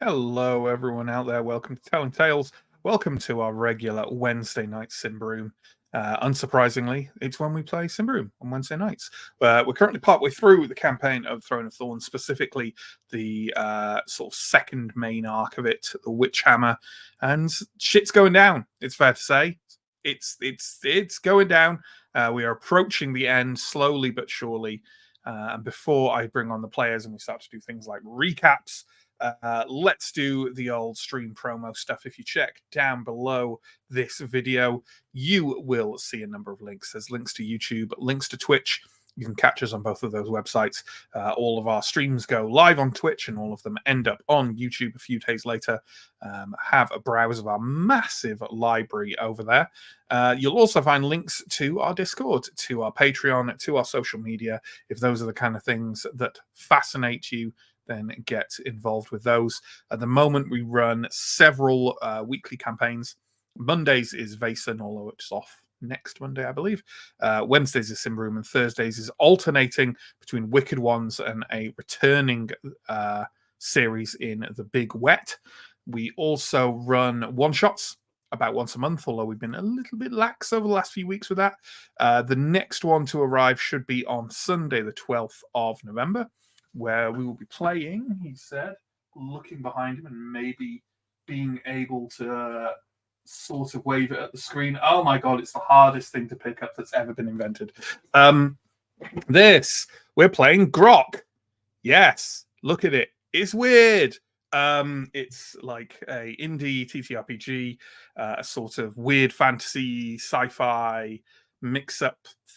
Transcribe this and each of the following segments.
Hello, everyone out there. Welcome to Telling Tales. Welcome to our regular Wednesday night Symbaroum. Unsurprisingly, it's when we play Symbaroum on Wednesday nights. We're currently partway through the campaign of Throne of Thorns, specifically the sort of second main arc of it, the Witch Hammer, and shit's going down. It's fair to say, it's going down. We are approaching the end slowly but surely. And before I bring on the players and we start to do things like recaps. Let's do the old stream promo stuff. If you check down below this video, you will see a number of links. There's links to YouTube, links to Twitch. You can catch us on both of those websites. All of our streams go live on Twitch and all of them end up on YouTube a few days later. Have a browse of our massive library over there. You'll also find links to our Discord, to our Patreon, to our social media. If those are the kind of things that fascinate you, then get involved with those. At the moment, we run several weekly campaigns. Mondays is Vason, although it's off next Monday, I believe. Wednesdays is Symbaroum, and Thursdays is alternating between Wicked Ones and a returning series in The Big Wet. We also run one-shots about once a month, although we've been a little bit lax over the last few weeks with that. The next one to arrive should be on Sunday, the 12th of November, where we will be playing, he said, looking behind him and maybe being able to sort of wave it at the screen. Oh my god, it's the hardest thing to pick up that's ever been invented. We're playing Grok. Yes, look at it. It's weird. It's like a indie TTRPG, a sort of weird fantasy, sci-fi mix-up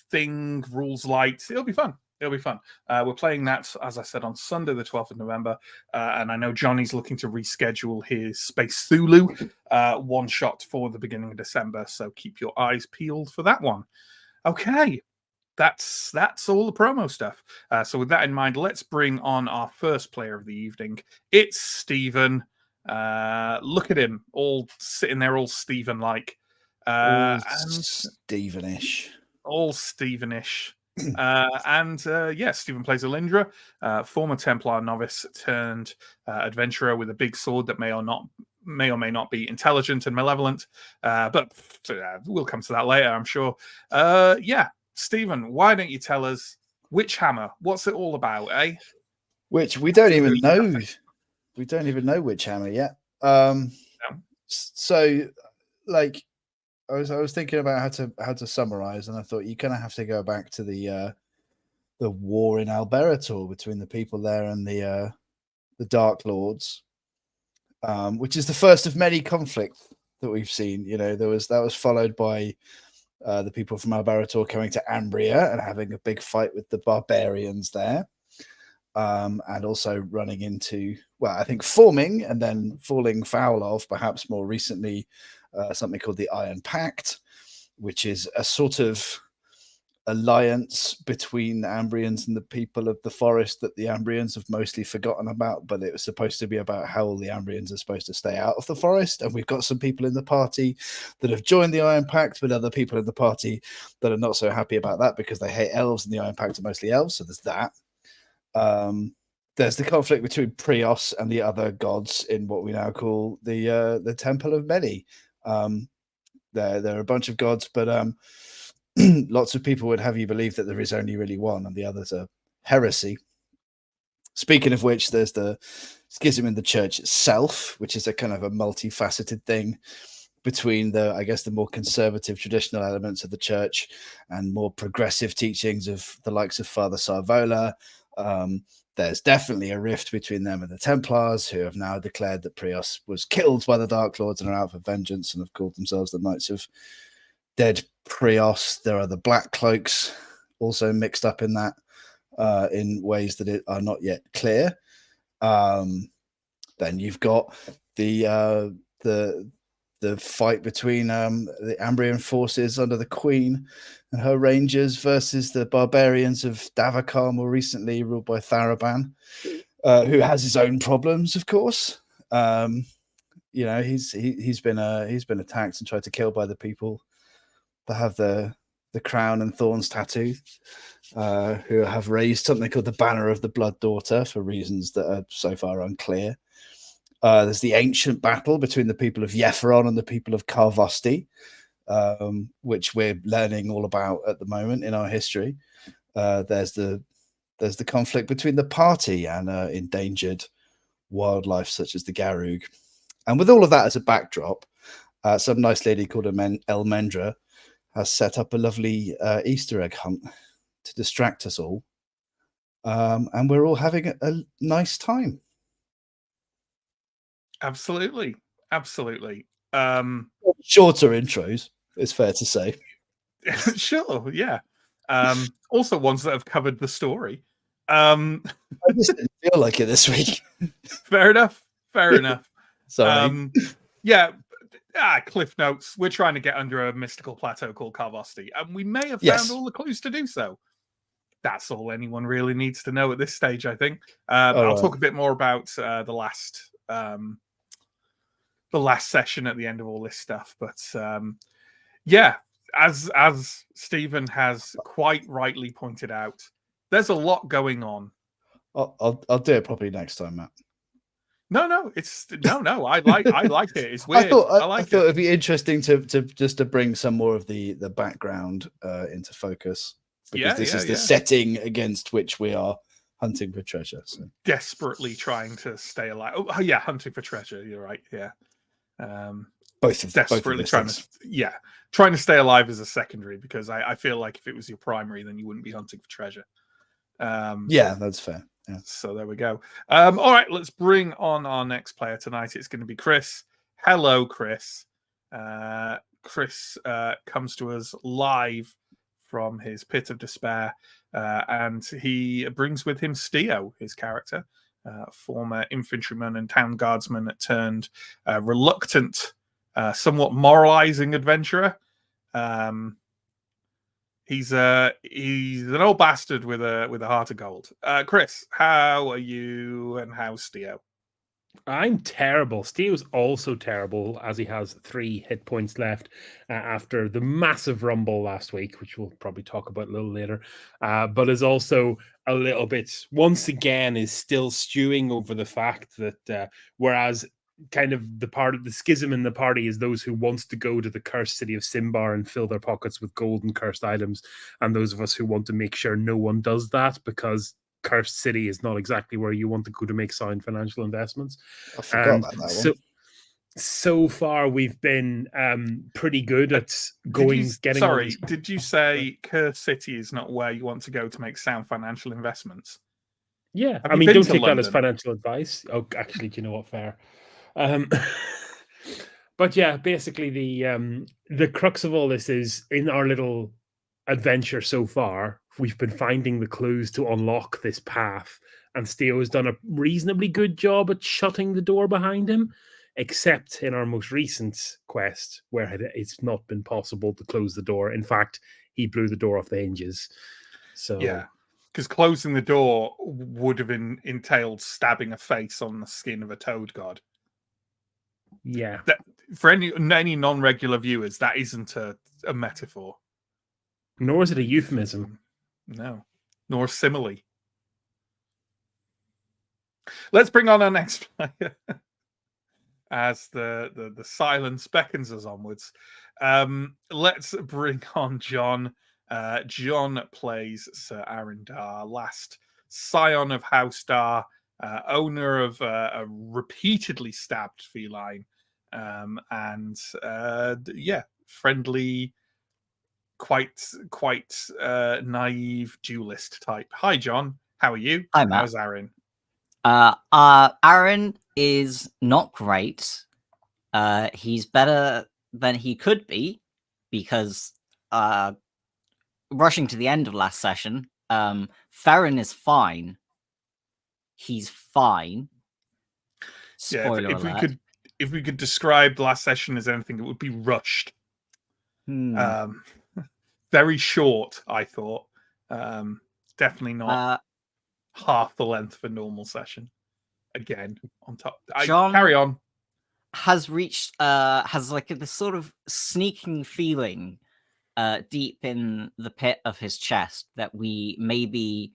thing, rules light. It'll be fun. It'll be fun. We're playing that, as I said, on Sunday, the 12th of November. And I know Johnny's looking to reschedule his Space Thulu one shot for the beginning of December. So keep your eyes peeled for that one. Okay, that's all the promo stuff. So with that in mind, let's bring on our first player of the evening. It's Stephen. Look at him, all sitting there, all Stephen-like. All Stephenish. All Stephenish. Stephen plays Alindra, former Templar novice turned adventurer with a big sword that may or may not be intelligent and malevolent. But we'll come to that later, I'm sure. Stephen, why don't you tell us Witch Hammer? What's it all about, eh? Which we don't even know. We don't even know Witch Hammer yet. No. So, like, I was thinking about how to summarize, and I thought you kind of have to go back to the war in Alberator between the people there and the Dark Lords, which is the first of many conflicts that we've seen. You know, that was followed by the people from Alberator coming to Ambria and having a big fight with the barbarians there, and also running into, well, I think forming and then falling foul of, perhaps more recently, something called the Iron Pact, which is a sort of alliance between the Ambrians and the people of the forest that the Ambrians have mostly forgotten about, but it was supposed to be about how all the Ambrians are supposed to stay out of the forest. And we've got some people in the party that have joined the Iron Pact, but other people in the party that are not so happy about that because they hate elves, and the Iron Pact are mostly elves. So there's that. There's the conflict between Prios and the other gods in what we now call the Temple of Many. There are a bunch of gods, but lots of people would have you believe that there is only really one, and the others are heresy. Speaking of which, there's the schism in the church itself, which is a kind of a multifaceted thing between the more conservative traditional elements of the church and more progressive teachings of the likes of Father Sarvola. There's definitely a rift between them and the Templars, who have now declared that Prios was killed by the Dark Lords and are out for vengeance and have called themselves the Knights of Dead Prios. There are the Black Cloaks also mixed up in that in ways that are not yet clear. Then you've got the fight between the Ambrian forces under the Queen and her rangers versus the barbarians of Davakar, more recently ruled by Tharaban, who has his own problems, of course. You know, he's been attacked and tried to kill by the people that have the crown and thorns tattoo, who have raised something called the Banner of the Blood Daughter for reasons that are so far unclear. There's the ancient battle between the people of Yepheron and the people of Karvosti, which we're learning all about at the moment in our history. There's the conflict between the party and endangered wildlife such as the Garug. And with all of that as a backdrop, some nice lady called Elmendra has set up a lovely Easter egg hunt to distract us all. And we're all having a nice time. Absolutely. Shorter intros, it's fair to say. Sure, yeah. Also ones that have covered the story. I just didn't feel like it this week. Fair enough. Sorry. Yeah. Cliff notes. We're trying to get under a mystical plateau called Karvosti, and we may have found all the clues to do so. That's all anyone really needs to know at this stage, I think. I'll talk a bit more about the last session at the end of all this stuff, but yeah, as Stephen has quite rightly pointed out, there's a lot going on. I'll do it properly next time, Matt. No, it's no. I like it. It's weird. I thought it'd be interesting to just to bring some more of the background into focus, because this is the setting against which we are hunting for treasure. So. Desperately trying to stay alive. Oh yeah, hunting for treasure. You're right. Yeah. Desperately trying to stay alive as a secondary, because I feel like if it was your primary, then you wouldn't be hunting for treasure. Yeah, that's fair. Yeah. So there we go. All right, let's bring on our next player tonight. It's going to be Chris. Hello, Chris. Chris comes to us live from his pit of despair, and he brings with him Steo, his character, former infantryman and town guardsman turned reluctant, somewhat moralizing adventurer. He's an old bastard with a heart of gold. Chris, how are you, and how's Steo? I'm terrible. Steo's also terrible, as he has 3 hit points left after the massive rumble last week, which we'll probably talk about a little later. But is also a little bit, once again, is still stewing over the fact that whereas kind of the schism in the party is those who wants to go to the cursed city of Symbar and fill their pockets with gold and cursed items, and those of us who want to make sure no one does that, because cursed city is not exactly where you want to go to make sound financial investments. I forgot about that one. So far we've been pretty good at did you say cursed city is not where you want to go to make sound financial investments? Yeah, I mean, don't take that as financial advice. Oh, actually, do you know what? Fair. But yeah, basically the crux of all this is, in our little adventure so far, we've been finding the clues to unlock this path, and Steo has done a reasonably good job at shutting the door behind him, except in our most recent quest, where it's not been possible to close the door. In fact, he blew the door off the hinges. So yeah, because closing the door would have entailed stabbing a face on the skin of a toad god. Yeah. For any non-regular viewers, that isn't a metaphor. Nor is it a euphemism. No. Nor a simile. Let's bring on our next player as the silence beckons us onwards. Let's bring on John. John plays Sir Arendar, last scion of House Dar, owner of a repeatedly stabbed feline, and friendly, quite naive duelist type. Hi, John. How are you? Hi, Matt. How's Aaron? Aaron is not great. He's better than he could be, because rushing to the end of last session, Farron is fine. He's fine. Spoiler alert. If we could describe the last session as anything, it would be rushed. Very short, I thought. Definitely not half the length of a normal session. Again, on top. John carry on. Has reached has like this sort of sneaking feeling deep in the pit of his chest that we maybe,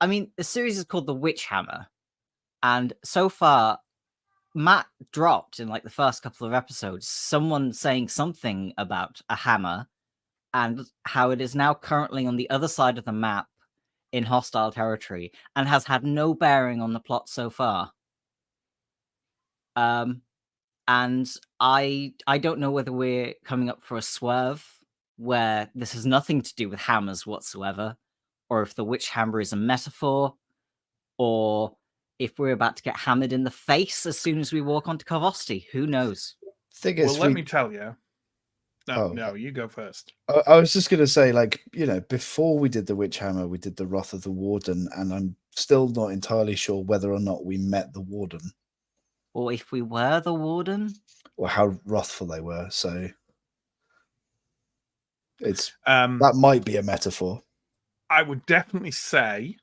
I mean, the series is called The Witch Hammer, and so far Matt dropped in like the first couple of episodes someone saying something about a hammer and how it is now currently on the other side of the map in hostile territory and has had no bearing on the plot so far. And I don't know whether we're coming up for a swerve where this has nothing to do with hammers whatsoever, or if the witch hammer is a metaphor, or if we're about to get hammered in the face as soon as we walk onto Carvosti. Who knows? Thing is, Well, let me tell you. Oh. No, you go first. I was just going to say, like, before we did the Witch Hammer, we did the Wrath of the Warden, and I'm still not entirely sure whether or not we met the Warden. Or if we were the Warden? Or how wrathful they were, so it's Um, that might be a metaphor. I would definitely say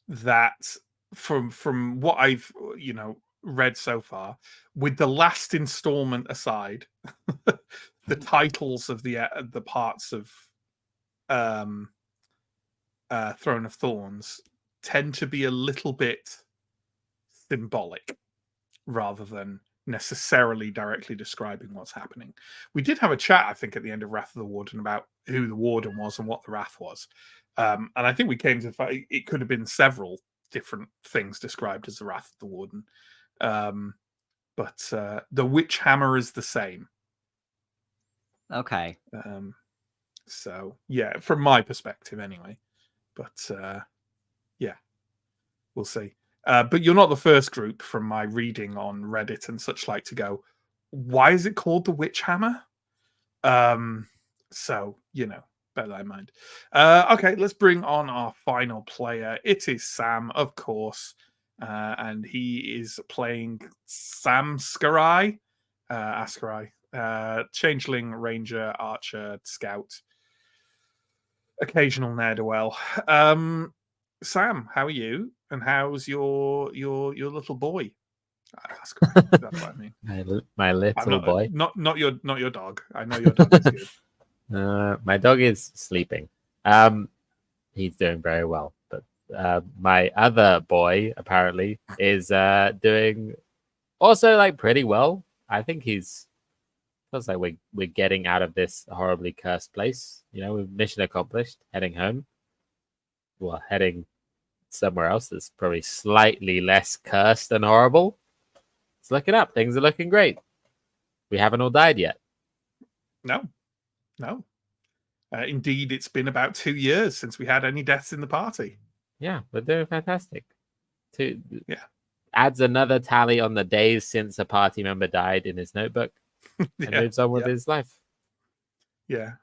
that from what I've read so far, with the last installment aside, the titles of the parts of Throne of Thorns tend to be a little bit symbolic rather than necessarily directly describing what's happening. We did have a chat, I think, at the end of Wrath of the Warden about who the Warden was and what the Wrath was. And I think we came to the fact it could have been several different things described as the Wrath of the Warden. But the Witch Hammer is the same. Okay. So, yeah, from my perspective anyway. But, yeah, we'll see. But you're not the first group from my reading on Reddit and such like to go, why is it called the Witch Hammer? So, bear that in mind. Okay, let's bring on our final player. It is Sam, of course. And he is playing Ascarai. Changeling, Ranger, Archer, Scout. Occasional ne'er-do-well. Sam, how are you? And how's your little boy? That's what I mean. My little boy. Not your dog. I know your dog is good. My dog is sleeping. He's doing very well. But my other boy apparently is doing also like pretty well. I think feels like we're getting out of this horribly cursed place. Mission accomplished. Heading home. Well, heading somewhere else that's probably slightly less cursed and horrible. It's looking up. Things are looking great. We haven't all died yet. No. Indeed, it's been about 2 years since we had any deaths in the party. Yeah, we're doing fantastic. Yeah. Adds another tally on the days since a party member died in his notebook and moves on with his life. Yeah.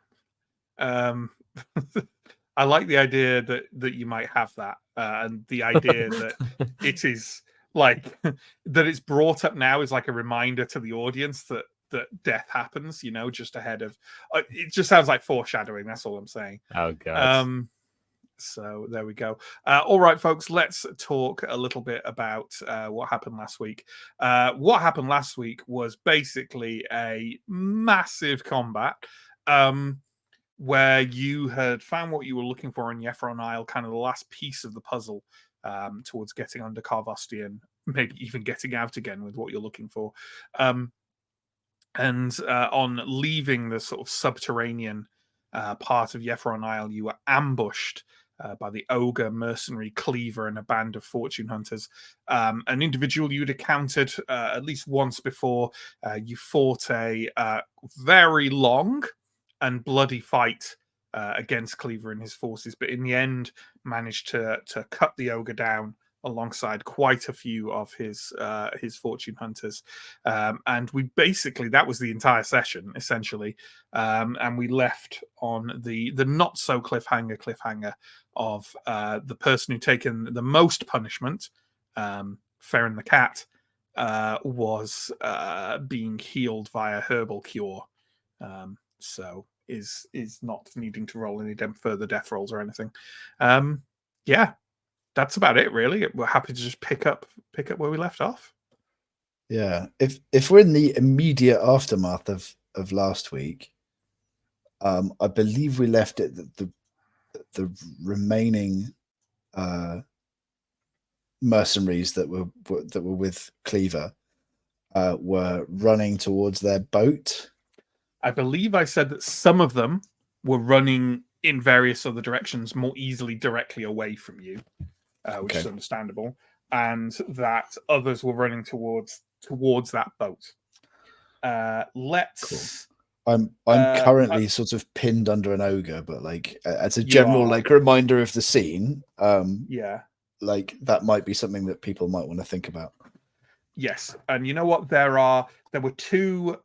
I like the idea that you might have that, and the idea that it is like that it's brought up now is like a reminder to the audience that death happens, just ahead of. It just sounds like foreshadowing. That's all I'm saying. Oh god. So there we go. All right, folks, let's talk a little bit about what happened last week. What happened last week was basically a massive combat. Where you had found what you were looking for in Yefron Isle, kind of the last piece of the puzzle towards getting under Carvosti and maybe even getting out again with what you're looking for. And on leaving the sort of subterranean part of Yefron Isle, you were ambushed by the ogre, mercenary, cleaver, and a band of fortune hunters. An individual you'd encountered at least once before. You fought a very long and bloody fight against Cleaver and his forces, but in the end managed to cut the ogre down alongside quite a few of his fortune hunters. And we basically, that was the entire session, essentially. And we left on the not so cliffhanger of the person who'd taken the most punishment, Farron the cat, was being healed via herbal cure. So is not needing to roll any further death rolls or anything. Yeah, that's about it really. We're happy to just pick up where we left off. Yeah, if we're in the immediate aftermath of last week, I believe we left it that the remaining mercenaries that were with Cleaver were running towards their boat. I believe I said that some of them were running in various other directions more easily directly away from you, which is understandable, and that others were running towards that boat. Let's. I'm currently sort of pinned under an ogre, but like as a You general are. like reminder of the scene, Yeah. like that might be something that people might want to think about. Yes, and you know what? There were two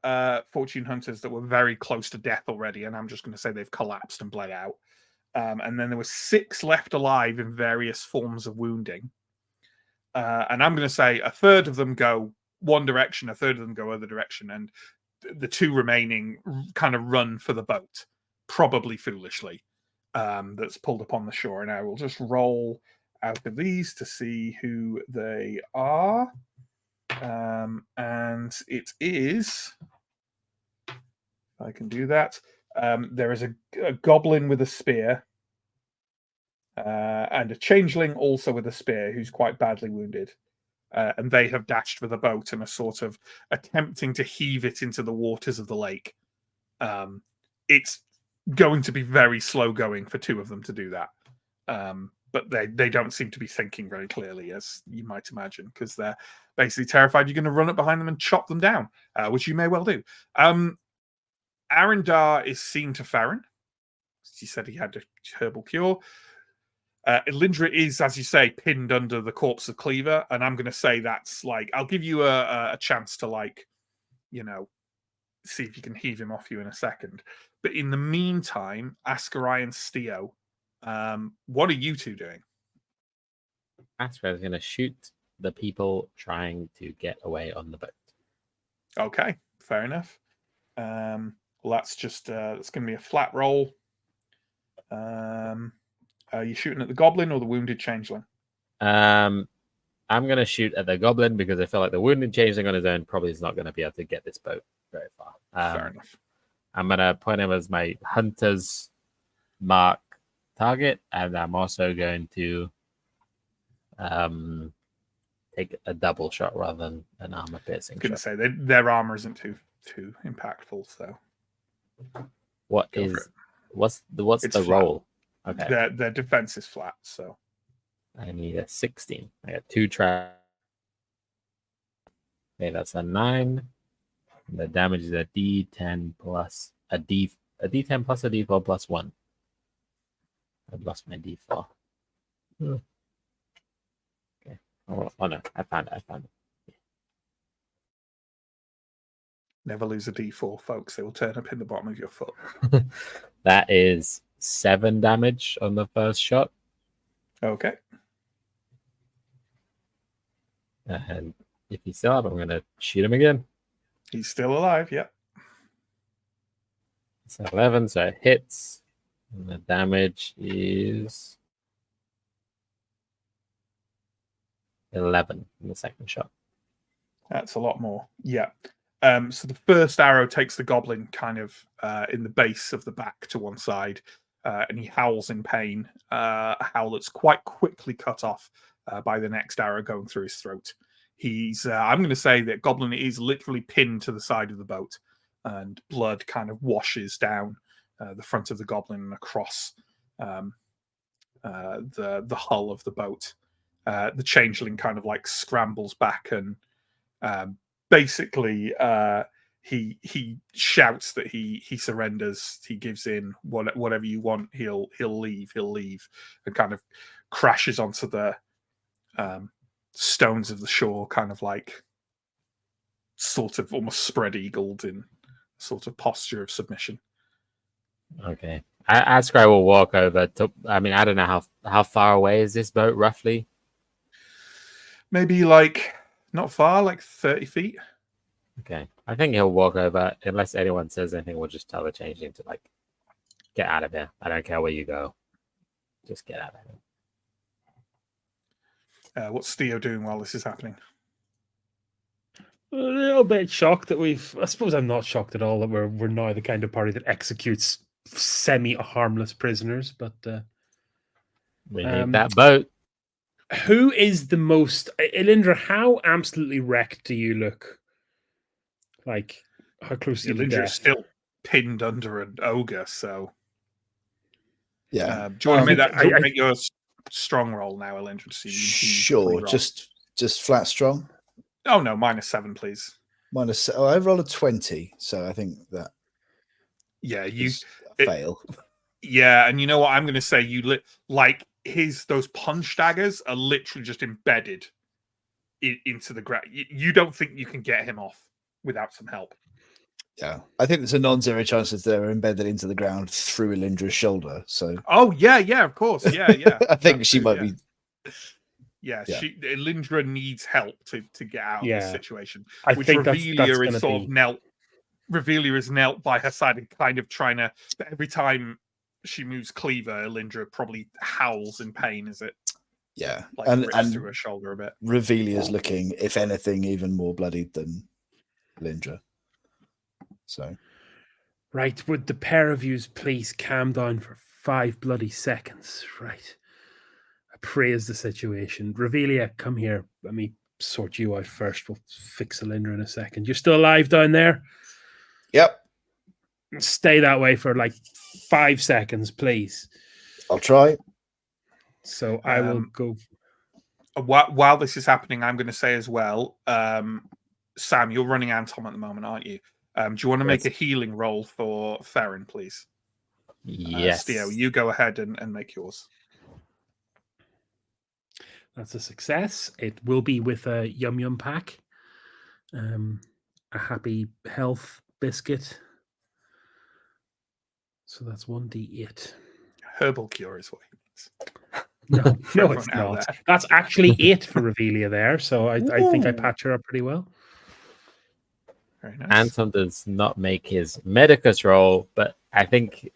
fortune hunters that were very close to death already, and I'm just going to say they've collapsed and bled out. And then there were 6 left alive in various forms of wounding. And I'm going to say a third of them go one direction, a third of them go other direction, and the 2 remaining kind of run for the boat, probably foolishly, that's pulled up on the shore. And I will just roll out of these to see who they are. And it is, if I can do that, there is a goblin with a spear, and a changeling also with a spear who's quite badly wounded. And they have dashed for the boat and are sort of attempting to heave it into the waters of the lake. It's going to be very slow going for 2 of them to do that. But they don't seem to be thinking very clearly, as you might imagine, because they're basically terrified you're going to run up behind them and chop them down, which you may well do. Arendar is seen to Farron. He said he had a herbal cure. Elindra is, as you say, pinned under the corpse of Cleaver, and I'm going to say that's like, I'll give you a chance to, like, you know, see if you can heave him off you in a second. But in the meantime, Askarai and Steo, what are you 2 doing? Askarai is going to shoot the people trying to get away on the boat. Okay, fair enough. Well, that's just it's going to be a flat roll. Are you shooting at the goblin or the wounded changeling? I'm going to shoot at the goblin because I feel like the wounded changeling on his own probably is not going to be able to get this boat very far. Fair enough. I'm going to point him as my hunter's mark target, and I'm also going to take a double shot rather than an armor piercing. I'm going to say their armor isn't too impactful. So, what's the flat. roll? Okay, their defense is flat, so I need a 16. I got 2 traps. Okay, that's a 9. The damage is a D10 plus a D10 plus a D4 plus 1. I've lost my D4. Okay. Oh no, I found it. Never lose a D4, folks. They will turn up in the bottom of your foot. That is 7 damage on the first shot. Okay. And if he's still up, I'm going to shoot him again. He's still alive, yep. It's 11, so it hits. And the damage is 11 in the second shot. That's a lot more. Yeah. So the first arrow takes the goblin kind of in the base of the back to one side, and he howls in pain, a howl that's quite quickly cut off by the next arrow going through his throat. He's, I'm going to say that goblin is literally pinned to the side of the boat, and blood kind of washes down the front of the goblin and across the hull of the boat. The changeling kind of like scrambles back and basically he shouts that he surrenders, he gives in, whatever you want, he'll leave, and kind of crashes onto the stones of the shore, kind of like sort of almost spread-eagled in sort of posture of submission. Okay. Askrai will walk over to, I mean, I don't know how far away is this boat roughly? Maybe like not far, like 30 feet. Okay. I think he'll walk over. Unless anyone says anything, we'll just tell the changeling to like get out of here. I don't care where you go. Just get out of here. What's Theo doing while this is happening? A little bit shocked that I suppose I'm not shocked at all that we're now the kind of party that executes semi-harmless prisoners, but We need that boat. Who is the most... Elindra, how absolutely wrecked do you look Like, how close are you to Lindra's death? still pinned under an ogre, so Yeah. do you want to make that? I- I- Make your strong roll now, Elindra, to see if you can Sure. clear off. Just flat strong. Oh no, -7, please. I rolled a 20, so I think that Yeah, is a fail. Yeah, and you know what I'm going to say? Like those punch daggers are literally just embedded into the ground. You don't think you can get him off without some help? Yeah, I think there's a non-zero chance that they're embedded into the ground through Elindra's shoulder. So, Oh yeah, of course, yeah. I think she might be. Yeah, Elindra needs help to get out of this situation. I Which think that's Revelia is gonna sort be... of knelt. Revelia is knelt by her side and kind of trying to. But every time she moves Cleaver, Elindra probably howls in pain as it rips through her shoulder a bit. Revelia's looking, if anything, even more bloodied than Elindra. So, Right, would the pair of yous please calm down for 5 bloody seconds? Right. Appraise the situation. Revelia, come here. Let me sort you out first. We'll fix Elindra in a second. You're still alive down there? yep, Stay that way for like 5 seconds, please. I'll try. So I will go. While this is happening, I'm going to say as well, Sam, you're running Antom at the moment, aren't you? Do you want to make a healing roll for Theron, please? Yes. Steo, you go ahead and make yours. That's a success. It will be with a Yum Yum pack, a happy health biscuit. So that's 1d8. Herbal cure is what he means. No, everyone it's out not. there. That's actually 8 for Revelia there. So I think I patch her up pretty well. Very nice. Anton does not make his Medicus roll, but I think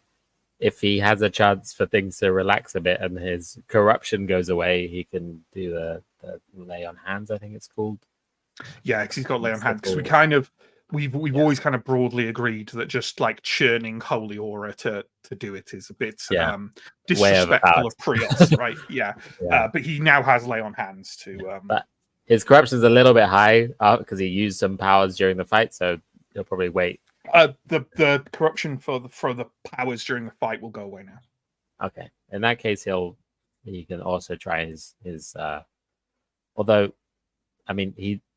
if he has a chance for things to relax a bit and his corruption goes away, he can do the lay on hands, I think it's called. Yeah, because he's got lay on hands. Because we've always kind of broadly agreed that just like churning holy aura to do it is a bit disrespectful of Prios, right? Yeah. But he now has lay on hands to. But his corruption's a little bit high because he used some powers during the fight, so he'll probably wait. The corruption for the powers during the fight will go away now. Okay, in that case, he can also try his. Although, I mean,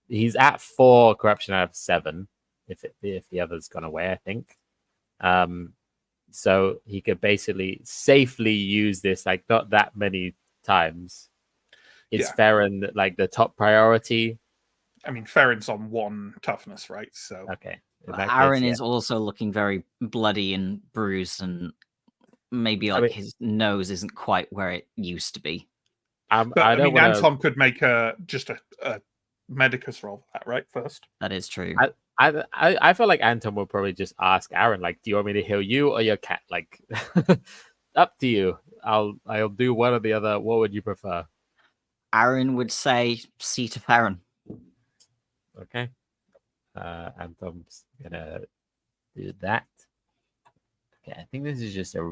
he's at 4 corruption out of 7. If the other's gone away, I think. So he could basically safely use this like not that many times. Is Theron like the top priority? I mean, Theron's on 1 toughness, right? So okay. Aaron is also looking very bloody and bruised, and maybe his nose isn't quite where it used to be. Anton could make just a Medicus roll for that, right? First, that is true. I feel like Anton will probably just ask Aaron, like, "Do you want me to heal you or your cat?" Like, up to you. I'll do one or the other. What would you prefer? Aaron would say, "See to Theron." Okay. Anton's gonna do that. Okay, I think this is just a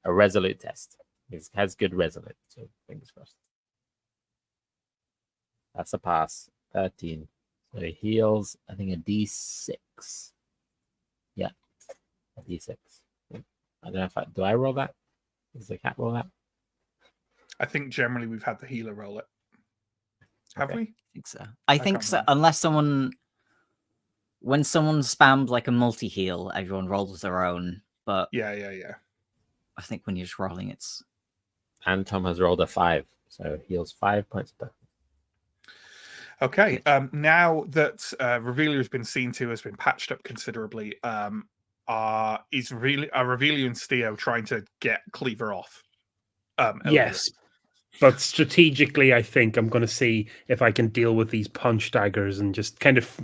resolute test. It has good resolute, so fingers crossed. That's a pass. 13. So he heals, I think, a D6. Yeah, a D6. I don't know if do I roll that? Does the cat roll that? I think generally we've had the healer roll it. Have we? I think so. I think so. Unless when someone spammed like a multi-heal, everyone rolled with their own. But yeah. I think when you're just rolling, it's. Anton has rolled a 5, so heals 5 points of damage. Okay. Now that Revelia has been seen to, has been patched up considerably. Are Revelia and Steo trying to get Cleaver off? Yes. But strategically, I think I'm going to see if I can deal with these punch daggers and just kind of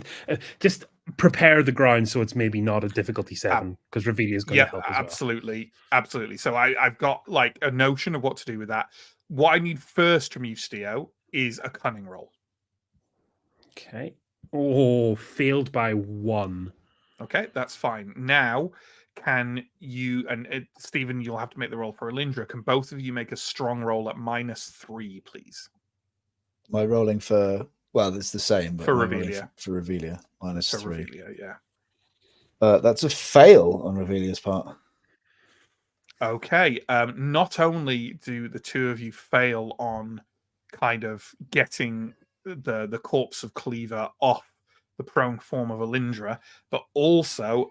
just prepare the ground so it's maybe not a difficulty 7 because Revelia is going to help as absolutely. So I've got like a notion of what to do with that. What I need first from you, Steo, is a cunning roll. Okay. Oh, failed by 1. Okay, that's fine. Now, can you and Stephen, you'll have to make the roll for Elindra. Can both of you make a strong roll at -3, please? Am I rolling for Well, it's the same, but For no rolling Revelia. for Revelia, minus For 3. Revelia, yeah. That's a fail on Revelia's part. Okay. Not only do the two of you fail on kind of getting the corpse of Cleaver off the prone form of Elindra, but also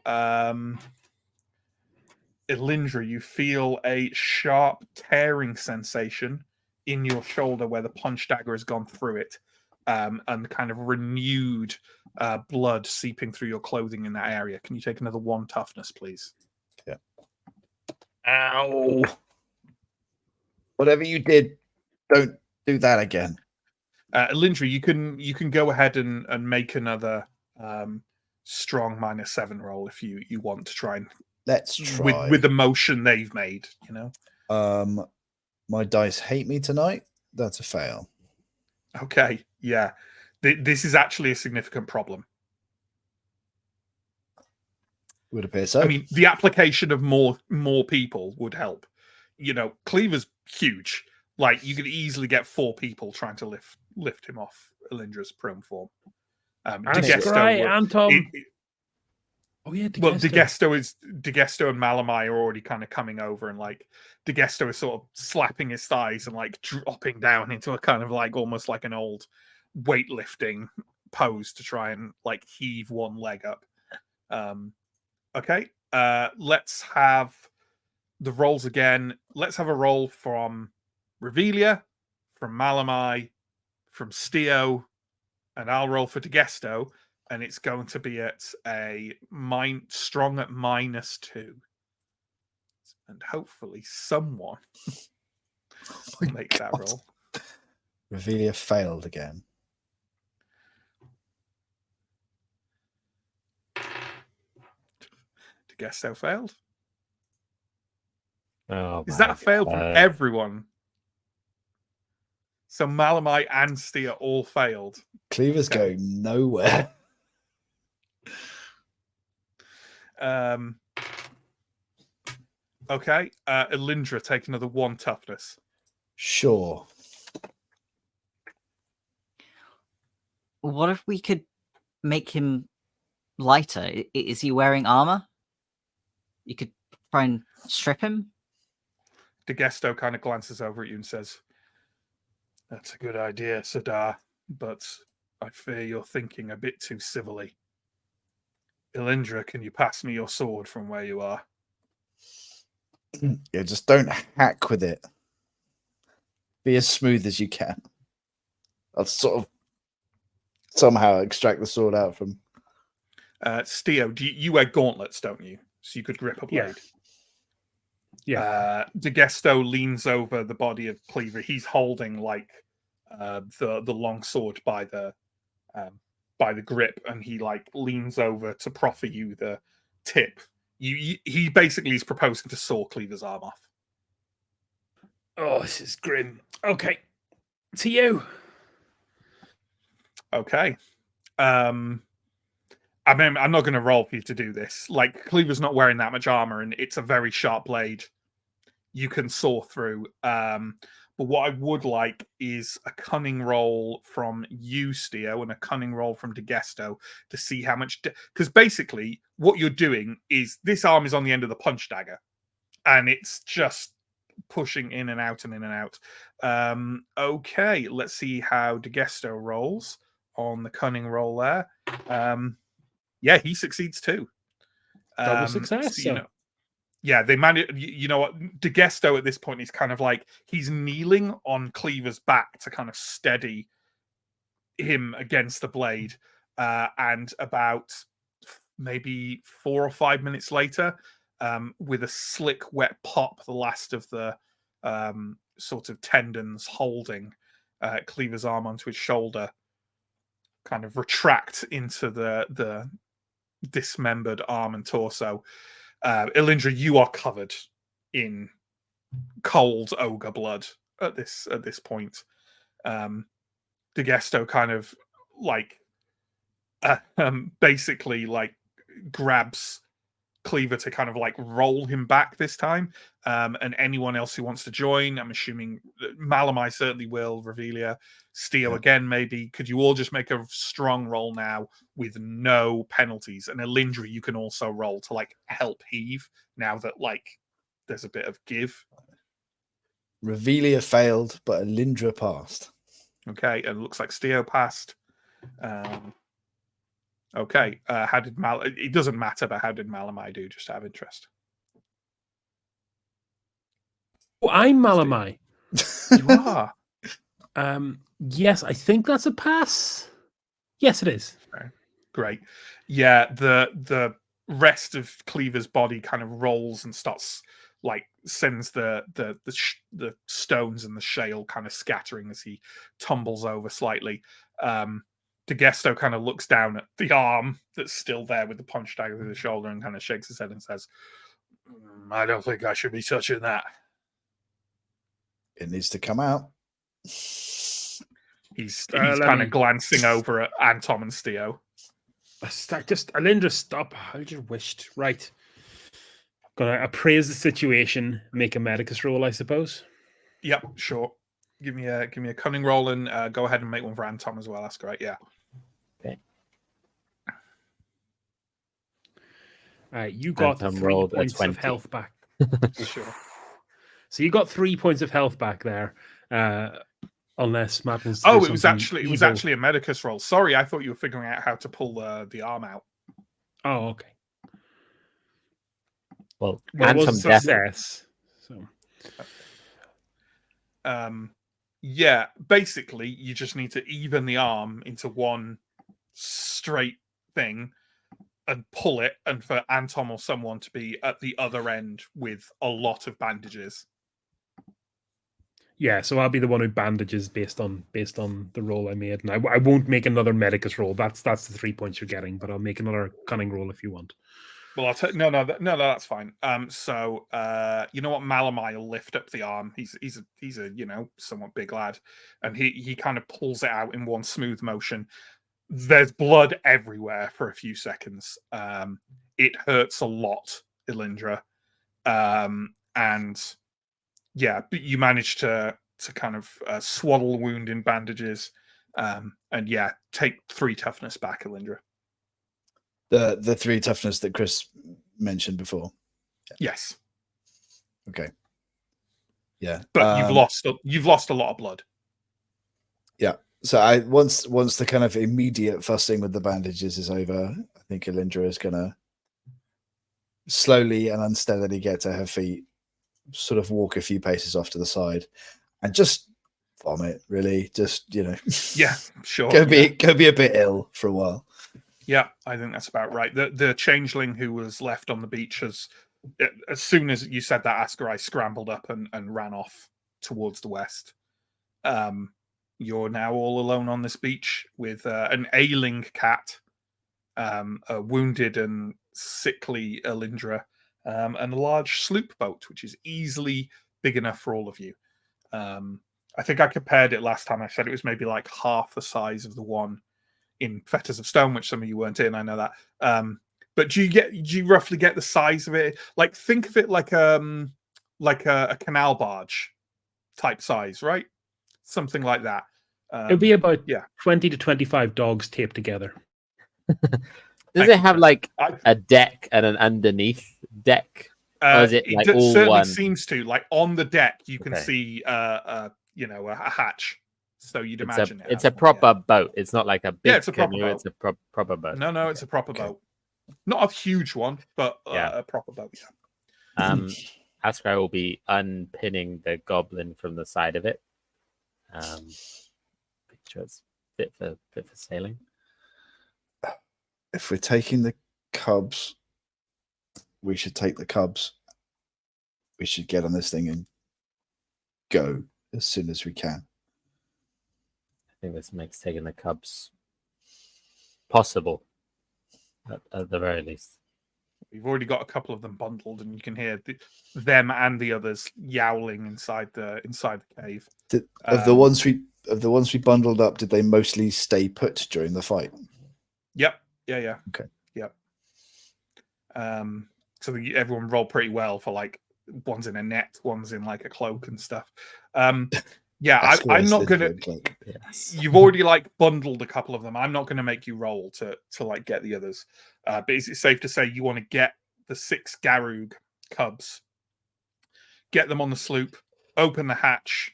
Elindra, you feel a sharp tearing sensation in your shoulder where the punch dagger has gone through it, and kind of renewed blood seeping through your clothing in that area. Can you take another 1 toughness, please? Yeah. Ow! Whatever you did, don't do that again. Elindra, you can go ahead and make another strong -7 roll if you want to try and Let's try. with the motion they've made, you know. My dice hate me tonight. That's a fail. Okay, yeah. This is actually a significant problem. Would appear so. I mean, the application of more people would help. You know, Cleaver's huge. Like, you could easily get 4 people trying to lift him off Elindra's prone form. Scry and Tom. Oh yeah, well, Degesto and Malamai are already kind of coming over, and like Degesto is sort of slapping his thighs and like dropping down into a kind of like almost like an old weightlifting pose to try and like heave one leg up. Okay, let's have the rolls again. Let's have a roll from Revelia, from Malamai, from Steo, and I'll roll for Degesto. And it's going to be at strong at -2. And hopefully someone will make that roll. Revelia failed again. Degesto failed. Oh, Is that a fail from God. everyone? So Malamai and Stia all failed. Cleaver's Okay. going nowhere. Okay. Elindra, take another 1 toughness. Sure. What if we could make him lighter? Is he wearing armor? You could try and strip him. Degesto kind of glances over at you and says, "That's a good idea, Sadar, but I fear you're thinking a bit too civilly. Elindra, can you pass me your sword from where you are?" Yeah, just don't hack with it. Be as smooth as you can. I'll sort of somehow extract the sword out from. Steo, you wear gauntlets, don't you? So you could grip a blade. Yeah. Degesto leans over the body of Cleaver. He's holding like the long sword by the grip, and he like leans over to proffer you the tip. He basically is proposing to saw Cleaver's arm off. Oh, this is grim. Okay, to you. Okay. I mean, I'm not going to roll for you to do this. Like, Cleaver's not wearing that much armor, and it's a very sharp blade you can saw through. But what I would like is a cunning roll from you, Steo, and a cunning roll from Degesto to see how much. Because basically, what you're doing is this arm is on the end of the punch dagger, and it's just pushing in and out and in and out. Okay, let's see how Degesto rolls on the cunning roll there. Yeah, he succeeds too. Double success. So, you know, yeah, they manage. You know what? Degesto at this point is kind of like he's kneeling on Cleaver's back to kind of steady him against the blade. And about maybe 4 or 5 minutes later, with a slick, wet pop, the last of the sort of tendons holding Cleaver's arm onto his shoulder kind of retract into the dismembered arm and torso. Elindra, you are covered in cold ogre blood at this point. Degesto kind of like basically like grabs Cleaver to kind of like roll him back this time. And anyone else who wants to join, I'm assuming Malamai certainly will, Revelia, Steo again, maybe. Could you all just make a strong roll now with no penalties? And Elindra, you can also roll to like help heave now that like there's a bit of give. Revelia failed, but Elindra passed. Okay, and it looks like Steo passed. Okay, how did it doesn't matter, but how did Malamai do, just out of interest? Oh, I'm Malamai. You are. Yes, I think that's a pass. Yes, it is. Okay, great. Yeah, the rest of Cleaver's body kind of rolls and starts like sends the stones and the shale kind of scattering as he tumbles over slightly. DeGesto kind of looks down at the arm that's still there with the punch dagger through the shoulder and kind of shakes his head and says, I don't think I should be touching that. It needs to come out. He's kind of glancing over at Antom and Steo. Elindra, stop. I just wished. Right. Gonna appraise the situation, make a medicus roll, I suppose. Yep, sure. Give me a cunning roll and go ahead and make one for Antom as well. That's great. Yeah. Okay. You got Antom 3 rolled a points 20. of health back. Sure. So you got 3 points of health back there. Unless Matt wants to Oh, do it was something actually evil. a medicus roll. Sorry, I thought you were figuring out how to pull the arm out. Oh, okay. Well, Well, it was a Antom definitely. success. So Yeah, basically, you just need to even the arm into one straight thing and pull it, and for Antom or someone to be at the other end with a lot of bandages. yeah, so I'll be the one who bandages based on the roll I made, and I won't make another medicus roll. That's the 3 points you're getting, but I'll make another cunning roll if you want. Well, I'll take no, that's fine. So you know what, Malamai will lift up the arm. He's a somewhat big lad, and he kind of pulls it out in one smooth motion. There's blood everywhere for a few seconds. It hurts a lot, Elindra, and yeah, but you manage to kind of swaddle the wound in bandages, and yeah, take 3 toughness back, Elindra. The 3 toughness that Chris mentioned before. Yes. Okay. Yeah. But you've lost a lot of blood. Yeah. So once the kind of immediate fussing with the bandages is over, I think Elindra is gonna slowly and unsteadily get to her feet, sort of walk a few paces off to the side, and just vomit. Really, just Yeah, sure. go be a bit ill for a while. Yeah, I think that's about right. The changeling who was left on the beach has, as soon as you said that, Ascarai scrambled up and ran off towards the west. You're now all alone on this beach with an ailing cat, a wounded and sickly Elindra, and a large sloop boat, which is easily big enough for all of you. I think I compared it last time. I said it was maybe like half the size of the one in Fetters of Stone, which some of you weren't in. I know that. But do you roughly get the size of it? Like, think of it like a canal barge type size, right? Something like that. It'll be about 20 to 25 dogs taped together. Does it have like a deck and an underneath deck? Or is it like all certainly one? Seems to. Like on the deck, you can see a hatch. So you'd imagine it's a proper boat. It's not like a big it's a proper canoe. boat. It's a proper boat. No, it's a proper boat. Not a huge one, but a proper boat. Yeah. Ascarai will be unpinning the goblin from the side of it. Picture it's fit for sailing. If we're taking the cubs, we should take the cubs. We should get on this thing and go as soon as we can. I think this makes taking the cubs possible, at the very least. We've already got a couple of them bundled, and you can hear them and the others yowling inside the cave. Of the ones we bundled up, did they mostly stay put during the fight? Yep. Yeah. Okay. Yep. so everyone rolled pretty well for like one's in a net, one's in like a cloak and stuff. Yeah, I'm not gonna. Yes. You've already like bundled a couple of them. I'm not gonna make you roll to like get the others. But is it safe to say you want to get the 6 Garug cubs, get them on the sloop, open the hatch,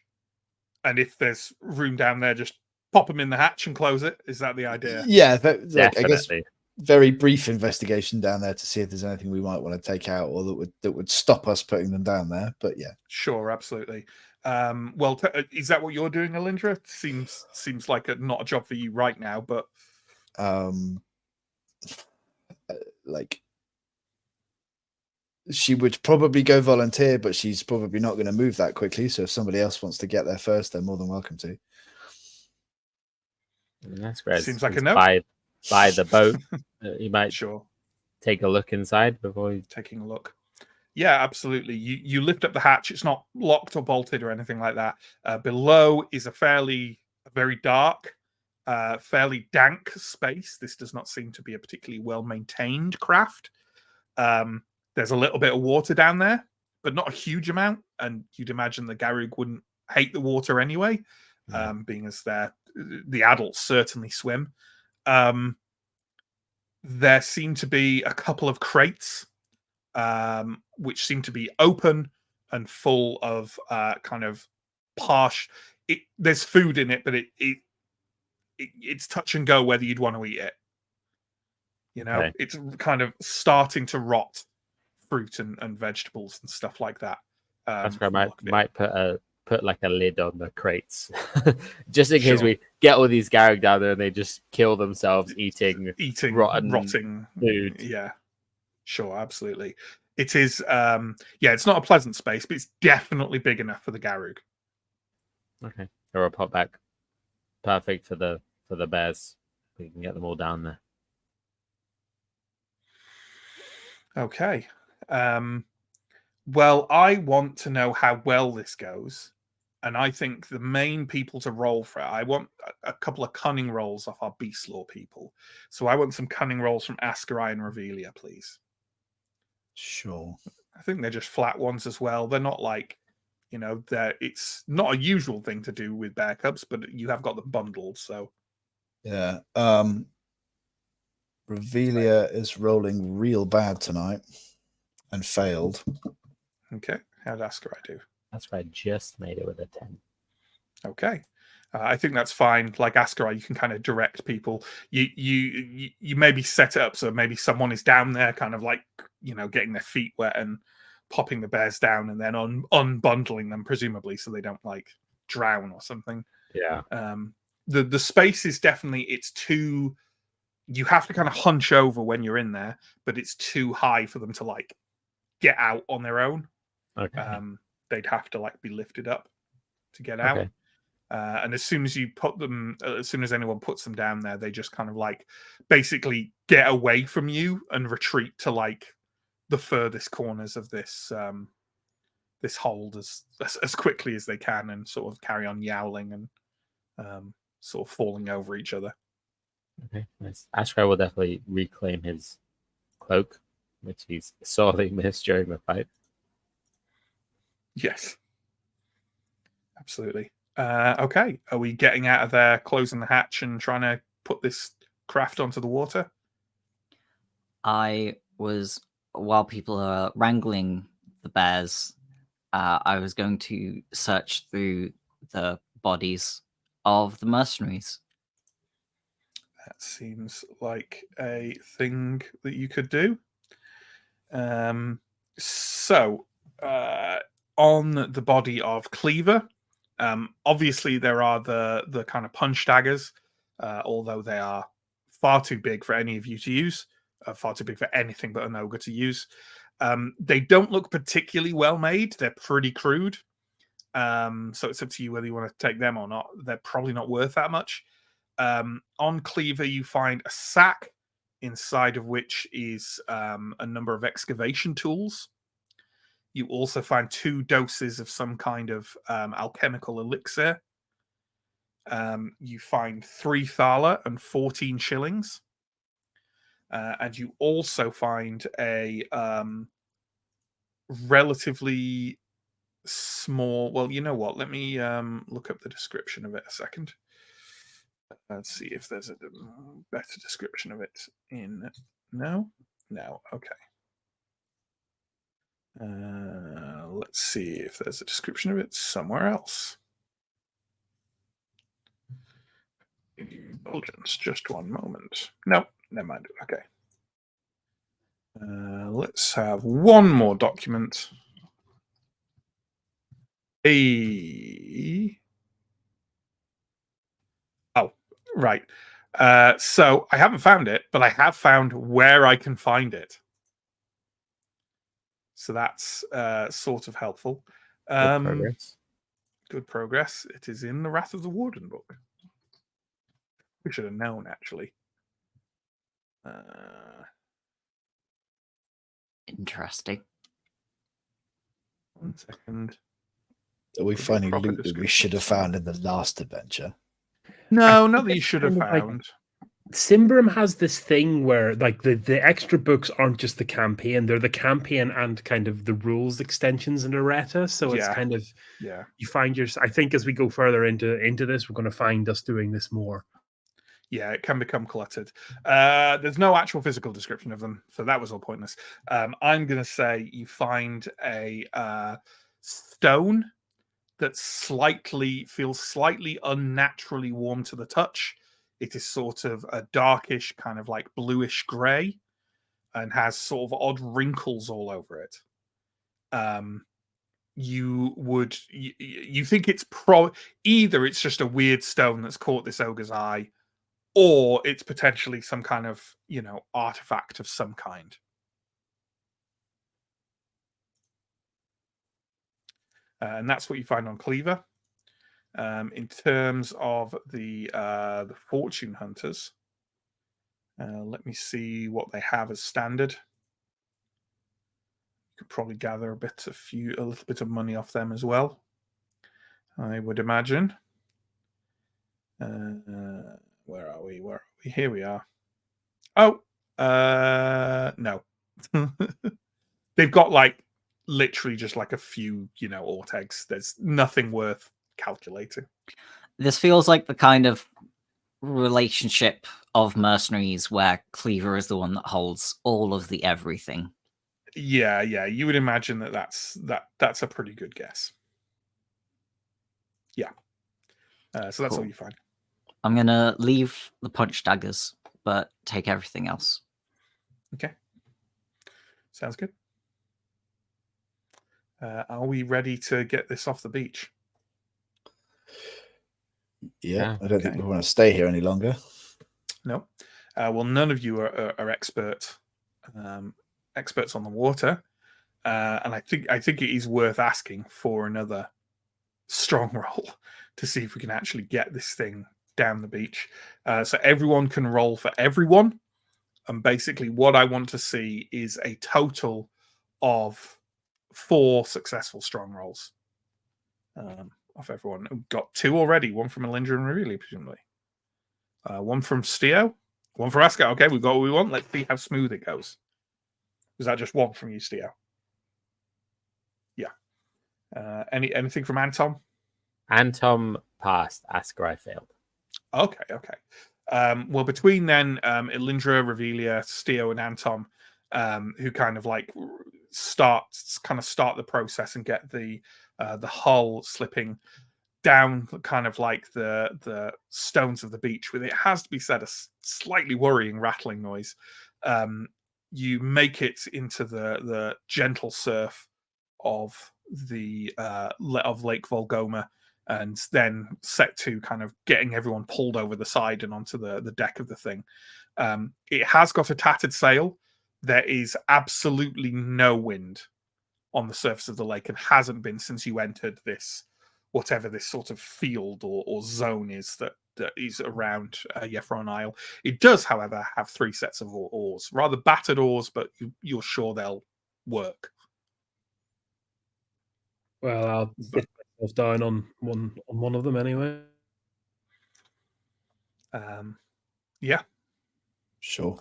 and if there's room down there, just pop them in the hatch and close it? Is that the idea? Yeah, like, I guess Definitely. very brief investigation down there to see if there's anything we might want to take out or that would stop us putting them down there. But yeah, Sure, absolutely. Well, is that what you're doing, Alindra? Seems like not a job for you right now, but like she would probably go volunteer, but she's probably not going to move that quickly. So if somebody else wants to get there first, they're more than welcome to. That's great. Seems like a no. By the boat. You might Sure. take a look inside before you... Taking a look. Yeah, absolutely. You lift up the hatch. It's not locked or bolted or anything like that. Below is a very dark, fairly dank space. This does not seem to be a particularly well-maintained craft. There's a little bit of water down there, but not a huge amount. And you'd imagine the Garug wouldn't hate the water anyway, being as the adults certainly swim. There seem to be a couple of crates, which seem to be open and full of kind of there's food in it, but it's touch and go whether you'd want to eat it. You know, Okay. It's kind of starting to rot fruit and vegetables and stuff like that. That's where I might put like a lid on the crates, just in case Sure. we get all these Garug down there and they just kill themselves eating rotting food. Yeah, sure, absolutely. It is. It's not a pleasant space, but it's definitely big enough for the Garug. Okay, or a pop back, perfect for the bears. We can get them all down there. Okay. Well, I want to know how well this goes. And I think the main people to roll for it, I want a couple of cunning rolls off our Beast Law people. So I want some cunning rolls from Ascarai and Revelia, please. Sure. I think they're just flat ones as well. They're not like, it's not a usual thing to do with bear cubs, but you have got them bundled. So Yeah. Revelia is rolling real bad tonight and failed. Okay. How did Ascarai do? That's why I just made it with a 10. Okay. I think that's fine. Like Ascarai, you can kind of direct people. You maybe set it up so maybe someone is down there kind of like, getting their feet wet and popping the bears down and then unbundling them, presumably, so they don't like drown or something. Yeah. The space is definitely, it's too, you have to kind of hunch over when you're in there, but it's too high for them to like get out on their own. Okay. They'd have to like be lifted up to get out. Okay. And as soon as anyone puts them down there, they just kind of like basically get away from you and retreat to like the furthest corners of this this hold as quickly as they can, and sort of carry on yowling and sort of falling over each other. Okay, nice. Ascarai will definitely reclaim his cloak, which he's sorely missed during the fight. Yes, absolutely. Okay, are we getting out of there, closing the hatch, and trying to put this craft onto the water? While people are wrangling the bears, I was going to search through the bodies of the mercenaries. That seems like a thing that you could do. So, on the body of Cleaver, obviously there are the kind of punch daggers, although they are far too big for any of you to use, far too big for anything but an ogre to use. They don't look particularly well made. They're pretty crude. So it's up to you whether you want to take them or not. They're probably not worth that much. On Cleaver, you find a sack inside of which is a number of excavation tools. You also find 2 doses of some kind of alchemical elixir. You find 3 thala and 14 shillings. and you also find a relatively small. Well, you know what? Let me look up the description of it a second. Let's see if there's a better description of it in. No. Okay. Let's see if there's a description of it somewhere else. Indulgence, just one moment. No, never mind. Okay. Let's have one more document. Oh, right. So I haven't found it, but I have found where I can find it. So that's sort of helpful. Good progress. Good progress. It is in the Wrath of the Warden book. We should have known, actually. Interesting. 1 second. Are we Could be a finding proper loot that we description should have somewhere. found in the last adventure? No, think not that you it's should have kind of like- found. Symbaroum has this thing where like the extra books aren't just the campaign, they're the campaign and kind of the rules extensions in Errata. So it's Yeah. kind of Yeah. you find I think as we go further into this, we're going to find us doing this more. Yeah, it can become cluttered. There's no actual physical description of them, so that was all pointless. I'm going to say you find a stone that feels slightly unnaturally warm to the touch. It is sort of a darkish, kind of like bluish grey, and has sort of odd wrinkles all over it. You think it's either it's just a weird stone that's caught this ogre's eye, or it's potentially some kind of, artifact of some kind. And that's what you find on Cleaver. In terms of the fortune hunters, let me see what they have as standard. You could probably gather a little bit of money off them as well, I would imagine. Where are we? Here we are. Oh, no. They've got literally just a few, Ortegs. There's nothing worth calculating. This feels like the kind of relationship of mercenaries where Cleaver is the one that holds all of the everything. Yeah, you would imagine that's a pretty good guess. Yeah. So that's all Cool. you find. I'm gonna leave the punch daggers, but take everything else. Okay. Sounds good. Are we ready to get this off the beach? Yeah, Yeah. I don't think Okay. we want to stay here any longer. No. Well, none of you are experts on the water, and I think it is worth asking for another strong roll to see if we can actually get this thing down the beach. So everyone can roll for everyone, and basically what I want to see is a total of 4 successful strong rolls off everyone. We've got 2 already, one from Alindra and Revealy, presumably. One from Steo, one from Aska. Okay, we've got what we want. Let's see how smooth it goes. Was that just one from you, Steo? Yeah. Anything from Anton? Anton passed. Asker I failed. Okay. Well, between then, Elindra, Revelia, Steo, and Anton, who kind of start the process and get the hull slipping down, kind of like the stones of the beach, with, it has to be said, a slightly worrying rattling noise. You make it into the gentle surf of the of Lake Volgoma, and then set to kind of getting everyone pulled over the side and onto the deck of the thing. It has got a tattered sail. There is absolutely no wind on the surface of the lake, and hasn't been since you entered this, whatever this sort of field or zone is that is around Yeffron Isle. It does, however, have 3 sets of oars, rather battered oars, but you're sure they'll work. Well, I'll sit myself down on one of them anyway. Yeah. Sure.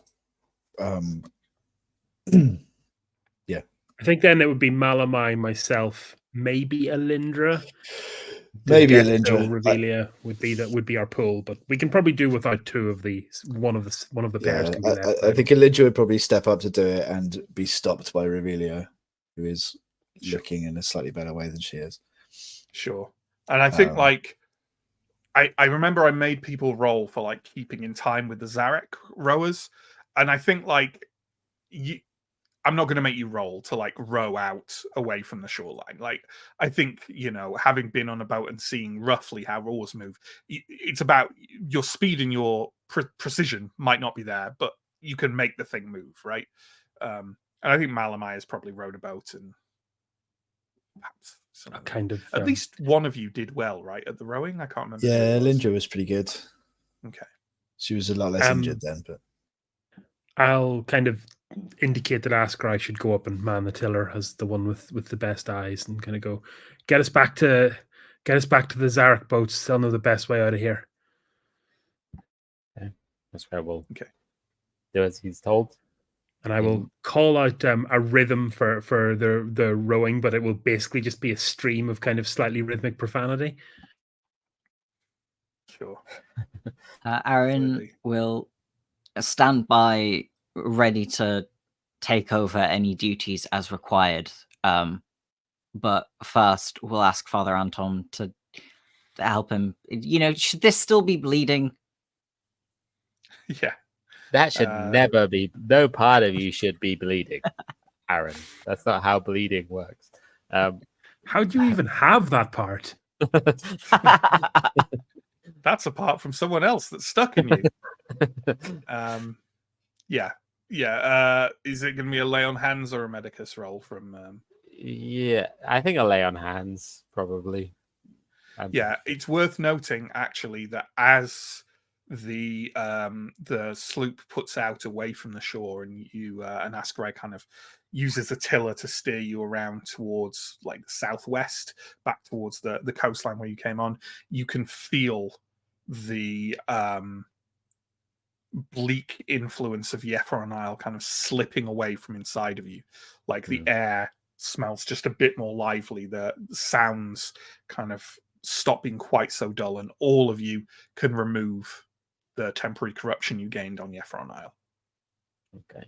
I think then it would be Malamai, myself, maybe Alindra. Maybe Desto Alindra. Revelia would be our pool, but we can probably do without two of these. One of the pairs can be left. I think Alindra would probably step up to do it and be stopped by Revelia, who is looking in a slightly better way than she is. Sure. And I think I remember I made people roll for like keeping in time with the Zarek rowers, and I think like I'm not going to make you roll to like row out away from the shoreline. Like, I think, having been on a boat and seeing roughly how oars move, it's about your speed and your precision might not be there, but you can make the thing move, right? And I think Malamai has probably rowed a boat, and perhaps at least one of you did well, right, at the rowing. I can't remember. Yeah, Lindra was pretty good. Okay. She was a lot less injured then, but I'll kind of indicate that Askar should go up and man the tiller as the one with the best eyes, and kind of go get us back to the Zarek boats. They'll know the best way out of here. Okay. That's where we'll do as he's told. And I will call out a rhythm for the rowing, but it will basically just be a stream of kind of slightly rhythmic profanity. Sure. Aaron will stand by, ready to take over any duties as required. But first, we'll ask Father Anton to help him. Should this still be bleeding? Yeah. That should never be. No part of you should be bleeding, Aaron. That's not how bleeding works. How do you even have that part? That's a part from someone else that's stuck in you. Yeah. Is it going to be a lay on hands or a medicus roll from? Yeah, I think a lay on hands probably. Yeah, it's worth noting actually that as the sloop puts out away from the shore, and and Askray kind of uses the tiller to steer you around towards like the southwest, back towards the coastline where you came on, you can feel the bleak influence of Yeffron Isle kind of slipping away from inside of you. Like the air smells just a bit more lively, the sounds kind of stop being quite so dull, and all of you can remove the temporary corruption you gained on Yeffron Isle. Okay.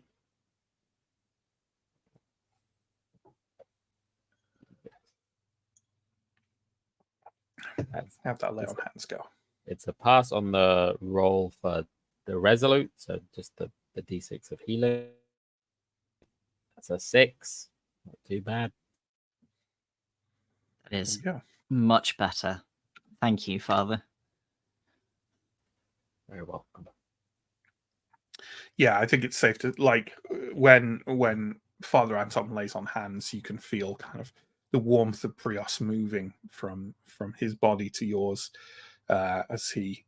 Have that lay on hands go. It's a pass on the roll for the resolute, so just the d6 of healing. That's a 6. Not too bad. That is much better. Thank you, Father. Very welcome. Yeah, I think it's safe to when Father Anton lays on hands, you can feel kind of the warmth of Prios moving from his body to yours as he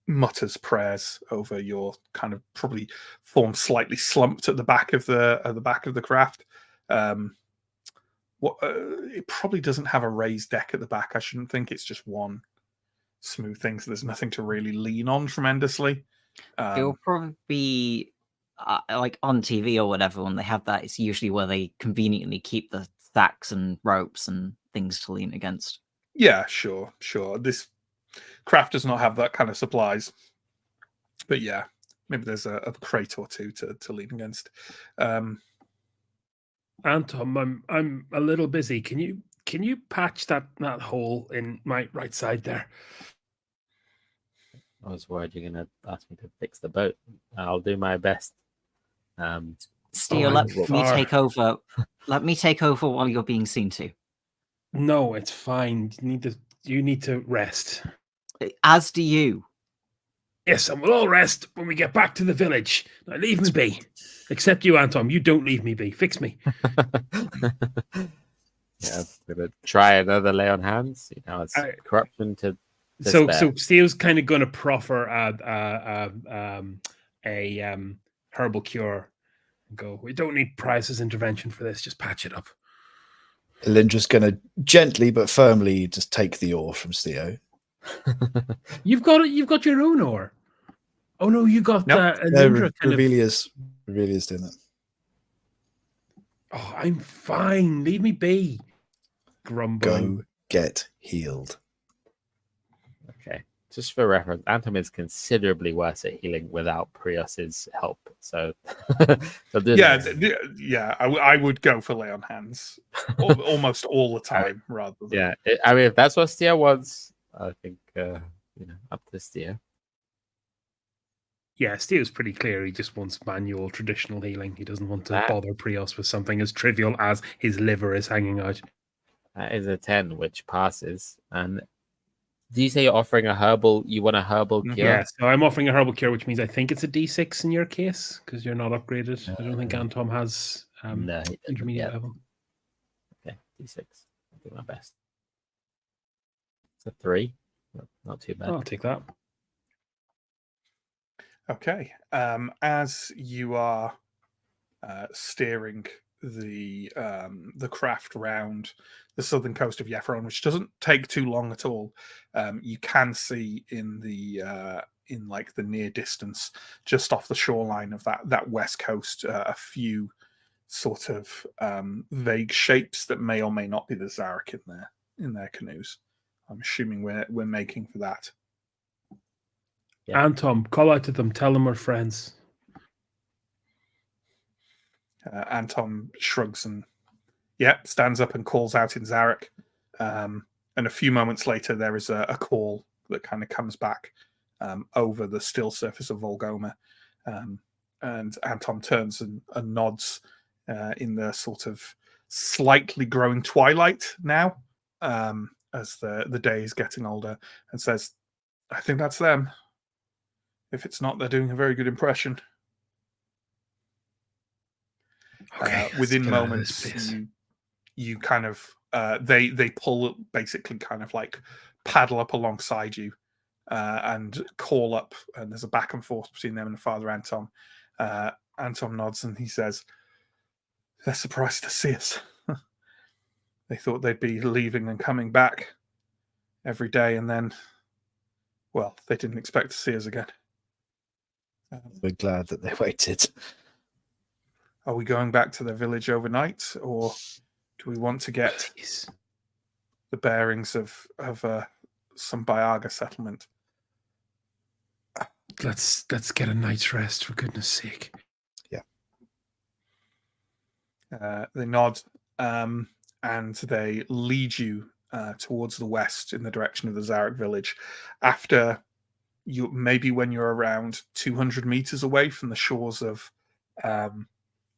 mutters prayers over your kind of probably form slightly slumped at the back of the craft. It probably doesn't have a raised deck at the back. I shouldn't think. It's just one smooth thing, so there's nothing to really lean on tremendously. It'll probably be like on TV or whatever when they have that. It's usually where they conveniently keep the sacks and ropes and things to lean against. Yeah, sure. This craft does not have that kind of supplies, but yeah, maybe there's a crate or two to lean against. Anton, I'm a little busy. Can you patch that hole in my right side there? I was worried you're going to ask me to fix the boat. I'll do my best. Steel, let me take over. Let me take over while you're being seen to. No, it's fine. You need to rest. As do you. Yes, and we'll all rest when we get back to the village. Now leave me be. Except you, Anton. You don't leave me be. Fix me. Yeah, I'm going to try another lay on hands. It's corruption to So spare. Steele's kind of going to proffer a herbal cure. And go, we don't need Price's intervention for this. Just patch it up. Lindra's going to gently but firmly just take the oar from Steo. You've got your own oar. Oh no, you got Lindra Revelia's It really is doing that. Oh, I'm fine. Leave me be. Grumbling. Go get healed. Okay. Just for reference, Anton is considerably worse at healing without Prius's help. So, Yeah, I would go for lay on hands almost all the time rather than. Yeah, I mean, if that's what Steer wants, I think up to Steer. Yeah, Steve's pretty clear. He just wants manual, traditional healing. He doesn't want to bother Prius with something as trivial as his liver is hanging out. That is a 10, which passes. And do you say you're offering a herbal? You want a herbal cure? Yeah, so I'm offering a herbal cure, which means I think it's a D6 in your case because you're not upgraded. I don't think Anton has No, intermediate level. Okay, D6. I'll do my best. It's a 3. Not too bad. I'll take that. Okay. As you are steering the craft round the southern coast of Yefron, which doesn't take too long at all, you can see in the near distance, just off the shoreline of that west coast, a few sort of vague shapes that may or may not be the Zarek in their canoes. I'm assuming we're making for that. Yeah. Anton, call out to them. Tell them we're friends. Anton shrugs and stands up and calls out in Zarek. And a few moments later, there is a call that kind of comes back over the still surface of Volgoma. And Anton turns and nods in the sort of slightly growing twilight now, as the day is getting older, and says, I think that's them. If it's not, they're doing a very good impression. Okay, within moments, you kind of they pull, basically kind of like paddle up alongside you and call up, and there's a back and forth between them and Father Anton. Anton nods and he says, they're surprised to see us. They thought they'd be leaving and coming back every day, and then, well, they didn't expect to see us again. We're glad that they waited. Are we going back to the village overnight, or do we want to get the bearings of some Bayaga settlement? Let's get a night's rest, for goodness sake. Yeah. They nod, and they lead you towards the west in the direction of the Zarek village. After when you're around 200 meters away from the shores of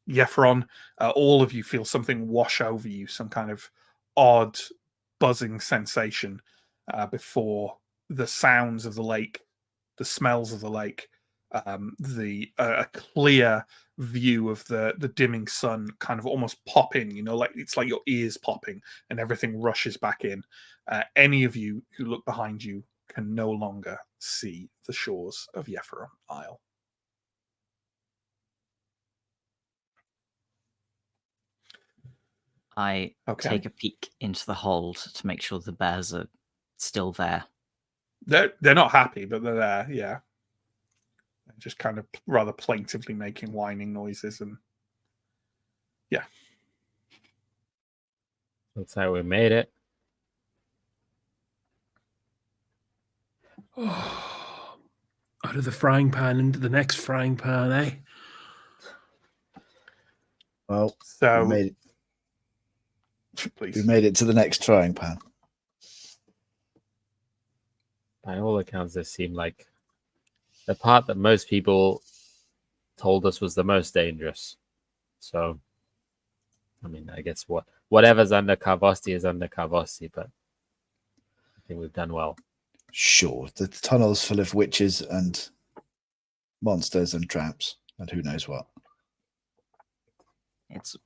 Yefron, all of you feel something wash over you, some kind of odd buzzing sensation before the sounds of the lake, the smells of the lake, a clear view of the dimming sun kind of almost pop in, like it's like your ears popping and everything rushes back in. Any of you who look behind you can no longer see the shores of Yefron Isle. I take a peek into the hold to make sure the bears are still there. They're not happy, but they're there, yeah. They're just kind of rather plaintively making whining noises, and yeah. Looks like we made it. Oh, out of the frying pan into the next frying pan, eh? Well, So we made it. Please. We made it to the next frying pan. By all accounts, this seemed like the part that most people told us was the most dangerous. So, I mean, I guess whatever's under Carvosti is under Carvosti, but I think we've done well. Sure, the tunnel's full of witches and monsters and traps and who knows what. It's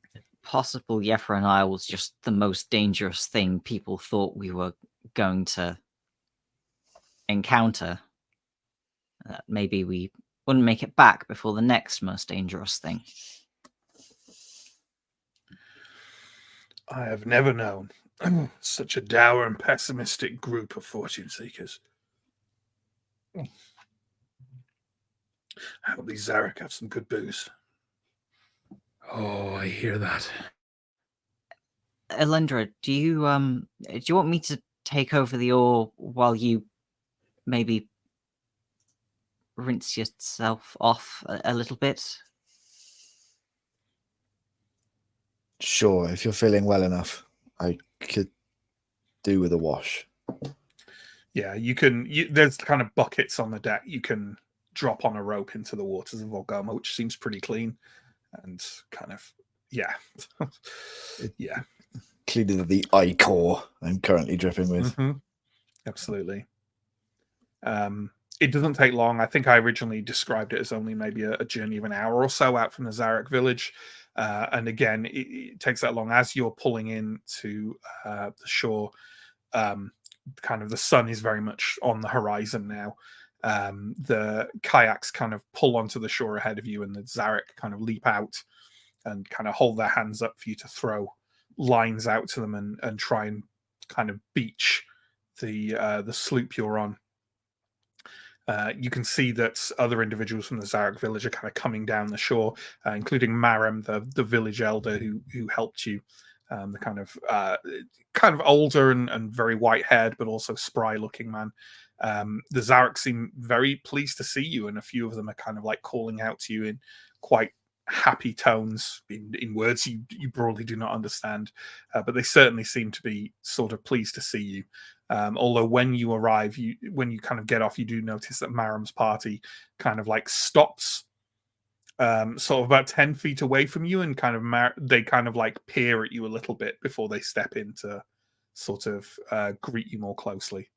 possible Yefra Isle was just the most dangerous thing people thought we were going to encounter. Maybe we wouldn't make it back before the next most dangerous thing. I have never known such a dour and pessimistic group of fortune seekers. I hope these Zarek have some good booze. Oh, I hear that. Elendra, do you want me to take over the oar while you maybe rinse yourself off a little bit? Sure, if you're feeling well enough, I could do with a wash. Yeah, you can. There's kind of buckets on the deck. You can drop on a rope into the waters of Volgama, which seems pretty clean and kind of, yeah, yeah, Cleaning the ichor I'm currently dripping with. Absolutely. It doesn't take long. I think I originally described it as only maybe a journey of an hour or so out from the Zarek village. And again, it takes that long as you're pulling in to the shore. Kind of the sun is very much on the horizon now. The kayaks kind of pull onto the shore ahead of you, and the Zarek kind of leap out and kind of hold their hands up for you to throw lines out to them and try and kind of beach the sloop you're on. You can see that other individuals from the Zarek village are kind of coming down the shore, including Maram, the village elder who helped you. The kind of older and very white haired, but also spry looking man. The Zarek seem very pleased to see you, and a few of them are kind of like calling out to you in quite happy tones in words you broadly do not understand, but they certainly seem to be sort of pleased to see you. Although when you arrive, when you kind of get off, you do notice that Maram's party kind of like stops sort of about 10 feet away from you, and kind of they kind of like peer at you a little bit before they step in to sort of greet you more closely.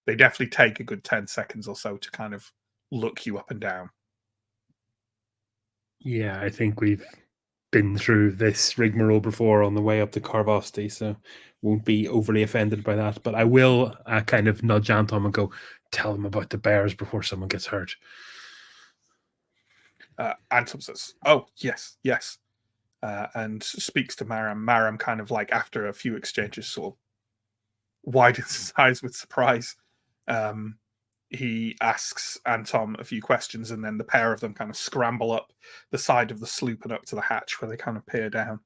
They definitely take a good 10 seconds or so to kind of look you up and down. Yeah, I think we've been through this rigmarole before on the way up to Carvosti, so won't be overly offended by that. But I will kind of nudge Anton and go, tell them about the bears before someone gets hurt. Anton says, "Oh, yes, yes," and speaks to Maram. Maram kind of like, after a few exchanges, sort of widens his eyes with surprise. He asks Anton a few questions, and then the pair of them kind of scramble up the side of the sloop and up to the hatch, where they kind of peer down.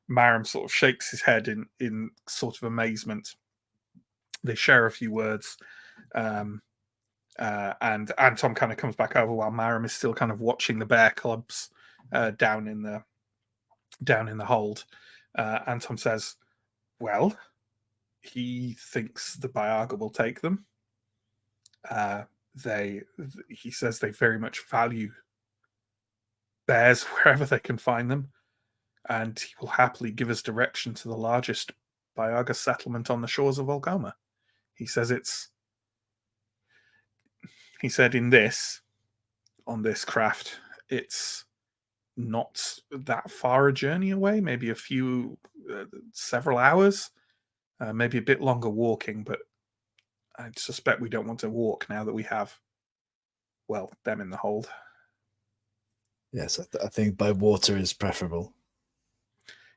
Maram sort of shakes his head in sort of amazement. They share a few words, and Anton kind of comes back over while Maram is still kind of watching the bear cubs down in the hold. Anton says, "Well, he thinks the Biaga will take them. He says they very much value bears wherever they can find them, and he will happily give us direction to the largest Biaga settlement on the shores of Volgoma. He says he said on this craft, it's not that far a journey away, maybe several hours, maybe a bit longer walking, but I suspect we don't want to walk now that we have, well, them in the hold." Yes, I think by water is preferable.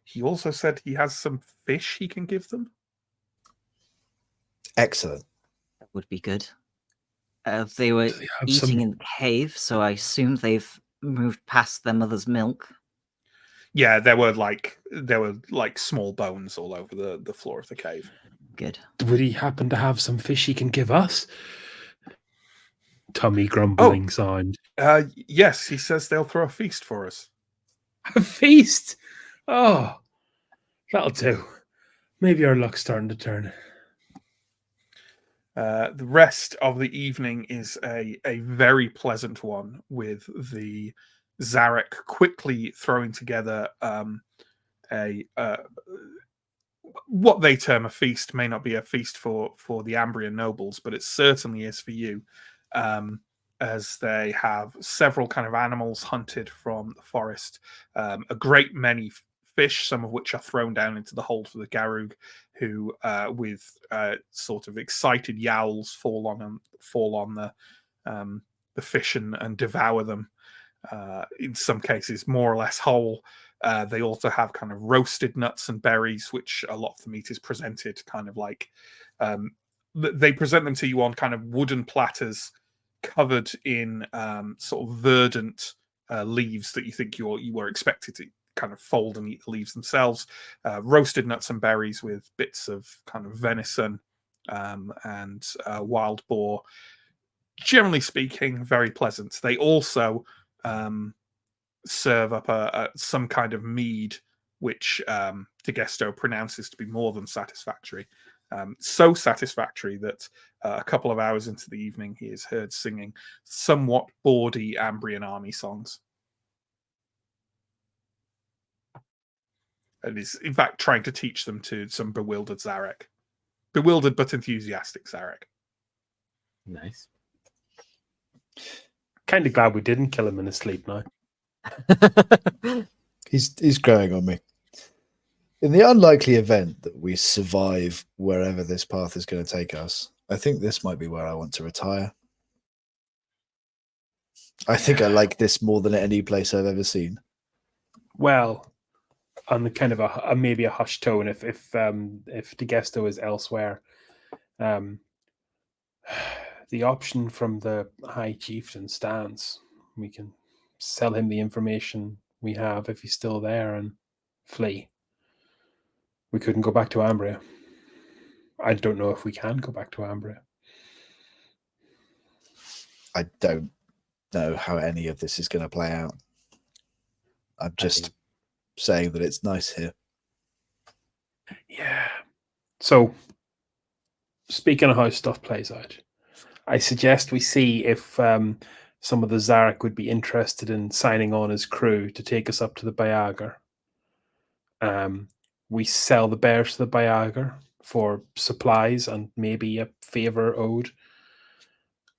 He also said he has some fish he can give them. Excellent. That would be good. They were Do they have eating some- in the cave, so I assume they've moved past their mother's milk. Yeah, there were like small bones all over the floor of the cave. Good. Would he happen to have some fish he can give us? Tummy grumbling sound. Yes, he says they'll throw a feast for us. A feast? Oh, that'll do. Maybe our luck's starting to turn. The rest of the evening is a very pleasant one, with the Zarek quickly throwing together what they term a feast. May not be a feast for the Ambrian nobles, but it certainly is for you, as they have several kind of animals hunted from the forest, a great many fish, some of which are thrown down into the hold for the Garug, who, with sort of excited yowls, fall on the fish and devour them. In some cases, more or less whole. They also have kind of roasted nuts and berries, which a lot of the meat is presented kind of like, they present them to you on kind of wooden platters covered in sort of verdant leaves that you think you were expected kind of fold and eat the leaves themselves. Roasted nuts and berries with bits of kind of venison and wild boar. Generally speaking, very pleasant. They also serve up some kind of mead, which Digesto pronounces to be more than satisfactory. So satisfactory that a couple of hours into the evening, he is heard singing somewhat bawdy Ambrian army songs. And is, in fact, trying to teach them to some bewildered Zarek. Bewildered but enthusiastic Zarek. Nice. Kind of glad we didn't kill him in his sleep now. He's growing on me. In the unlikely event that we survive wherever this path is going to take us, I think this might be where I want to retire. I think I like this more than any place I've ever seen. Well, on the kind of maybe a hushed tone, if Digesto is elsewhere, the option from the High Chieftain stands. We can sell him the information we have if he's still there and flee. We couldn't go back to Ambria. I don't know if we can go back to Ambria. I don't know how any of this is going to play out. I'm just saying that it's nice here. Yeah. So, speaking of how stuff plays out, I suggest we see if some of the Zarek would be interested in signing on as crew to take us up to the Bayager. We sell the bears to the Bayager for supplies and maybe a favor owed,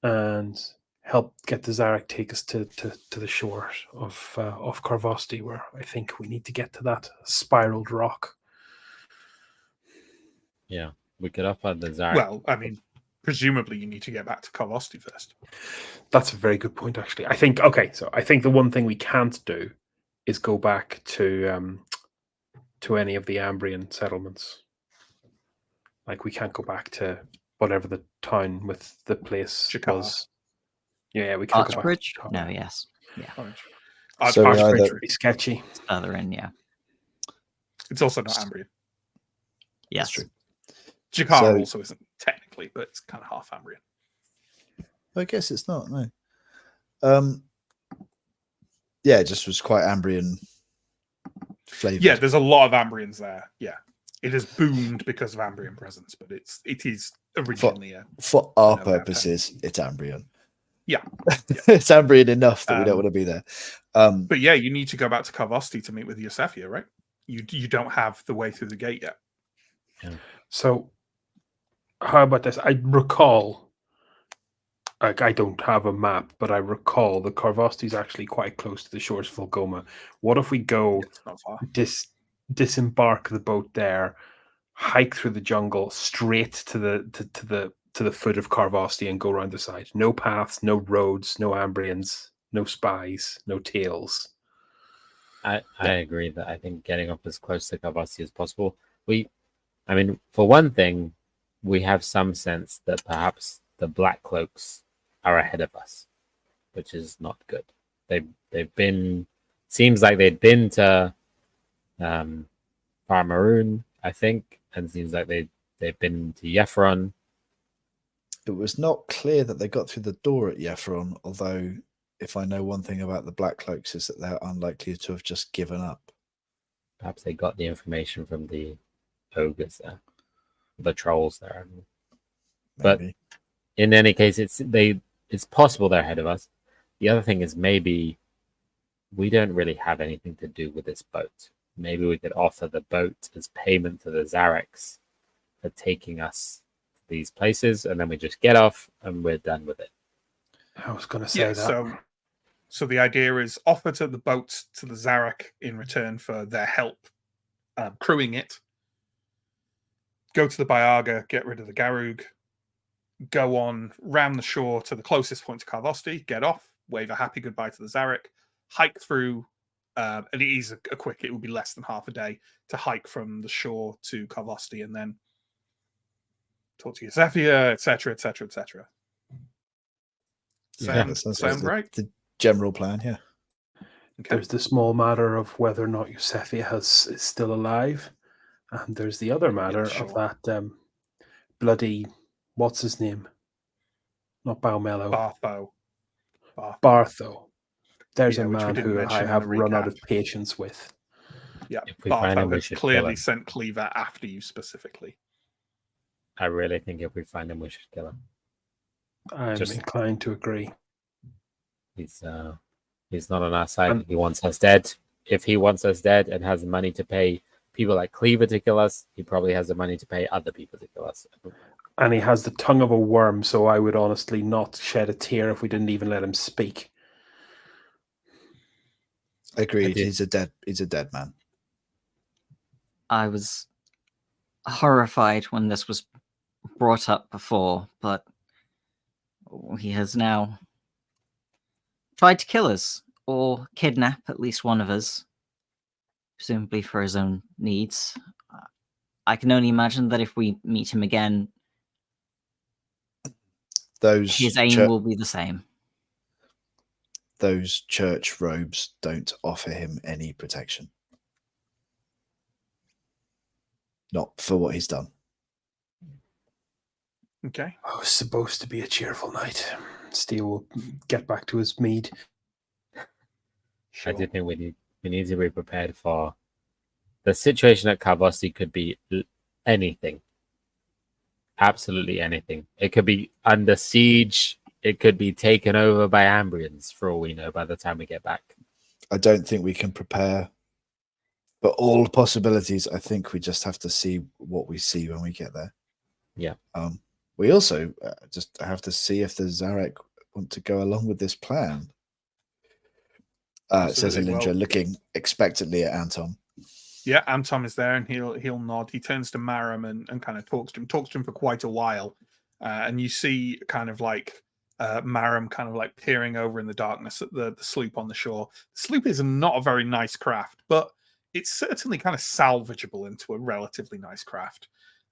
and help get the Zarek take us to the shore of Karvosti, where I think we need to get to that spiraled rock. Yeah, we could offer the Zarek. Well, I mean, presumably you need to get back to Karvosti first. That's a very good point, actually. I think the one thing we can't do is go back to any of the Ambrian settlements. Like, we can't go back to whatever the town with the place Chikar. was. Yeah, we can't go back. Archbridge? No, yes. Yeah. So we Archbridge either- would be sketchy. It's further in, yeah. It's also not Ambrian. Yes. true. Jakar So- also isn't technically, but it's kind of half Ambrian. I guess it's not, no. Yeah, it just was quite Ambrian flavored. Yeah, there's a lot of Ambrians there. Yeah. It has boomed because of Ambrian presence, but it is originally a For our No, purposes, it's Ambrian. Yeah. It's Ambrian enough that we don't Um, want to be there. But yeah, you need to go back to Karvosti to meet with Yosefia, right? You don't have the way through the gate yet. So, how about this? I recall, like, I don't have a map, but I recall the Karvosti is actually quite close to the shores of Volgoma. What if we go It's not far. disembark the boat there, hike through the jungle straight to the foot of Karvosti and go around the side? No paths, no roads, no Ambrians, no spies, no tails. I agree that I think getting up as close to Karvosti as possible. I mean, for one thing, we have some sense that perhaps the Black Cloaks are ahead of us, which is not good. They've been, seems like they'd been to Farmaroon, I think, and seems like they've been to Yefron. It was not clear that they got through the door at Yefron, although if I know one thing about the Black Cloaks is that they're unlikely to have just given up. Perhaps they got the information from the ogres there, the trolls there. But Maybe. in any case, it's possible they're ahead of us. The other thing is maybe we don't really have anything to do with this boat. Maybe we could offer the boat as payment to the Zareks for taking us to these places, and then we just get off and we're done with it. I was going to say Yeah, that. so the idea is offer to the boats to the Zarek in return for their help crewing it. Go to the Bayaga, get rid of the Garug, go on round the shore to the closest point to Karvosti, get off, wave a happy goodbye to the Zarek, hike through, and it is a quick, it would be less than half a day to hike from the shore to Karvosti and then talk to Yosefia, etc., etc., etc. Yeah, that sounds like Sound right? the general plan, yeah. Okay. There's the small matter of whether or not Eusebia is still alive. And there's the other matter sure. of that bloody, what's his name? Not Baumello. Bartho. Bartho. There's a which we man didn't who mention I in have the run out recap. of patience with. Yeah, If we find him, Bartho we has should kill clearly him. sent Cleaver after you specifically. I really think if we find him, we should kill him. I'm inclined to agree. He's not on our side. He wants us dead. If he wants us dead and has the money to pay people like Cleaver to kill us, he probably has the money to pay other people to kill us. And he has the tongue of a worm, so I would honestly not shed a tear if we didn't even let him speak. Agreed. He's a dead man. I was horrified when this was brought up before, but he has now tried to kill us or kidnap at least one of us, presumably for his own needs. I can only imagine that if we meet him again, his aim will be the same. Those church robes don't offer him any protection. Not for what he's done. Okay. Oh, it's supposed to be a cheerful night. Steve will get back to his mead. Sure. I do think we need to be prepared for the situation at Carvossi. Could be anything. Absolutely anything. It could be under siege. It could be taken over by Ambrians, for all we know, by the time we get back. I don't think we can prepare for all possibilities. I think we just have to see what we see when we get there. Yeah. We also just have to see if the Zarek want to go along with this plan. Says Alindra, looking expectantly at Anton. Yeah, Anton is there, and he'll nod. He turns to Maram and kind of talks to him for quite a while, and you see kind of like Maram kind of like peering over in the darkness at the sloop on the shore. The sloop is not a very nice craft, but it's certainly kind of salvageable into a relatively nice craft.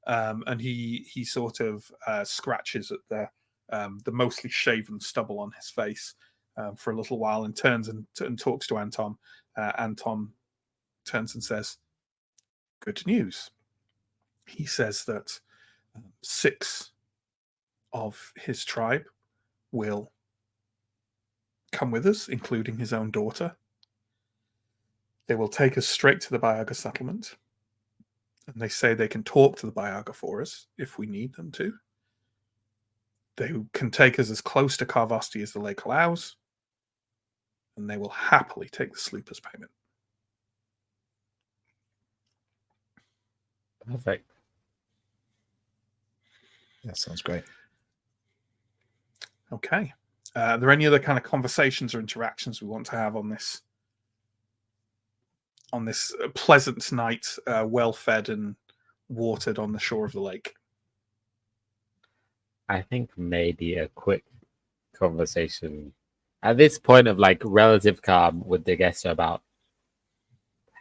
And he sort of scratches at the mostly shaven stubble on his face for a little while, and turns and talks to Anton. Anton turns and says, "Good news." He says that 6 of his tribe will come with us, including his own daughter. They will take us straight to the Bayaga settlement. And they say they can talk to the Bayaga for us if we need them to. They can take us as close to Carvossi as the lake allows. And they will happily take the sloop as payment. Perfect. That sounds great. Okay. Are there any other kind of conversations or interactions we want to have on this pleasant night, well fed and watered on the shore of the lake? I think maybe a quick conversation at this point of like relative calm with the guest about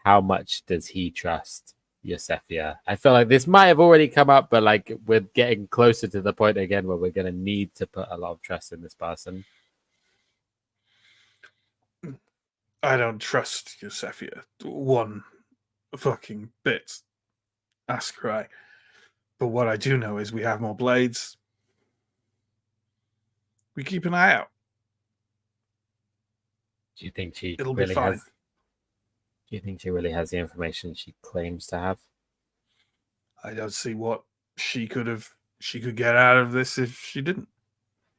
how much does he trust Eusebia. I feel like this might have already come up, but like we're getting closer to the point again where we're going to need to put a lot of trust in this person. I don't trust Eusebia one fucking bit, Ascarai. But what I do know is we have more blades. We keep an eye out. Do you think she It'll really be fine. has? Do you think she really has the information she claims to have? I don't see what she could get out of this if she didn't.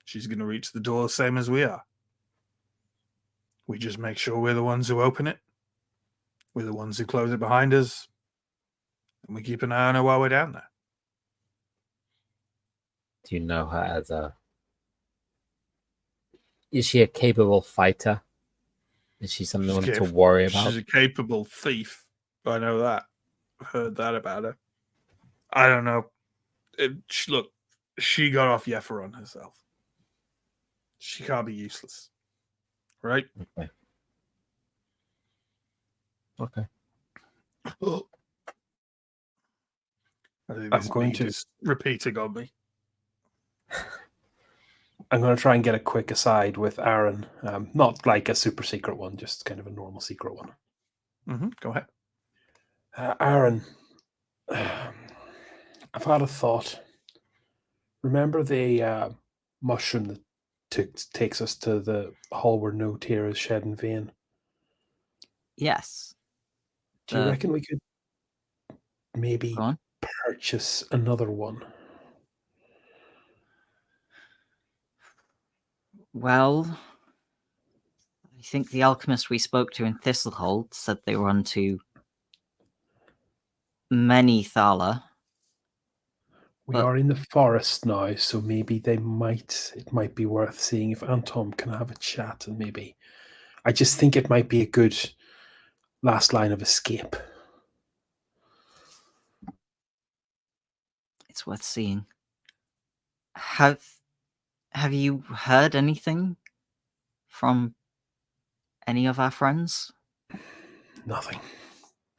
She's going to reach the door same as we are. We just make sure we're the ones who open it. We're the ones who close it behind us. And we keep an eye on her while we're down there. Do you know her as Is she a capable fighter? Is she someone to worry about? She's a capable thief. I know that. I've heard that about her. I don't know. Look, she got off Yepheron herself. She can't be useless. Right? Okay. I think I'm going to just repeating on me. I'm going to try and get a quick aside with Aaron. Not like a super secret one, just kind of a normal secret one. Go ahead. Aaron, I've had a thought. Remember the mushroom that takes us to the hall where no tear is shed in vain? Yes. Do you reckon we could maybe Go on. purchase another one? Well, I think the alchemist we spoke to in Thistlehold said they were onto many thala. We But- are in the forest now, so maybe it might be worth seeing if Anton can have a chat, and maybe I just think it might be a good last line of escape. It's worth seeing. Have you heard anything from any of our friends? Nothing.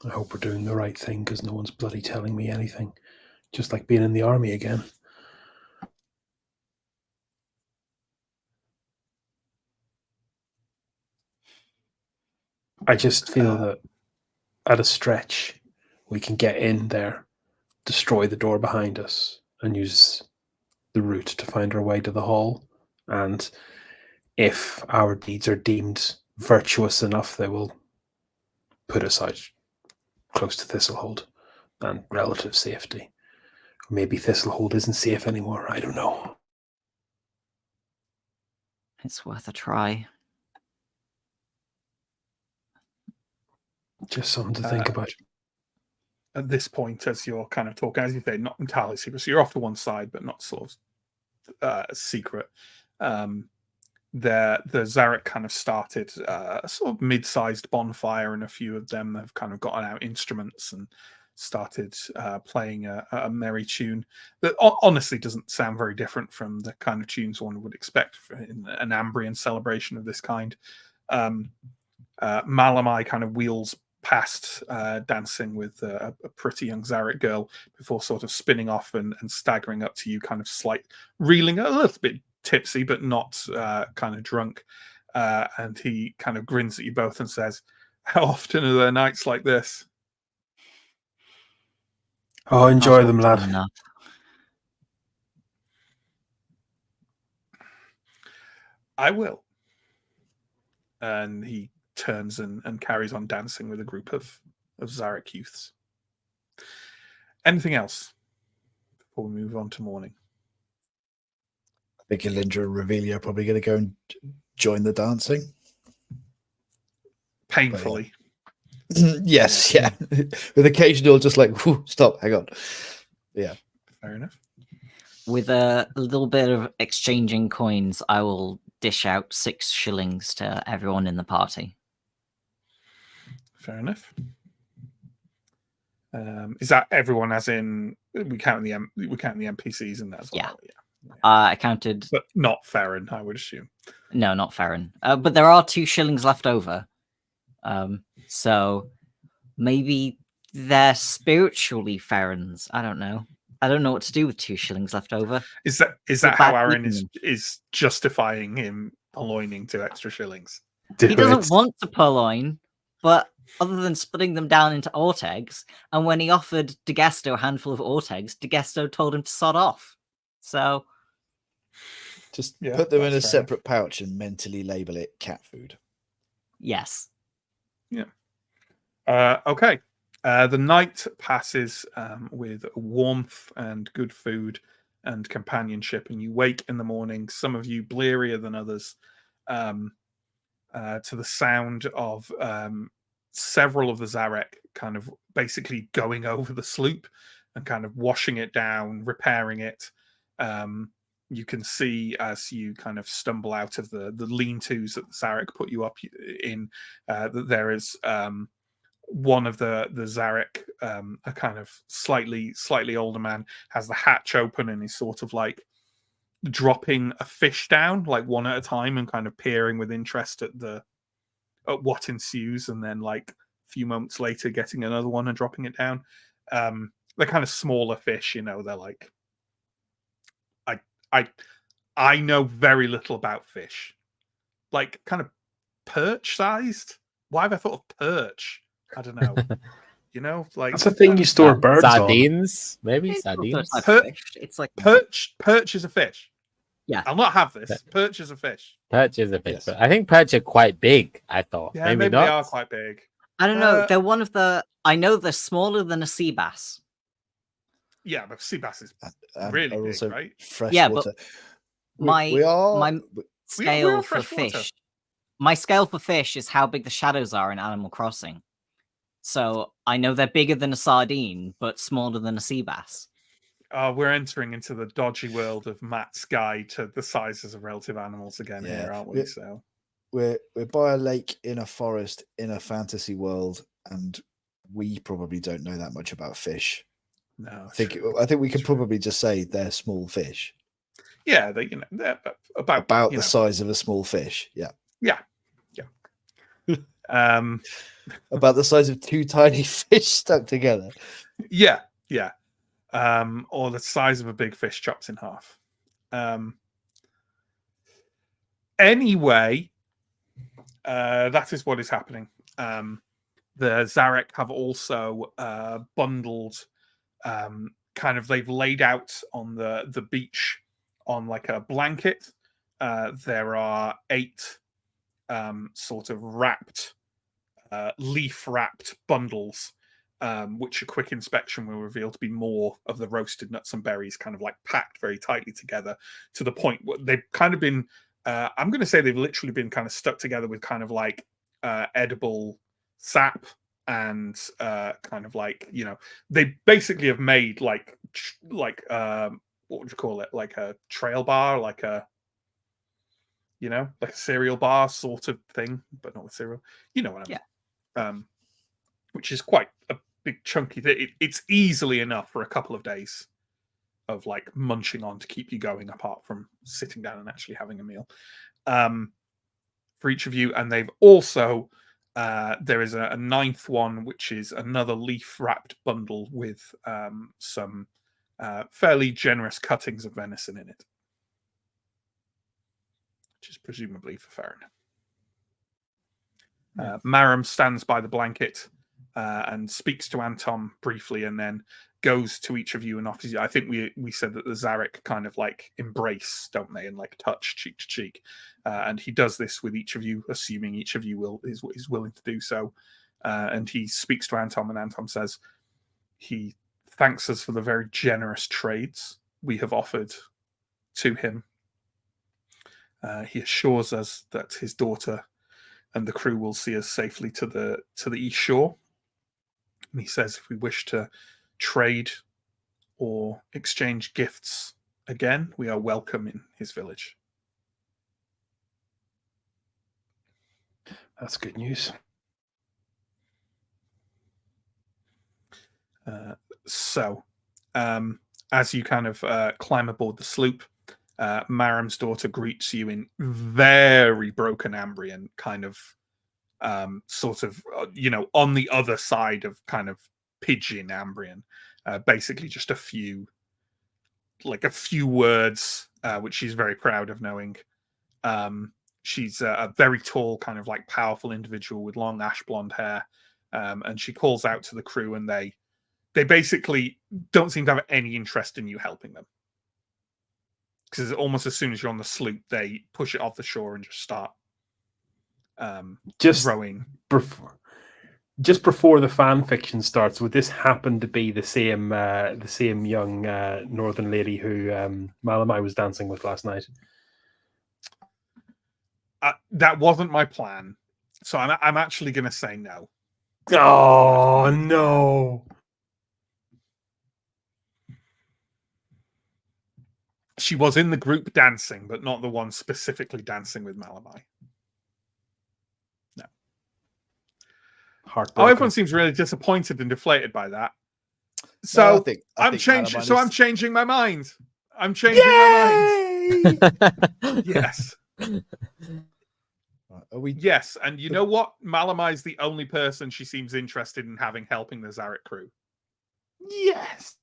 I hope we're doing the right thing, because no one's bloody telling me anything. Just like being in the army again. I just feel that at a stretch, we can get in there, destroy the door behind us, and use the route to find our way to the hall. And if our deeds are deemed virtuous enough, they will put us out close to Thistlehold and relative safety. Maybe Thistlehold isn't safe anymore. I don't know. It's worth a try. Just something to think about. At this point, as you're kind of talking, as you say, not entirely secret, so you're off to one side, but not sort of secret. The Zarek kind of started a sort of mid-sized bonfire, and a few of them have kind of gotten out instruments and started playing a merry tune that honestly doesn't sound very different from the kind of tunes one would expect in an Ambrian celebration of this kind. Malamai kind of wheels past, dancing with a pretty young Zarek girl before sort of spinning off and staggering up to you, kind of reeling a little bit tipsy, but not kind of drunk. And he kind of grins at you both and says, "How often are there nights like this?" Oh, enjoy them, Not lad. enough. I will. And he turns and carries on dancing with a group of Zarek youths. Anything else before we move on to morning? I think Elindra and Revelia are probably going to go and join the dancing. Painfully. Yes, yeah. With occasional just like, whew, stop, hang on. Yeah. Fair enough. With a little bit of exchanging coins, I will dish out 6 shillings to everyone in the party. Fair enough. Is that everyone, as in we count the NPCs in that as well? Yeah. I counted. But not Farron, I would assume. No, not Farron. But there are 2 shillings left over. So maybe they're spiritually Farrons. I don't know. I don't know what to do with 2 shillings left over. Is that how Aaron is justifying him purloining 2 extra shillings? He doesn't want to purloin, but other than splitting them down into Ortegs, and when he offered DeGesto a handful of Ortegs, DeGesto told him to sod off. So just put them in a separate pouch and mentally label it cat food. Yes. Yeah. Okay. The night passes with warmth and good food and companionship, and you wake in the morning, some of you blearier than others, to the sound of several of the Zarek kind of basically going over the sloop and kind of washing it down, repairing it. You can see as you kind of stumble out of the lean-tos that the Zarek put you up in, that there is one of the Zarek, a kind of slightly older man, has the hatch open and is sort of like dropping a fish down, like one at a time, and kind of peering with interest at what ensues, and then like a few moments later getting another one and dropping it down. They're kind of smaller fish, they're like, I know very little about fish. Like, kind of perch-sized? Why have I thought of perch? I don't know. You know, like... That's a thing you store birds on. Sardines, maybe It's also a sardines. type of fish. It's like Perch is a fish. Yeah. I'll not have this. Perch is a fish. Perch is a fish, Yes. but I think perch are quite big. I thought Yeah, maybe maybe not. they are quite big. I don't know. They're one of the. I know they're smaller than a sea bass. Yeah, but sea bass is And really are big, also right? fresh Yeah, but water. my we scale are for freshwater. fish. My scale for fish is how big the shadows are in Animal Crossing. So I know they're bigger than a sardine, but smaller than a sea bass. We're entering into the dodgy world of Matt's guide to the sizes of relative animals again Yeah. here, aren't we? So we're by a lake in a forest in a fantasy world, and we probably don't know that much about fish. no, I think we can probably just say they're small fish. yeah, they're about the size of a small fish. Yeah. About the size of two tiny fish stuck together. yeah, or the size of a big fish chopped in half. Anyway, that is what is happening. The Zarek have also bundled, they've laid out on the beach on like a blanket. There are 8 sort of wrapped, leaf wrapped bundles, which a quick inspection will reveal to be more of the roasted nuts and berries, kind of like packed very tightly together to the point where they've kind of been, I'm going to say they've literally been kind of stuck together with kind of like edible sap and kind of like, they basically have made like what would you call it? Like a trail bar, like a cereal bar sort of thing, but not with cereal. You know what I mean? Yeah. Which is quite a big chunky thing. It's easily enough for a couple of days of like munching on to keep you going, apart from sitting down and actually having a meal. For each of you, and they've also there is a 9th one, which is another leaf wrapped bundle with some fairly generous cuttings of venison in it, which is presumably for Farron. Maram stands by the blanket and speaks to Anton briefly, and then goes to each of you and offers you. I think we said that the Zarek kind of like embrace, don't they, and like touch cheek to cheek. And he does this with each of you, assuming each of you is willing to do so. And he speaks to Anton, and Anton says he thanks us for the very generous trades we have offered to him. He assures us that his daughter and the crew will see us safely to the east shore. And he says if we wish to trade or exchange gifts again, we are welcome in his village. That's good news. So, as you kind of climb aboard the sloop, Maram's daughter greets you in very broken Ambrian, kind of sort of, on the other side of kind of pidgin Ambrian. Basically just a few words, which she's very proud of knowing. She's a very tall, kind of like powerful individual with long ash blonde hair. And she calls out to the crew, and they basically don't seem to have any interest in you helping them. Because almost as soon as you're on the sloop, they push it off the shore and just start rowing. Just before the fan fiction starts, would this happen to be the same young northern lady who Malamai was dancing with last night? That wasn't my plan, so I'm actually going to say no. Oh no! She was in the group dancing, but not the one specifically dancing with Malamai. No. Heartbroken. Everyone seems really disappointed and deflated by that. So No, I'm changing my mind. I'm changing my mind. Yes. Are we? Yes, and you know what? Malamai's the only person she seems interested in helping the Zarek crew. Yes.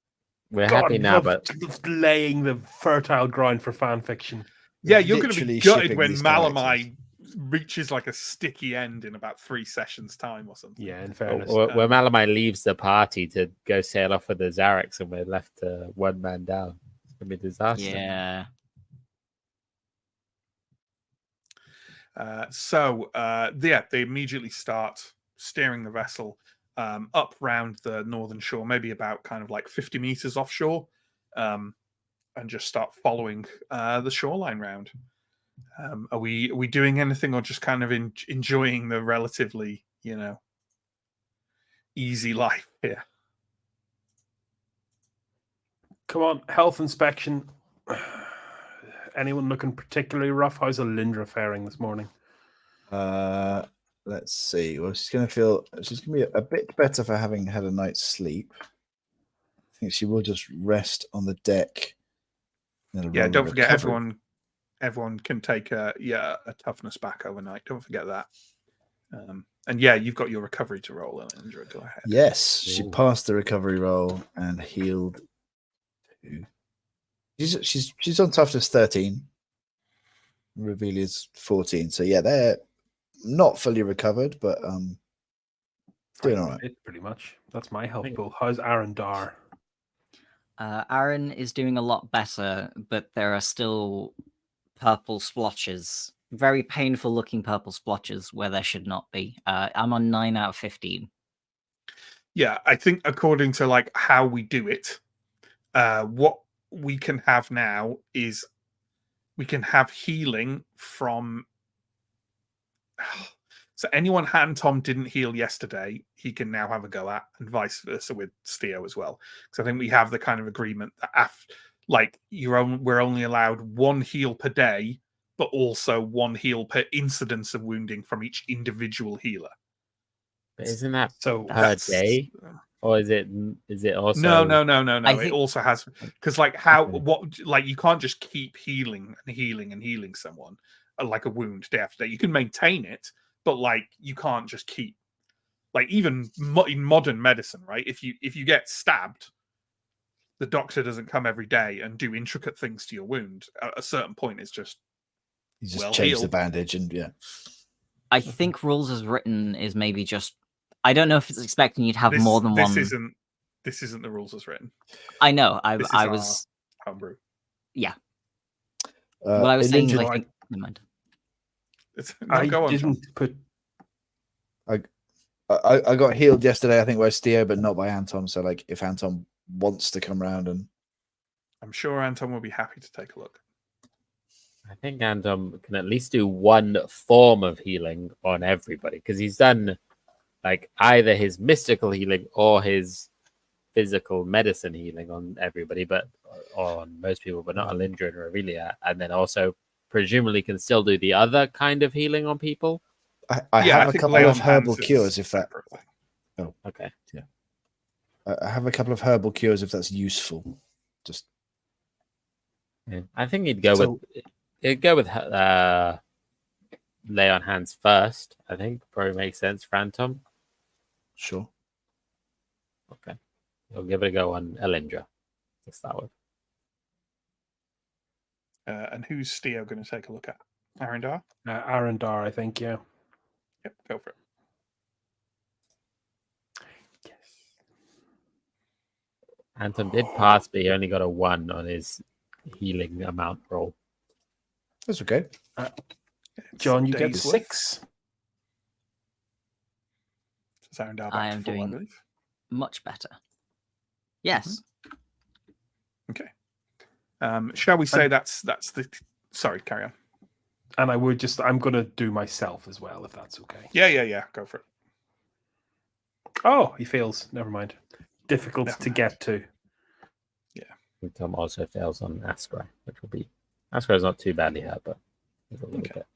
We're happy now, but laying the fertile ground for fan fiction. Yeah, you're going to be literally gutted shipping when these characters. Malamai reaches like a sticky end in about 3 sessions' time or something. Yeah, in fairness. When Malamai leaves the party to go sail off with the Zareks and we're left one man down, it's going to be a disaster. Yeah. They immediately start steering the vessel up round the northern shore, maybe about kind of like 50 meters offshore, and just start following the shoreline round. Are we doing anything, or just kind of enjoying the relatively, easy life here? Come on, health inspection. Anyone looking particularly rough? How's Alindra faring this morning? Let's see. Well, she's going to be a bit better for having had a night's sleep. I think she will just rest on the deck. Yeah, don't forget everyone can take a toughness back overnight. Don't forget that. And yeah, you've got your recovery to roll, Alindra. Go ahead. Yes, she passed the recovery roll and healed 2. She's on toughness 13. Revelia's 14. So yeah, they're not fully recovered, but doing all right. Pretty much. That's my health pool. How's Aaron Dar? Aaron is doing a lot better, but there are still purple splotches, very painful looking purple splotches where there should not be. I'm on 9 out of 15. Yeah, I think according to like how we do it, what we can have now is we can have healing from. So anyone Tom didn't heal yesterday, he can now have a go at, and vice versa with Steo as well. Because I think we have the kind of agreement that we're only allowed 1 heal per day, but also 1 heal per incidence of wounding from each individual healer. But isn't that so per day, or is it also? No. It also has, because you can't just keep healing and healing someone like a wound day after day. You can maintain it, but you can't just keep, even in modern medicine, right? If you get stabbed, the doctor doesn't come every day and do intricate things to your wound. At a certain point, it's just you just change healed. the bandage and yeah. I think rules as written is maybe just. I don't know if it's expecting you to have more than one. This isn't the rules as written. I know. I our was homebrew. Yeah. What I was saying is, I think. Never mind. I didn't put. I got healed yesterday, I think, by Steo, but not by Anton. So, if Anton wants to come around, and I'm sure Anton will be happy to take a look. I think Anton can at least do 1 form of healing on everybody, because he's done either his mystical healing or his physical medicine healing on everybody, but on most people, but not Alindra and Revelia, and then also presumably can still do the other kind of healing on people. I have a couple of herbal cures if that. Oh, okay. Yeah. I have a couple of herbal cures if that's useful. Just. Yeah. I think he'd go with lay on hands first. I think probably makes sense for Anton. Sure. Okay. We'll give it a go on Alindra to start with. And who's Steo going to take a look at? Arendar? Arendar, I think, yeah. Yep, go for it. Yes. Anton did pass, but he only got a 1 on his healing amount roll. That's okay. John, you get 6. I am doing much better. Yes. Okay. Shall we say that's the... Sorry, carry on. And I'm going to do myself as well, if that's okay. Yeah. Go for it. Oh, he fails. Never mind. Difficult to get to. Yeah. Tom also fails on Askra, which will be... Askra's not too badly hurt, but a little bit.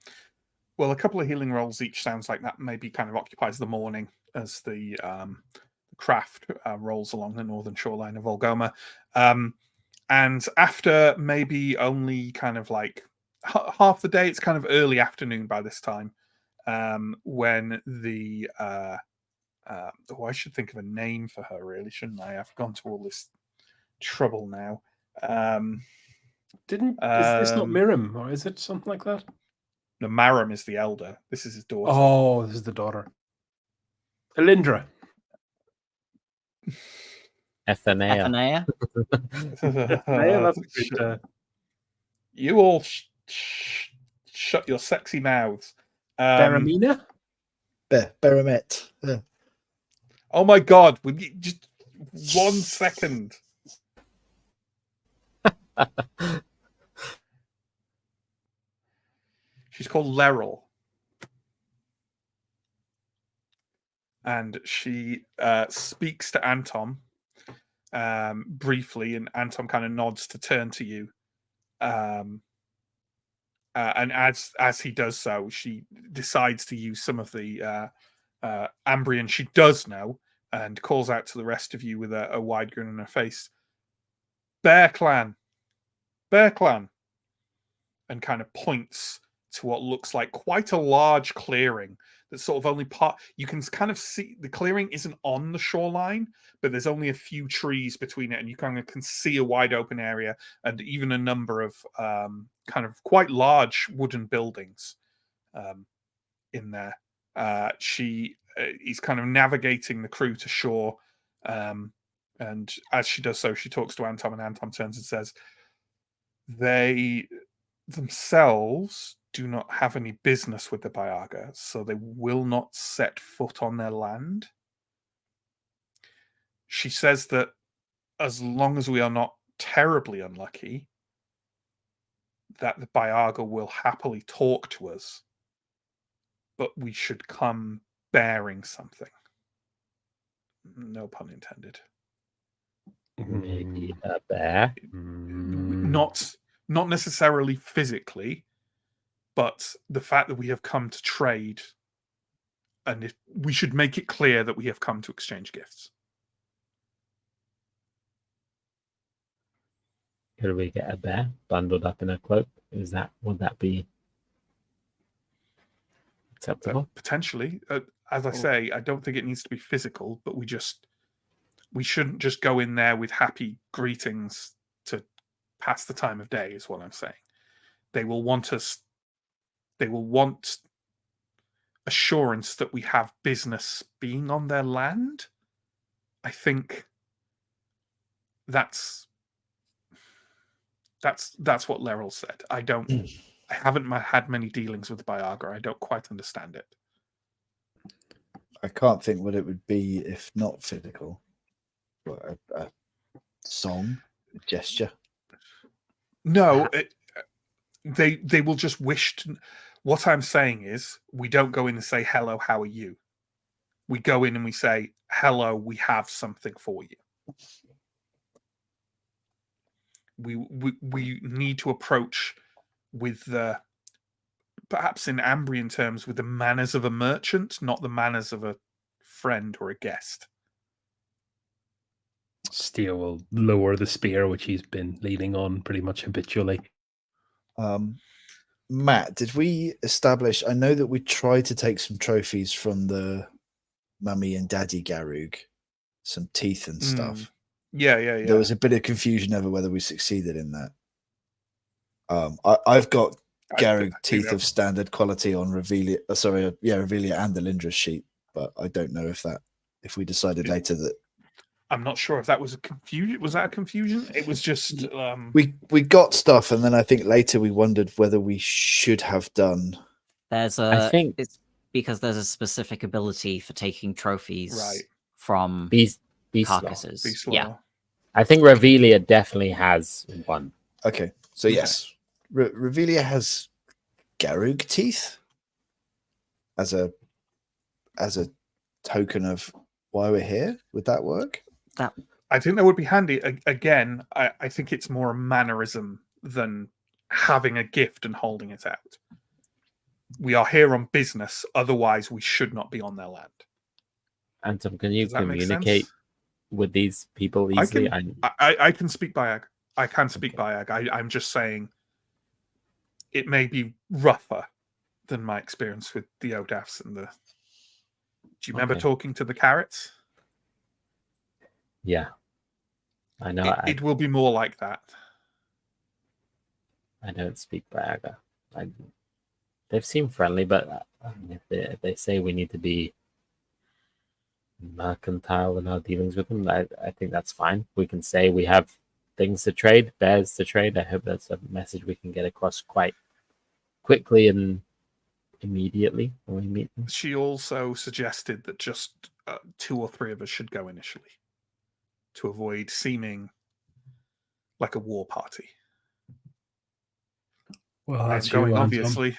Well, a couple of healing rolls each sounds like that maybe kind of occupies the morning as the craft rolls along the northern shoreline of Volgoma. And after maybe only kind of half the day, it's kind of early afternoon by this time, when the... I should think of a name for her, really, shouldn't I? I've gone to all this trouble now. Is this not Mirim, or is it something like that? No, Marum is the elder. This is his daughter. Oh, this is the daughter. Elindra. Athenea. Athenea? Yeah, that's a good. You all shut your sexy mouths. Baramina? Beramet. Yeah. Oh my God! Would you just 1 second? She's called Leril, and she speaks to Anton briefly, and Anton kind of nods to turn to you. And as he does so, she decides to use some of the Ambrian she does know, and calls out to the rest of you with a wide grin on her face. Bear Clan, and kind of points to what looks like quite a large clearing that's sort of only part. You can kind of see the clearing isn't on the shoreline, but there's only a few trees between it, and you kind of can see a wide open area and even a number of kind of quite large wooden buildings in there. She is kind of navigating the crew to shore, and as she does so, she talks to Anton, and Anton turns and says, "They themselves do not have any business with the Bayaga, so they will not set foot on their land." She says that as long as we are not terribly unlucky, that the Bayaga will happily talk to us, but we should come bearing something. No pun intended. Maybe a bear. Not necessarily physically, but the fact that we have come to trade, and we should make it clear that we have come to exchange gifts. Could we get a bear bundled up in a cloak? Would that be acceptable? Potentially. As I say, I don't think it needs to be physical, but we shouldn't just go in there with happy greetings to pass the time of day, is what I'm saying. They will want assurance that we have business being on their land. I think that's what Leril said. I haven't had many dealings with Bayaga. I don't quite understand it. I can't think what it would be if not physical. What, a song, a gesture. No, they will just wish to. What I'm saying is, we don't go in and say, "Hello, how are you?" We go in and we say, "Hello, we have something for you." We need to approach with the, perhaps in Ambrian terms, with the manners of a merchant, not the manners of a friend or a guest. Steele will lower the spear, which he's been leaning on pretty much habitually. Matt, did we establish? I know that we tried to take some trophies from the Mummy and Daddy Garug, some teeth and stuff. Yeah. There was a bit of confusion over whether we succeeded in that. I've got Garug teeth of standard quality on Revelia. Revelia and the Lindra's sheet, but I don't know if we decided later that. I'm not sure if that was a confusion. Was that a confusion? It was just we got stuff, and then I think later we wondered whether we should have done. I think it's because there's a specific ability for taking trophies from beast carcasses. Yeah, I think Revelia definitely has one. Okay, so yes, Revelia has Garug teeth as a token of why we're here. Would that work? I think that would be handy. Again, I think it's more a mannerism than having a gift and holding it out. We are here on business, otherwise we should not be on their land. Anton, can you communicate with these people easily? I can speak Bayag. I can speak Bayag. I'm just saying it may be rougher than my experience with the Odafs and the... Do you remember talking to the carrots? Yeah. I know. It will be more like that. I don't speak Braga. They've seemed friendly, but if they say we need to be mercantile in our dealings with them, I think that's fine. We can say we have things to trade, bears to trade. I hope that's a message we can get across quite quickly and immediately when we meet them. She also suggested that just 2 or 3 of us should go initially to avoid seeming like a war party. Well, I am that's going, you, Anton. obviously.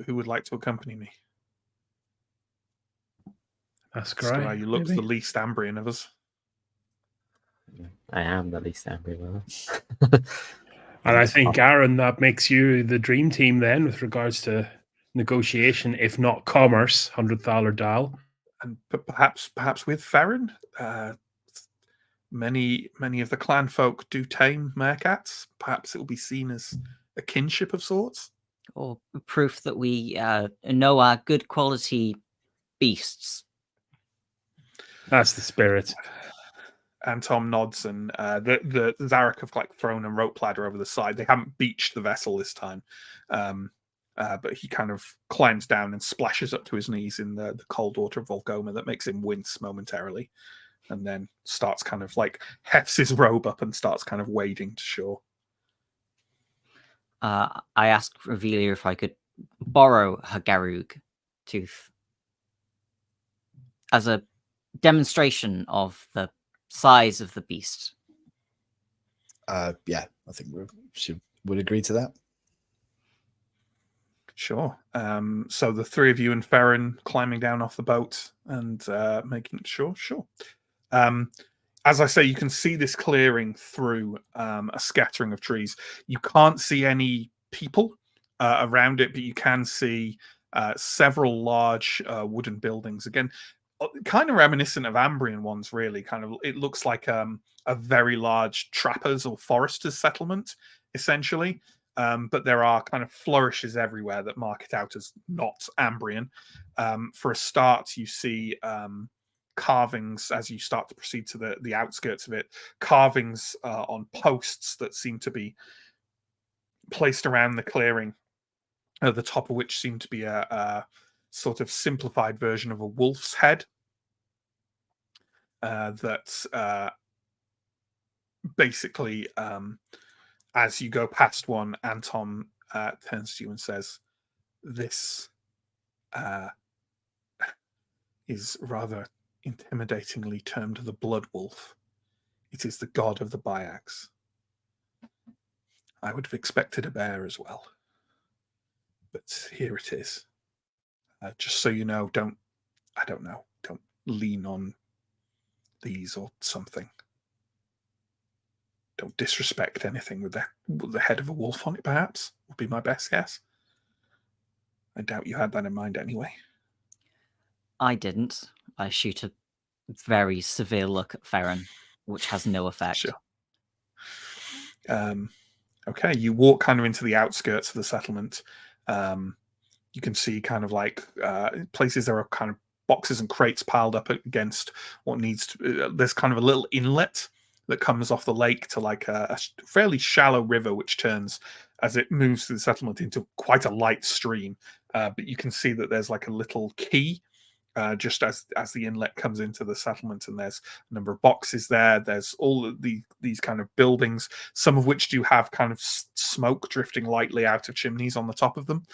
Who would like to accompany me? That's Skye, great. you look maybe. the least Ambrian of us. I am the least angry one. And I think, Aaron, that makes you the dream team then with regards to negotiation, if not commerce, 100 Thaler Dal. And perhaps with Farron, many of the clan folk do tame meerkats. Perhaps it will be seen as a kinship of sorts. Or proof that we know our good quality beasts. That's the spirit. And Tom nods, and the Zarek have like thrown a rope ladder over the side. They haven't beached the vessel this time, but he kind of climbs down and splashes up to his knees in the cold water of Volgoma that makes him wince momentarily, and then starts kind of like hefts his robe up and starts kind of wading to shore. I asked Revelia if I could borrow her Garug tooth as a demonstration of the size of the beast. Yeah, I think she would agree to that. Sure. So the 3 of you and Farron climbing down off the boat and making it sure. As I say, you can see this clearing through a scattering of trees. You can't see any people around it, but you can see several large wooden buildings. Again, kind of reminiscent of Ambrian ones, really. Kind of, it looks like a very large trappers or foresters settlement, essentially. But there are kind of flourishes everywhere that mark it out as not Ambrian. For a start, you see carvings as you start to proceed to the outskirts of it, carvings on posts that seem to be placed around the clearing, at the top of which seem to be a sort of simplified version of a wolf's head. That basically, as you go past one, Anton turns to you and says, "This is rather intimidatingly termed the Blood Wolf. It is the god of the Byags. I would have expected a bear as well, but here it is. Just so you know, don't lean on these or something. Don't disrespect anything with the head of a wolf on it, perhaps, would be my best guess. I doubt you had that in mind anyway." I didn't. I shoot a very severe look at Farron, which has no effect. Sure. Okay, you walk kind of into the outskirts of the settlement. You can see kind of like places there are kind of boxes and crates piled up against what needs to. There's kind of a little inlet that comes off the lake to like a fairly shallow river, which turns as it moves through the settlement into quite a light stream. But you can see that there's like a little quay just as the inlet comes into the settlement, and there's a number of boxes there. There's all of these kind of buildings, some of which do have kind of smoke drifting lightly out of chimneys on the top of them.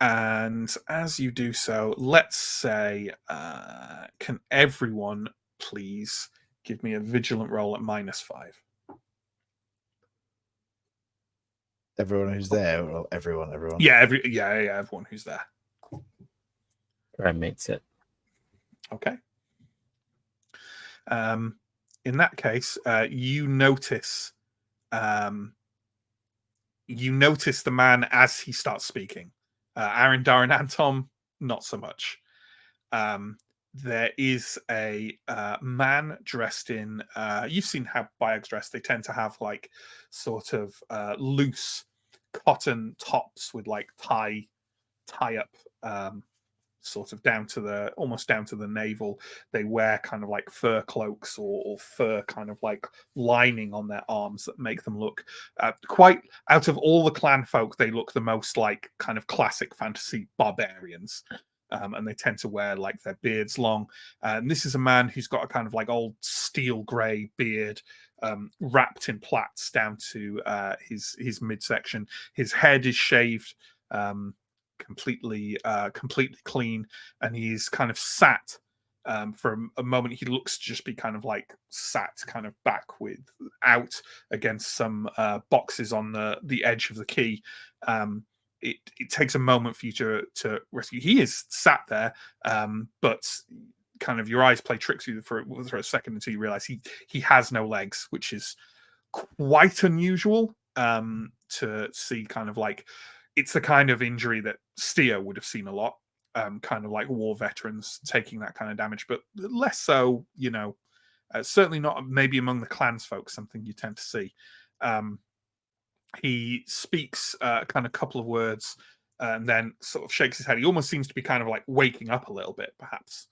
And as you do so, let's say, can everyone please give me a vigilant roll at -5? Everyone who's there, or everyone? Yeah, everyone who's there. That makes it. Okay. In that case, you notice the man as he starts speaking. Aaron, Darren, and Tom, not so much. There is a man dressed in. You've seen how Byags dress. They tend to have like sort of loose cotton tops with like tie up sort of almost down to the navel. They wear kind of like fur cloaks or fur kind of like lining on their arms that make them look quite, out of all the clan folk, they look the most like kind of classic fantasy barbarians. And they tend to wear like their beards long. And this is a man who's got a kind of like old steel grey beard, wrapped in plaits down to his midsection. His head is shaved completely clean, and he's kind of sat for a moment. He looks to just be kind of like sat kind of back out against some boxes on the edge of the quay. It takes a moment for you to rescue. He is sat there, but kind of your eyes play tricks with you for a second until you realize he has no legs, which is quite unusual to see. Kind of like, it's the kind of injury that Steo would have seen a lot, kind of like war veterans taking that kind of damage, but less so, certainly not maybe among the clans folks, something you tend to see. He speaks kind of couple of words and then sort of shakes his head. He almost seems to be kind of like waking up a little bit, perhaps.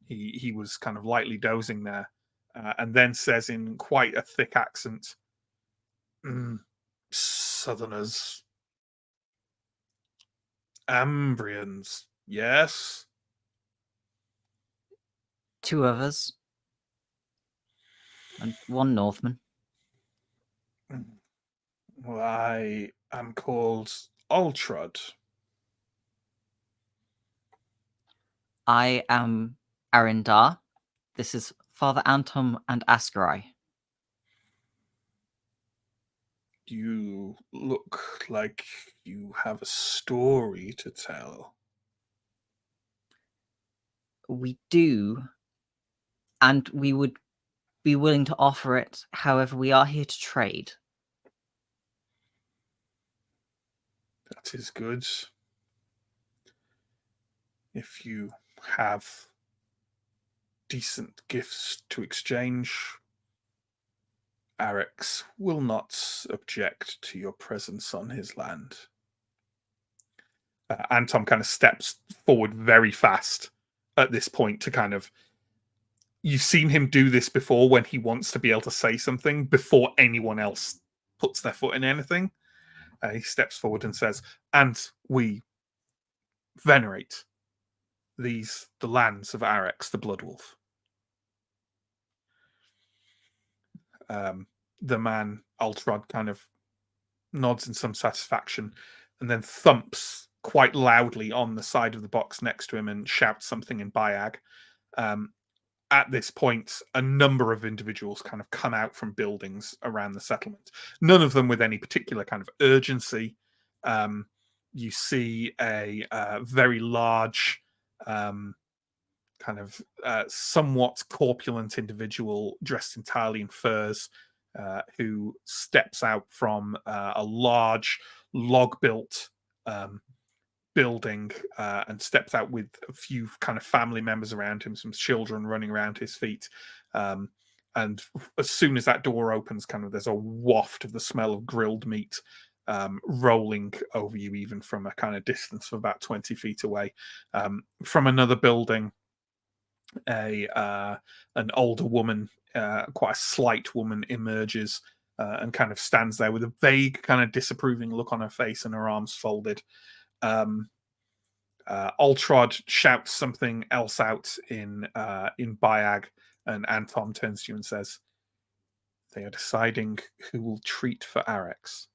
He was kind of lightly dozing there, and then says in quite a thick accent, Southerners. Ambrians, yes? 2 others. And 1 Northman. Well, I am called Ultrud. I am Arindar. This is Father Anton and Askarai. You look like you have a story to tell. We do, and we would be willing to offer it. However, we are here to trade. That is good. If you have decent gifts to exchange, Arex will not object to your presence on his land. Anton kind of steps forward very fast at this point to kind of... You've seen him do this before when he wants to be able to say something before anyone else puts their foot in anything. He steps forward and says, and we venerate the lands of Arex, the Blood Wolf. The man, Ultrod, kind of nods in some satisfaction and then thumps quite loudly on the side of the box next to him and shouts something in Bayag. At this point, a number of individuals kind of come out from buildings around the settlement, none of them with any particular kind of urgency. You see a very large, kind of somewhat corpulent individual dressed entirely in furs, who steps out from a large log-built building and steps out with a few kind of family members around him, some children running around his feet. And as soon as that door opens, kind of there's a waft of the smell of grilled meat rolling over you, even from a kind of distance of about 20 feet away. From another building, an older woman, quite a slight woman, emerges and kind of stands there with a vague kind of disapproving look on her face and her arms folded. Ultrod shouts something else out in Bayag, and Anton turns to you and says, they are deciding who will treat for Arex.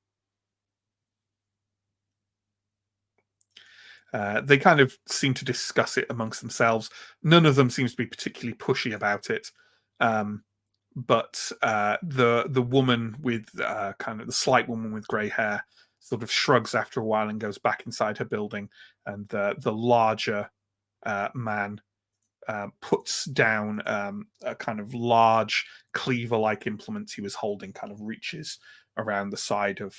They kind of seem to discuss it amongst themselves. None of them seems to be particularly pushy about it. But the woman with kind of the slight woman with grey hair sort of shrugs after a while and goes back inside her building. And the larger man puts down a kind of large cleaver-like implement he was holding, kind of reaches around the side of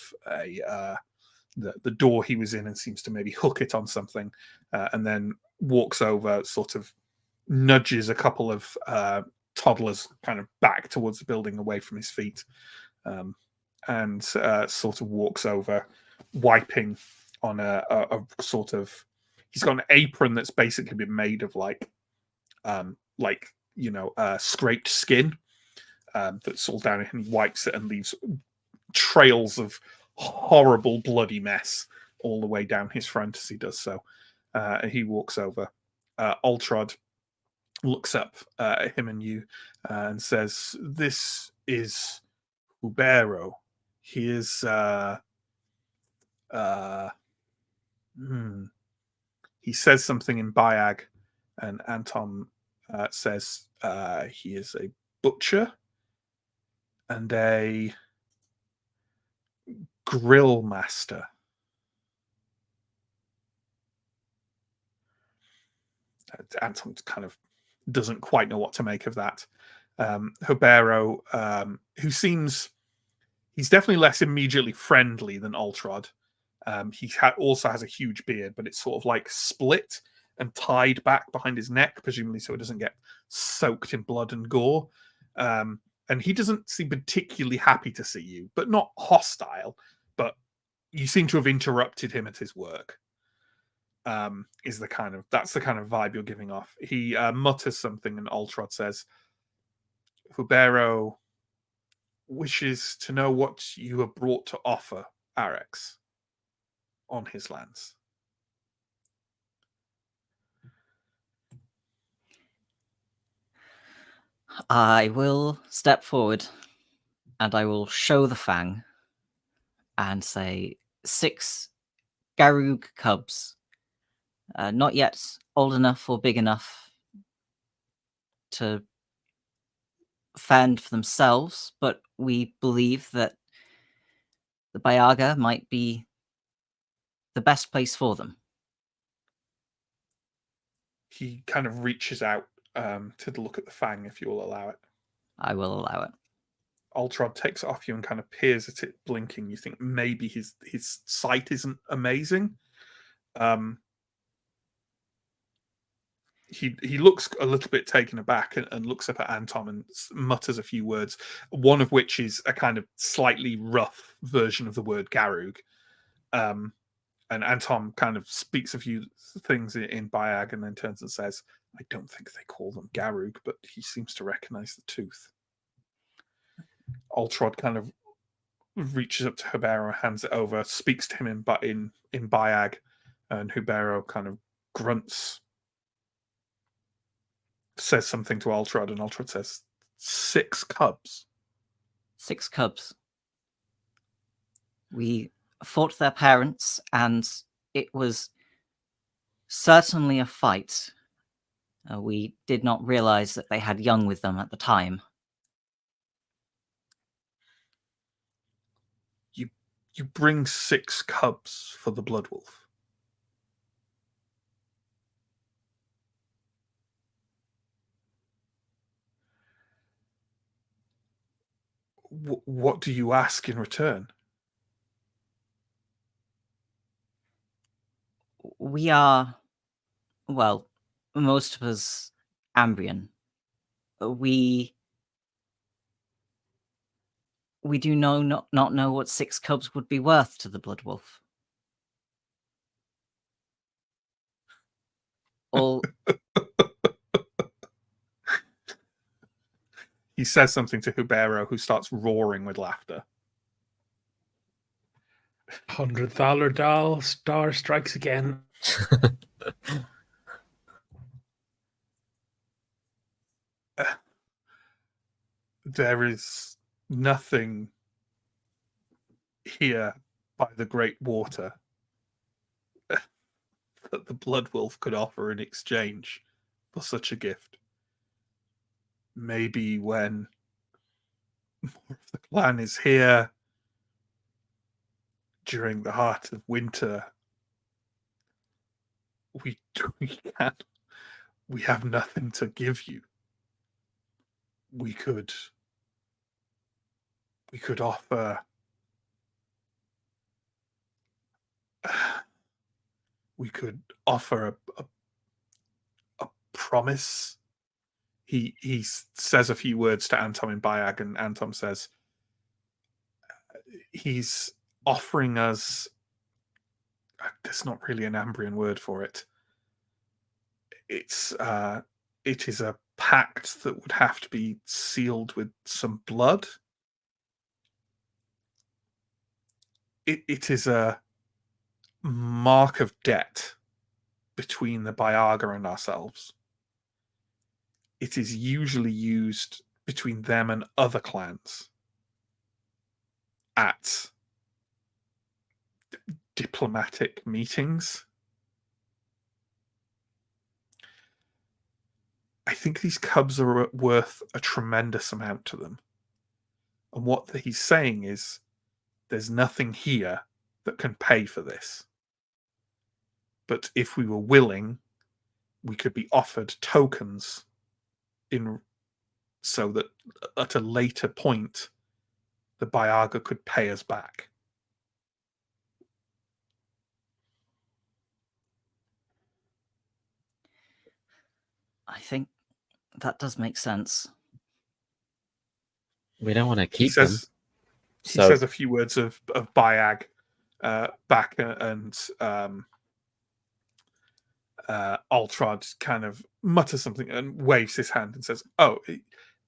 the door he was in and seems to maybe hook it on something, and then walks over, sort of nudges a couple of toddlers kind of back towards the building away from his feet, and sort of walks over, wiping on a sort of he's got an apron that's basically been made of scraped skin that's all down, and he wipes it and leaves trails of horrible bloody mess all the way down his front as he does so. He walks over. Ultrod looks up at him and you and says, "This is Ubero. He is he says something in Bayag, and Anton says he is a butcher and a grill master." Anton kind of doesn't quite know what to make of that. Hubero, who seems, he's definitely less immediately friendly than Ultrod. He also has a huge beard, but it's sort of like split and tied back behind his neck, presumably so it doesn't get soaked in blood and gore. And he doesn't seem particularly happy to see you, but not hostile. But you seem to have interrupted him at his work. That's the kind of vibe you're giving off. He mutters something, and Ultrod says, "Hubero wishes to know what you have brought to offer Arex on his lands." I will step forward and I will show the fang and say 6 Garug cubs, not yet old enough or big enough to fend for themselves, but we believe that the Bayaga might be the best place for them. He kind of reaches out to look at the fang, if you will allow it. I will allow it. Ultrod takes it off you and kind of peers at it, blinking. You think maybe his sight isn't amazing. He looks a little bit taken aback and looks up at Anton and mutters a few words, one of which is a kind of slightly rough version of the word Garug. And Anton kind of speaks a few things in Bayag and then turns and says, "I don't think they call them Garug, but he seems to recognize the tooth." Ultrod kind of reaches up to Hubero, hands it over, speaks to him in Bayag, and Hubero kind of grunts, says something to Ultrod, and Ultrod says, 6 cubs. 6 cubs. We fought their parents, and it was certainly a fight. We did not realize that they had young with them at the time. You bring 6 cubs for the Blood Wolf. What do you ask in return? We are, well, most of us Ambrian. We do not know what 6 cubs would be worth to the Blood Wolf. All He says something to Hubero, who starts roaring with laughter. $100 star strikes again. There is nothing here by the Great Water that the Blood Wolf could offer in exchange for such a gift. Maybe when more of the clan is here during the heart of winter, we have nothing to give you. We could offer a promise. He says a few words to Anton in Bayag, and Anton says he's offering us, there's not really an Ambrian word for it, it is a pact that would have to be sealed with some blood. It is a mark of debt between the Bayaga and ourselves. It is usually used between them and other clans at diplomatic meetings. I think these cubs are worth a tremendous amount to them. And what he's saying is, there's nothing here that can pay for this. But if we were willing, we could be offered tokens so that at a later point, the Bayaga could pay us back. I think that does make sense. We don't want to He keep them. says he So says a few words of Bayag back, and Altrod kind of mutters something and waves his hand and says, "Oh,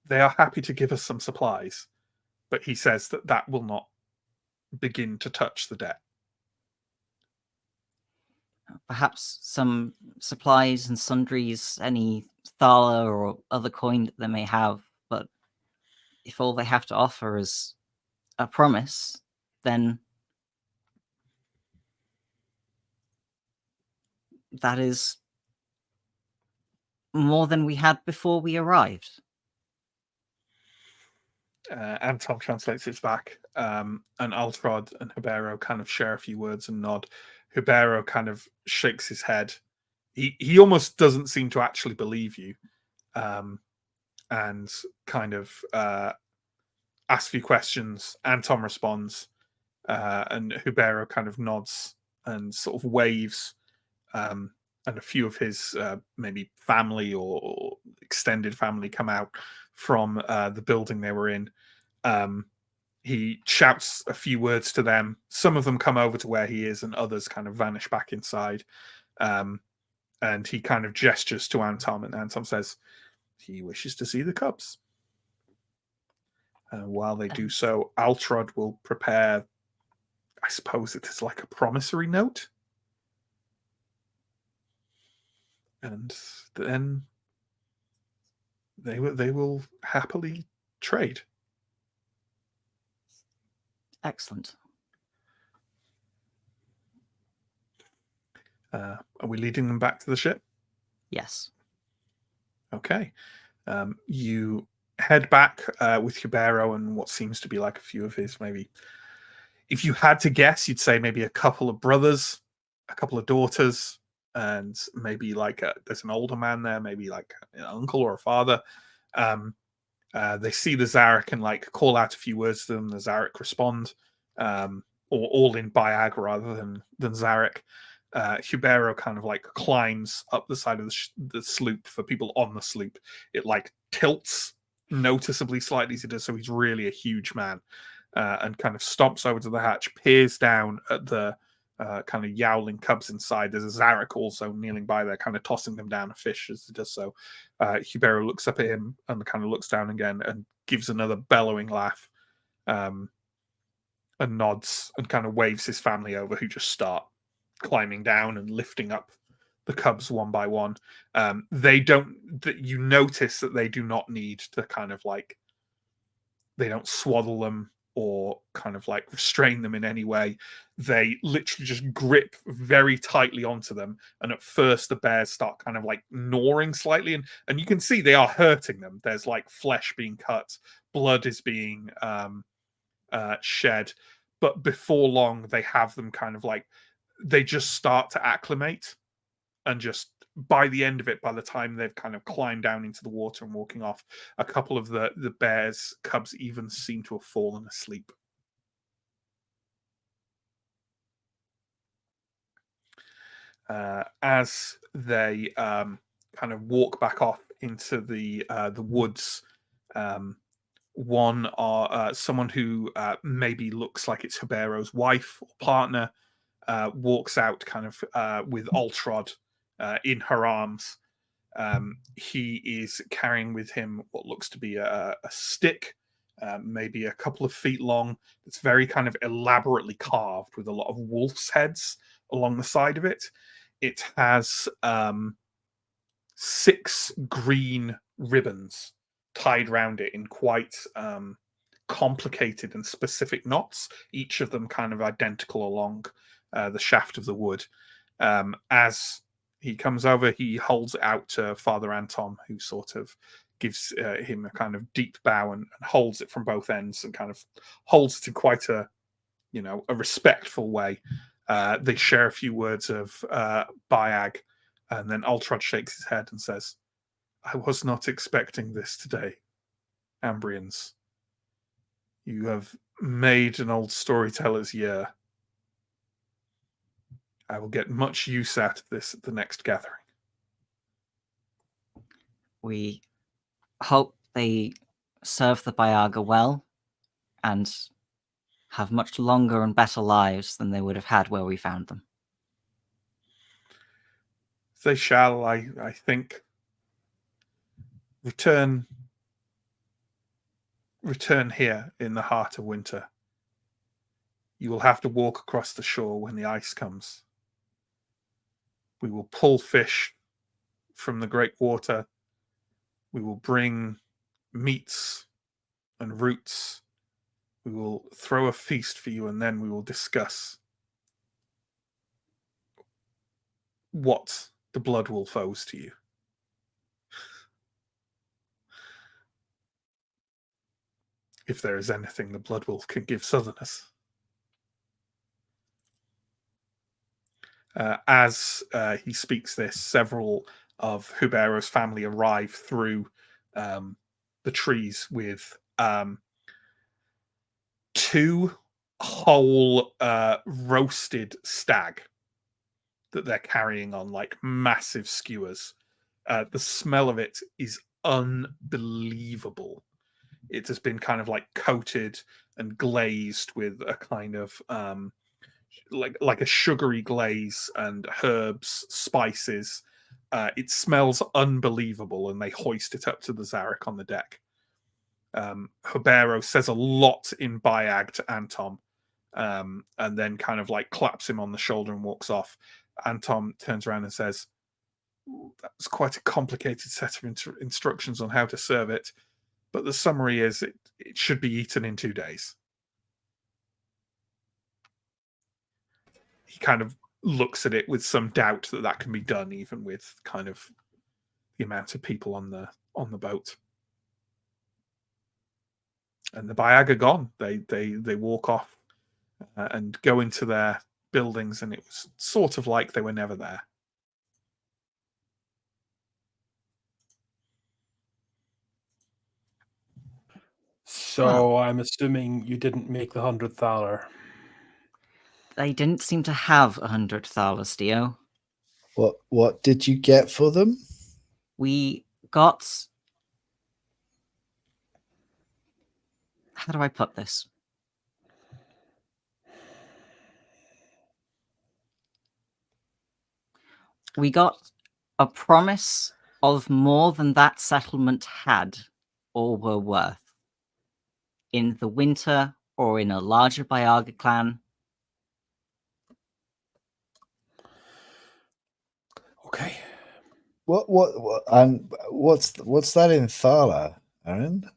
they are happy to give us some supplies," but he says that will not begin to touch the debt. Perhaps some supplies and sundries, any thala or other coin that they may have, but if all they have to offer is a promise, then that is more than we had before we arrived. Anton translates it back, and Altrod and Hibero kind of share a few words and nod. Hibero kind of shakes his head. He almost doesn't seem to actually believe you, and kind of asks a few questions. Anton responds, and Hibero kind of nods and sort of waves, and a few of his maybe family or extended family come out from the building they were in. He shouts a few words to them. Some of them come over to where he is, and others kind of vanish back inside. And he kind of gestures to Anton, and Anton says he wishes to see the cubs. While they do so, Altrod will prepare, I suppose it is like a promissory note. And then they will happily trade. Excellent. Are we leading them back to the ship? Yes. Okay. You head back with Hibero and what seems to be like a few of his, maybe, if you had to guess, you'd say maybe a couple of brothers, a couple of daughters, and maybe like there's an older man there, maybe like an uncle or a father. They see the Zarek and like call out a few words to them. The Zarek respond, or all in Bayag rather than Zarek. Hibero kind of like climbs up the side of the sloop. For people on the sloop, it like tilts noticeably slightly as it does, so he's really a huge man, and kind of stomps over to the hatch, peers down at the kind of yowling cubs inside. There's a Zarek also kneeling by there, kind of tossing them down a fish as it does so. Hibero looks up at him and kind of looks down again and gives another bellowing laugh, and nods and kind of waves his family over, who just start climbing down and lifting up the cubs one by one. You notice that they do not need to kind of like, they don't swaddle them or kind of like restrain them in any way. They literally just grip very tightly onto them. And at first the bears start kind of like gnawing slightly, and you can see they are hurting them. There's like flesh being cut, blood is being shed. But before long, they have them kind of like, they just start to acclimate, and just by the end of it, by the time they've kind of climbed down into the water and walking off, a couple of the bears' cubs even seem to have fallen asleep. As they kind of walk back off into the woods, one are someone who maybe looks like it's Hibero's wife or partner, walks out kind of with Altrod in her arms, He is carrying with him what looks to be a stick, maybe a couple of feet long. It's very kind of elaborately carved with a lot of wolf's heads along the side of it. It has 6 green ribbons tied around it in quite complicated and specific knots, each of them kind of identical along the shaft of the wood. As he comes over, he holds it out to Father Anton, who sort of gives him a kind of deep bow and holds it from both ends and kind of holds it in quite a respectful way. They share a few words of Biag, and then Ultrod shakes his head and says, "I was not expecting this today, Ambrians. You have made an old storyteller's year. I will get much use out of this at the next gathering." We hope they serve the Biaga well and have much longer and better lives than they would have had where we found them. They shall, I think, return here in the heart of winter. You will have to walk across the shore when the ice comes. We will pull fish from the great water. We will bring meats and roots. We will throw a feast for you, and then we will discuss what the Blood Wolf owes to you. If there is anything the Blood Wolf can give Southerners. As he speaks this, several of Hubero's family arrive through the trees with 2 whole roasted stag that they're carrying on like massive skewers. The smell of it is unbelievable. It has been kind of like coated and glazed with a kind of like a sugary glaze and herbs, spices. It smells unbelievable, and they hoist it up to the Zarek on the deck. Hubero says a lot in Biag to Anton, and then kind of like claps him on the shoulder and walks off. Anton turns around and says, "That's quite a complicated set of instructions on how to serve it, but the summary is it should be eaten in 2 days." He kind of looks at it with some doubt that can be done, even with kind of the amount of people on the boat. And the Biag are gone. They walk off and go into their buildings, and it was sort of like they were never there. So I'm assuming you didn't make the 100th thaler. They didn't seem to have 100 thalers, Dio. What did you get for them? We got... How do I put this? We got a promise of more than that settlement had or were worth in the winter or in a larger Biaga clan. Okay. What and what's that in Thala, Aaron?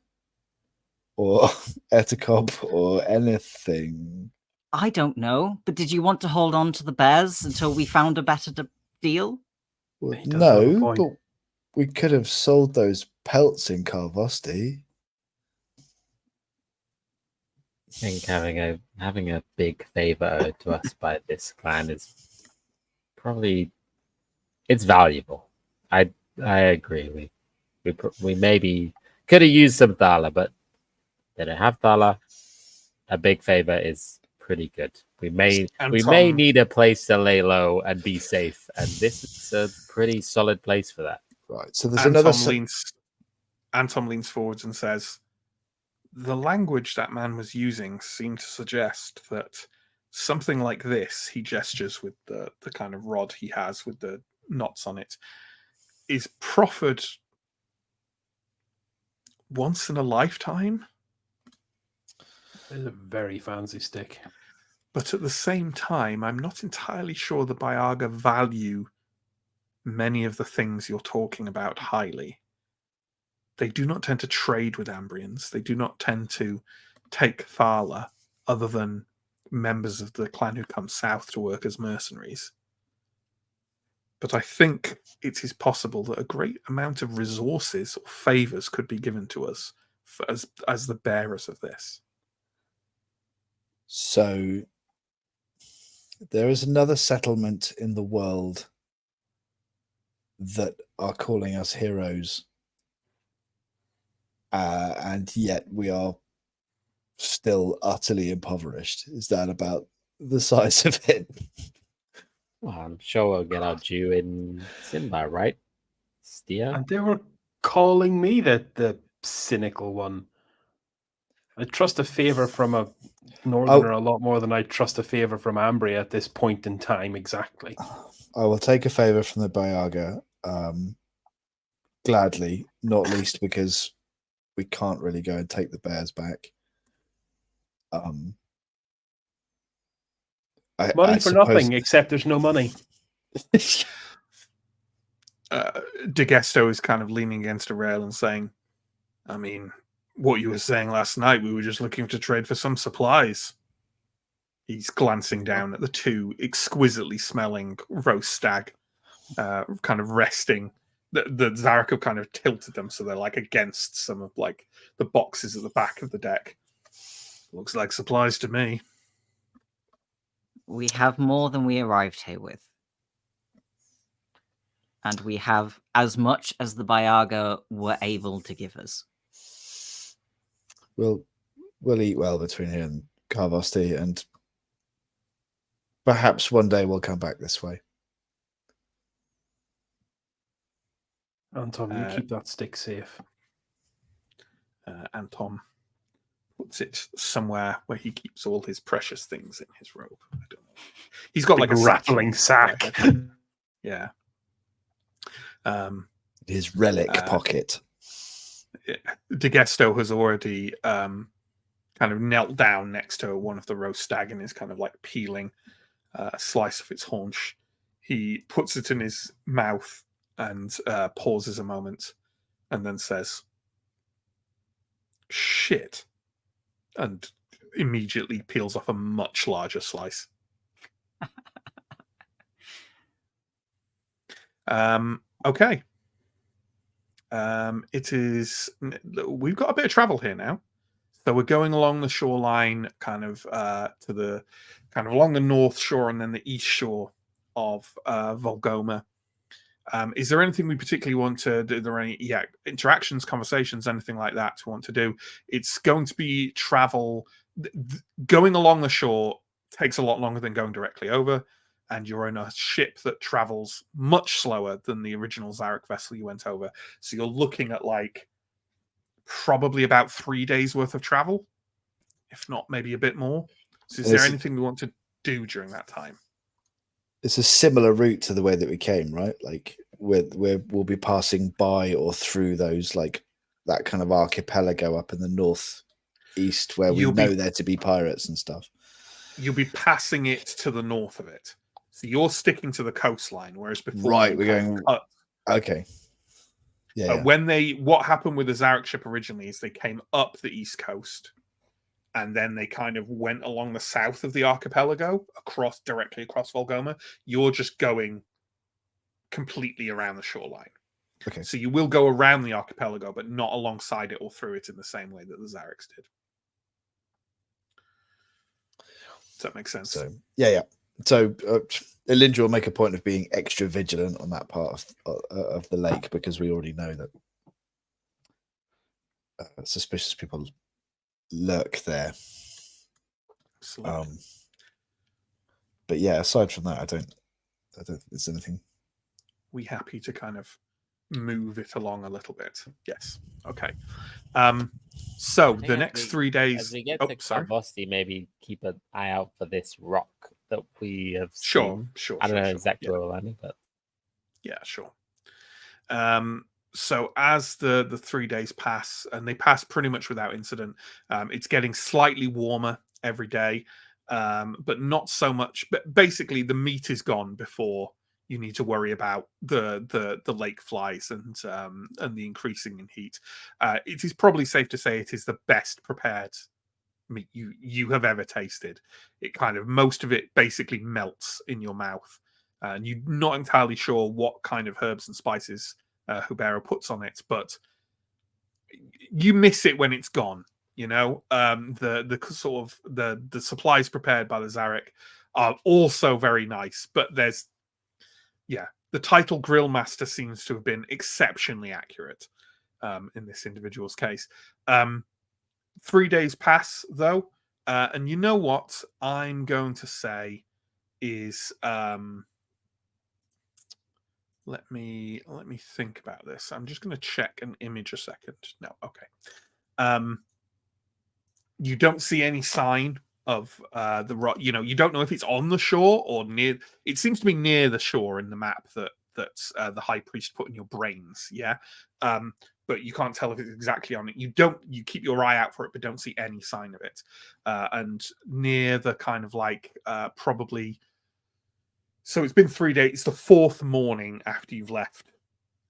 Or Etikop or anything? I don't know, but did you want to hold on to the bears until we found a better deal? Well, He does have a no, point. but we could have sold those pelts in Carvosti. I think having a big favor owed to us by this clan is probably it's valuable. I agree. We maybe could have used some thala, but they don't have thala. A big favor is pretty good. We may need a place to lay low and be safe, and this is a pretty solid place for that. Right. So there's Anton leans forwards and says, "The language that man was using seemed to suggest that something like this," he gestures with the kind of rod he has with the knots on it, is proffered once in a lifetime. It's a very fancy stick. But at the same time, I'm not entirely sure the Bayaga value many of the things you're talking about highly. They do not tend to trade with Ambrians. They do not tend to take Thala, other than members of the clan who come south to work as mercenaries. But I think it is possible that a great amount of resources or favors could be given to us as the bearers of this. So there is another settlement in the world that are calling us heroes. And yet we are still utterly impoverished. Is that about the size of it? Well, I'm sure we'll get our due in Symbar, right? Steer? And they were calling me the cynical one. I trust a favor from a northerner a lot more than I trust a favor from Ambria at this point in time. Exactly. I will take a favor from the Bayaga, gladly, not least because we can't really go and take the bears back. Money for nothing, except there's no money. DeGesto is kind of leaning against a rail and saying, I mean, what you were saying last night, we were just looking to trade for some supplies. He's glancing down at the two exquisitely smelling roast stag, kind of resting. The Zarek have kind of tilted them so they're like against some of like the boxes at the back of the deck. Looks like supplies to me. We have more than we arrived here with. And we have as much as the Bayaga were able to give us. We'll eat well between here and Karvosti, and perhaps one day we'll come back this way. Anton, you keep that stick safe. Anton puts it somewhere where he keeps all his precious things in his robe. I don't know. He's got Big like a rattling sack. Yeah. His relic pocket. Yeah. DeGesto has already kind of knelt down next to one of the roast stag and is kind of like peeling a slice of its haunch. He puts it in his mouth and pauses a moment and then says, "Shit," and immediately peels off a much larger slice. Okay. It is. We've got a bit of travel here now, so we're going along the shoreline, kind of to the kind of along the north shore and then the east shore of Volgoma. Is there anything we particularly want to do? Are there any interactions, conversations, anything like that to want to do? It's going to be travel. Going along the shore takes a lot longer than going directly over, and you're in a ship that travels much slower than the original Zarek vessel you went over. So you're looking at like probably about 3 days worth of travel, if not maybe a bit more. So is there anything we want to do during that time? It's a similar route to the way that we came, right? Like we'll be passing by or through those, like that kind of archipelago up in the northeast where we know there to be pirates and stuff. You'll be passing it to the north of it. So you're sticking to the coastline, whereas before, right, we're going. Okay. Yeah. What happened with the Zarek ship originally is they came up the east coast, and then they kind of went along the south of the archipelago, directly across Volgoma. You're just going completely around the shoreline. Okay. So you will go around the archipelago, but not alongside it or through it in the same way that the Zareks did. Does that make sense? So yeah. So Elindra will make a point of being extra vigilant on that part of the lake because we already know that suspicious people lurk there. Absolutely. But yeah, aside from that, I don't think there's anything. We happy to kind of move it along a little bit. Yes. Okay. So the next 3 days. As we get to Karvosti, maybe keep an eye out for this rock that we have seen. Sure. I don't know exactly where we're landing, but yeah, sure. So as the 3 days pass, and they pass pretty much without incident, it's getting slightly warmer every day, but not so much. But basically, the meat is gone before you need to worry about the lake flies and the increasing in heat. It is probably safe to say it is the best prepared meat you have ever tasted. It kind of, most of it basically melts in your mouth, and you're not entirely sure what kind of herbs and spices Hubero puts on it, but you miss it when it's gone. You know, the sort of the supplies prepared by the Zarek are also very nice, but there's the title grill master seems to have been exceptionally accurate in this individual's case. 3 days pass though, and you know what I'm going to say is let me think about this. I'm just going to check an image a second. No, okay. You don't see any sign of the rock. You know, you don't know if it's on the shore or near. It seems to be near the shore in the map that's the high priest put in your brains. Yeah. But you can't tell if it's exactly on it. You keep your eye out for it, but don't see any sign of it. And near the kind of like probably. So it's been 3 days. It's the 4th morning after you've left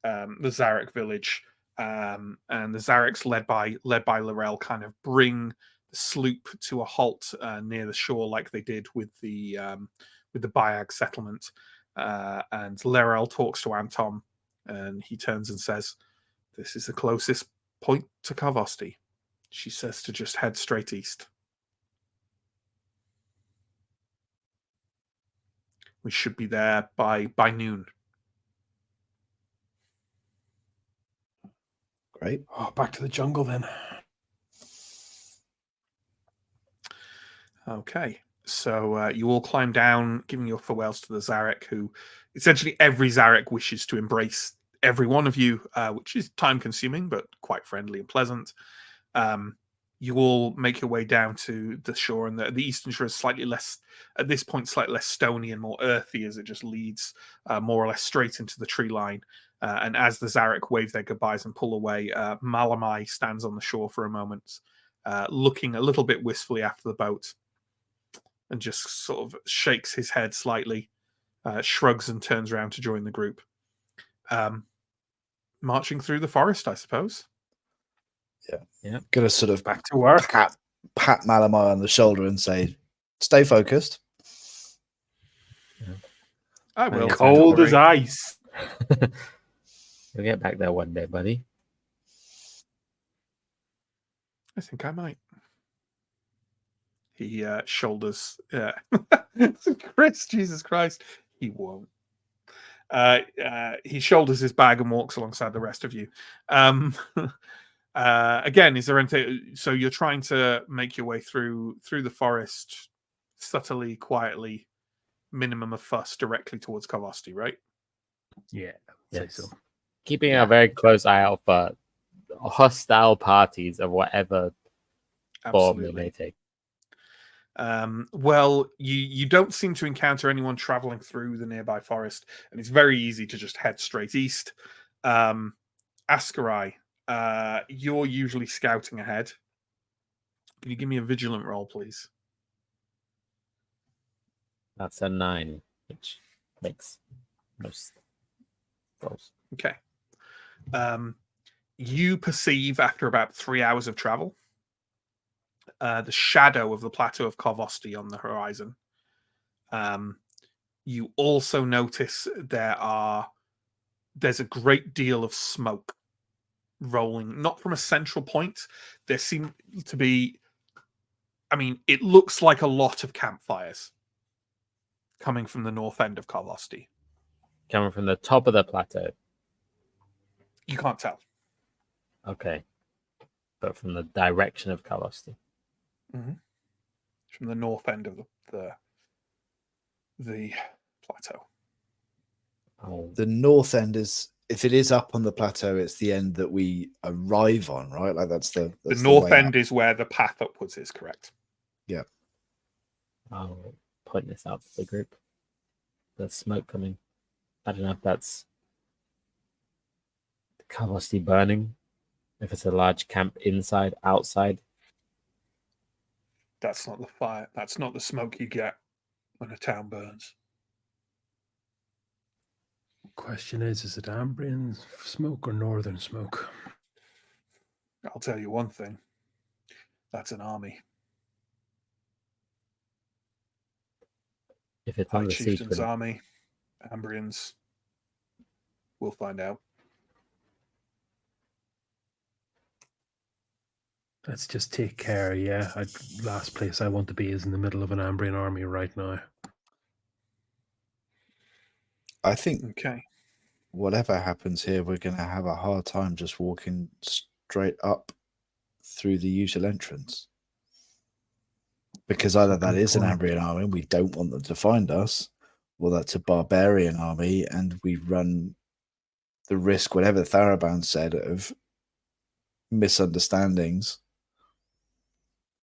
the Zarek village, and the Zareks led by Lorel kind of bring the sloop to a halt near the shore, like they did with the Bayag settlement. And Lorel talks to Anton, and he turns and says, "This is the closest point to Karvosti." She says to just head straight east. We should be there by noon. Great. Oh, back to the jungle then. Okay, so you all climb down, giving your farewells to the Zarek, who essentially every Zarek wishes to embrace every one of you, which is time-consuming but quite friendly and pleasant. You all make your way down to the shore, and the eastern shore is slightly less, at this point, slightly less stony and more earthy, as it just leads more or less straight into the tree line. And as the Zarek wave their goodbyes and pull away, Malamai stands on the shore for a moment, looking a little bit wistfully after the boat, and just sort of shakes his head slightly, shrugs and turns around to join the group. Marching through the forest, I suppose. Yeah. Gonna sort of Back to work. pat Malamai on the shoulder and say, "Stay focused." I will. don't Cold as worry. ice. You'll get back there one day, buddy. I think I might. He shoulders. Chris, Jesus Christ, he won't. He shoulders his bag and walks alongside the rest of you. Again, is there anything? So you're trying to make your way through the forest, subtly, quietly, minimum of fuss, directly towards Karvosti, right? Yeah. Yes. So. Keeping Yeah. a very close eye out for hostile parties of whatever form they may take. Well, you don't seem to encounter anyone traveling through the nearby forest, and it's very easy to just head straight east. Askarai, you're usually scouting ahead. Can you give me a vigilant roll, please? That's a 9, which makes most rolls. Okay. You perceive after about 3 hours of travel the shadow of the plateau of Karvosti on the horizon. You also notice there's a great deal of smoke rolling, not from a central point. There seem to be, I mean, it looks like a lot of campfires coming from the north end of Karvosti. Coming from the top of the plateau. You can't tell. Okay. But from the direction of Karvosti. Mm-hmm. From the north end of the plateau. Oh. The north end is, if it is up on the plateau, it's the end that we arrive on, right? Like that's the north way end up. is where the path upwards is, correct? Yeah. I'll point this out to the group. There's smoke coming. I don't know if that's How was he burning? If it's a large camp inside, outside. That's not the fire. That's not the smoke you get when a town burns. Question is it Ambrian smoke or northern smoke? I'll tell you one thing. That's an army. If it's High under siege, Chieftain's army, Ambrians. We'll find out. Let's just take care. Yeah, last place I want to be is in the middle of an Ambrian army right now. I think Okay. whatever happens here, we're going to have a hard time just walking straight up through the usual entrance. Because either that is an Ambrian army and we don't want them to find us, or that's a barbarian army and we run the risk, whatever Tharaban said, of misunderstandings,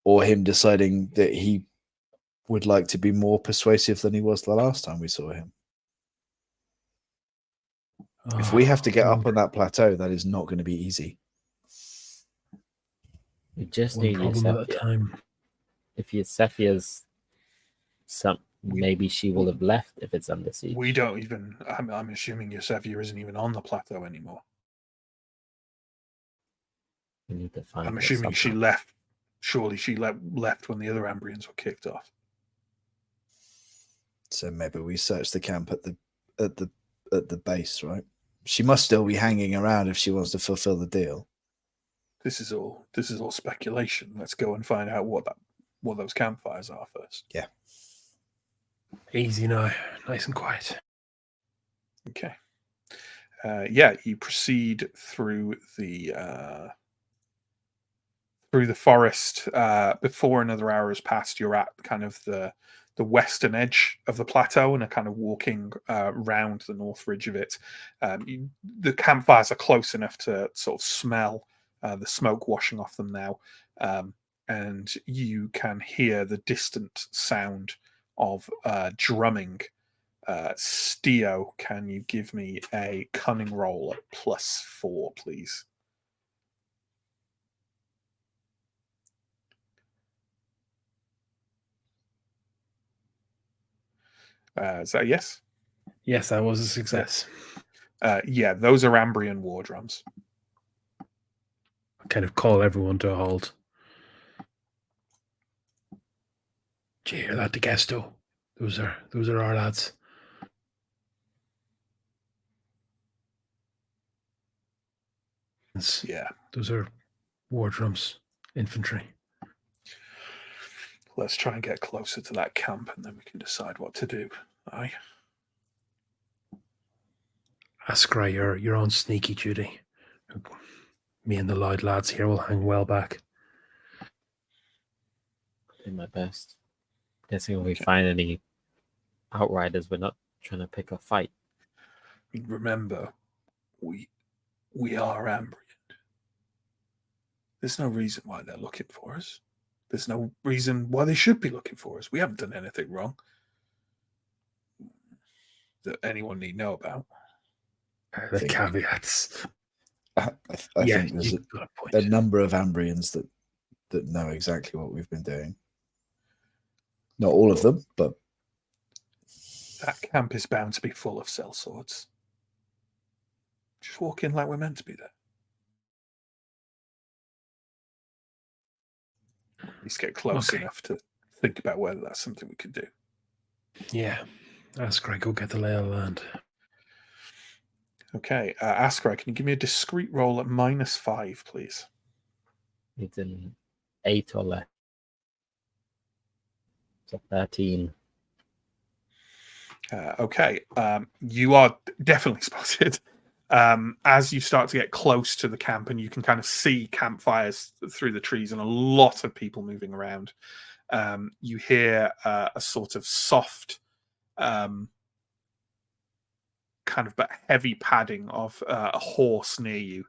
or him deciding that he would like to be more persuasive than he was the last time we saw him. If we have to get up on that plateau, that is not going to be easy. we just One need problem at a Eusebia. time. If Eusebia's maybe she will have left if it's under siege. We don't even. I'm assuming Eusebia isn't even on the plateau anymore. We need to find I'm her assuming she somehow. left. Surely she left when the other Ambrians were kicked off. So maybe we search the camp at the base, right? She must still be hanging around if she wants to fulfill the deal. This is all speculation. Let's go and find out what those campfires are first. Yeah. Easy now, nice and quiet. Okay. You proceed through the forest. Before another hour has passed, you're at kind of the western edge of the plateau and are kind of walking round the north ridge of it. The campfires are close enough to sort of smell the smoke washing off them now, and you can hear the distant sound of drumming. Steo, can you give me a cunning roll at +4, please? Is that a yes? Yes, that was a success. Those are Ambrian war drums. I kind of call everyone to a halt. Do you hear that, DeGesto? Those are our lads. Yeah. Those are war drums, infantry. Let's try and get closer to that camp and then we can decide what to do. Aye. Askra, you're on sneaky duty. Me and the loud lads here will hang well back. Do my best. Guessing if we find any outriders, we're not trying to pick a fight. Remember, we are Ambrian. There's no reason why they're looking for us. There's no reason why they should be looking for us. We haven't done anything wrong that anyone need know about. The caveats. I think there's a number of Ambrians that know exactly what we've been doing. Not all of them, but that camp is bound to be full of sellswords. Just walk in like we're meant to be there. At least get close enough to think about whether that's something we could do. Yeah. Askra, go get the lay of the land. Okay. Askra, can you give me a discreet roll at -5, please? It's an 8 or less. So 13. Okay. You are definitely spotted. As you start to get close to the camp and you can kind of see campfires through the trees and a lot of people moving around, you hear a sort of soft, kind of but heavy padding of a horse near you,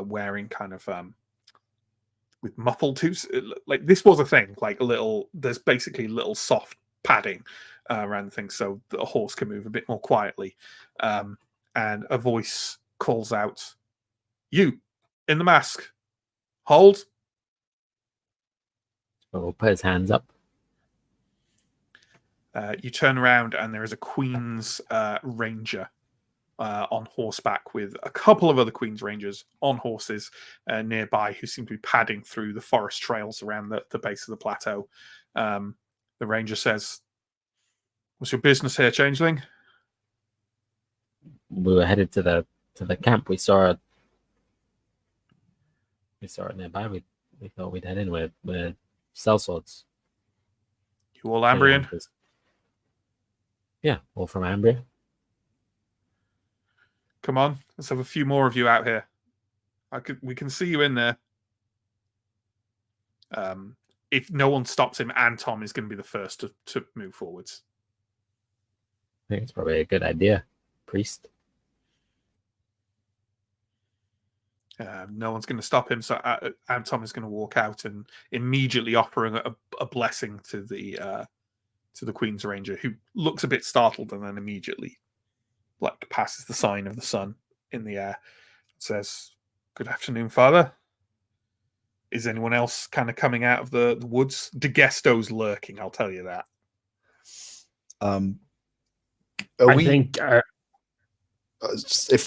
wearing kind of with muffled hooves. Like this was a thing, like there's basically little soft padding around things so the horse can move a bit more quietly. And a voice calls out, You, in the mask. Hold. We'll put his hands up. You turn around and there is a Queen's Ranger on horseback with a couple of other Queen's Rangers on horses nearby who seem to be padding through the forest trails around the base of the plateau. The Ranger says, "What's your business here, Changeling?" We were headed to the camp. We saw it nearby. We thought we'd head in with sellswords. You all Ambrian? Yeah, all from Ambria. Come on, let's have a few more of you out here. We can see you in there. If no one stops him, Anton is going to be the first to move forwards. I think it's probably a good idea, priest. No one's going to stop him, so Anton is going to walk out and immediately offering a blessing to the Queen's Ranger, who looks a bit startled and then immediately passes the sign of the sun in the air. Says, "Good afternoon, Father. Is anyone else kind of coming out of the woods?" De Gesto's lurking, I'll tell you that. I think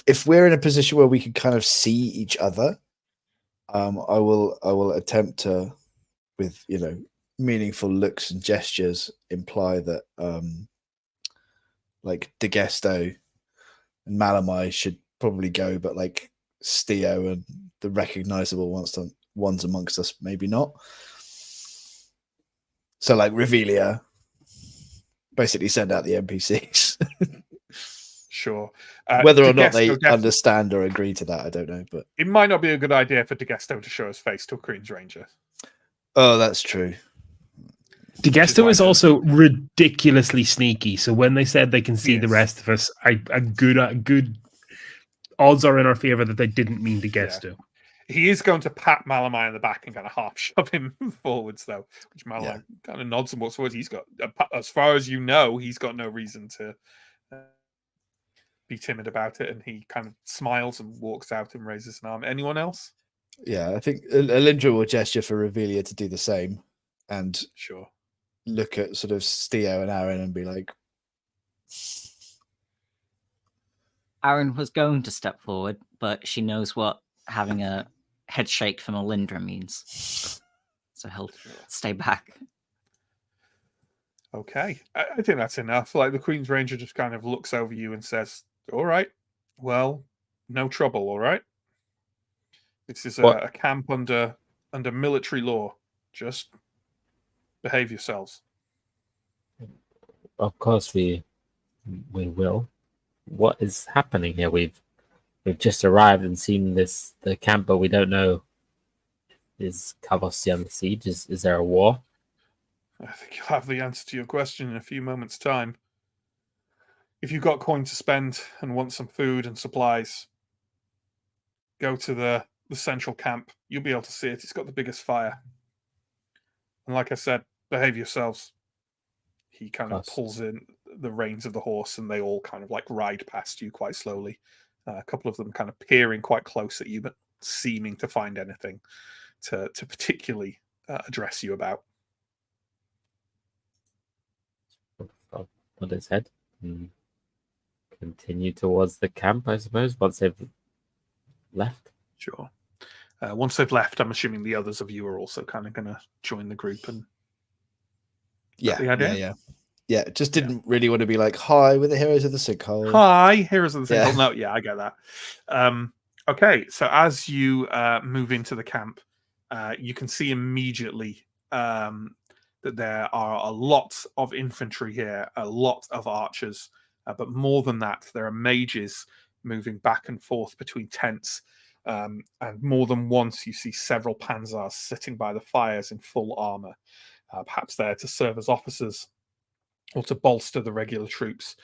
if we're in a position where we can kind of see each other, I will attempt to, with meaningful looks and gestures, imply that De Gesto and Malamai should probably go, but Steo and the recognizable ones amongst us, maybe not. So Revelia, basically send out the NPCs. Sure. Whether or not they understand or agree to that, I don't know. But it might not be a good idea for De Gesto to show his face to a Queen's Ranger. Oh, that's true. De Gesto is also ridiculously sneaky. So when they said they can see the rest of us, a good odds are in our favor that they didn't mean De Gesto. Yeah. He is going to pat Malamai in the back and kind of half shove him forwards, though, which Malamai kind of nods and walks forwards. He's got, as far as you know, he's got no reason to be timid about it, and he kind of smiles and walks out and raises an arm. Anyone else? Yeah, I think Alindra will gesture for Revelia to do the same, and look at sort of Steo and Aaron and be like, Aaron was going to step forward, but she knows what having a head shake from Alindra means. So he'll stay back. Okay. I think that's enough. The Queen's Ranger just kind of looks over you and says, "All right. Well, no trouble, all right? This is a camp under military law. Just behave yourselves." Of course we will. What is happening here? We've just arrived and seen the camp, but we don't know. Is Kavossi under siege? Is there a war? I think you'll have the answer to your question in a few moments' time. If you've got coin to spend and want some food and supplies, go to the central camp. You'll be able to see it. It's got the biggest fire. And like I said, behave yourselves. He kind of pulls in the reins of the horse, and they all kind of ride past you quite slowly. A couple of them kind of peering quite close at you, but seeming to find anything to particularly address you about. I'll put his head and continue towards the camp, I suppose, once they've left. Sure. Once they've left, I'm assuming the others of you are also kind of going to join the group. And yeah. Just didn't really want to be like, "Hi, we're the heroes of the sinkhole." Hi, heroes of the sinkhole. No, I get that. Okay, so as you move into the camp, you can see immediately that there are a lot of infantry here, a lot of archers, but more than that, there are mages moving back and forth between tents. And more than once, you see several panzers sitting by the fires in full armor, perhaps there to serve as officers or to bolster the regular troops.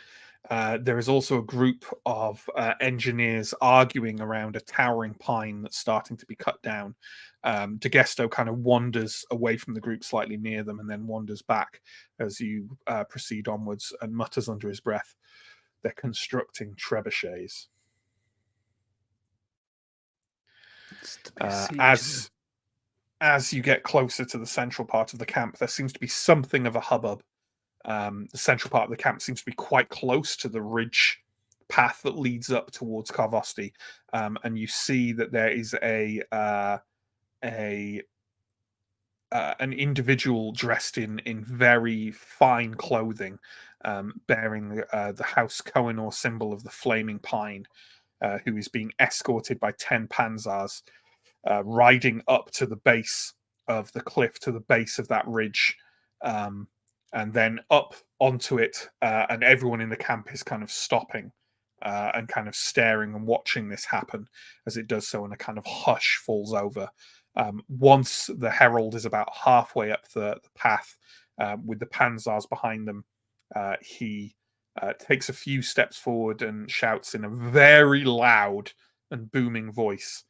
There is also a group of engineers arguing around a towering pine that's starting to be cut down. De Gesto kind of wanders away from the group slightly near them and then wanders back as you proceed onwards and mutters under his breath, "They're constructing trebuchets." As you get closer to the central part of the camp, there seems to be something of a hubbub. The central part of the camp seems to be quite close to the ridge path that leads up towards Karvosti, and you see that there is an individual dressed in very fine clothing, bearing the House Kohenor symbol of the flaming pine, who is being escorted by 10 panzers, riding up to the base of the cliff, to the base of that ridge, and then up onto it, and everyone in the camp is kind of stopping and kind of staring and watching this happen as it does so, and a kind of hush falls over. Once the herald is about halfway up the path, with the panzers behind them, he takes a few steps forward and shouts in a very loud and booming voice,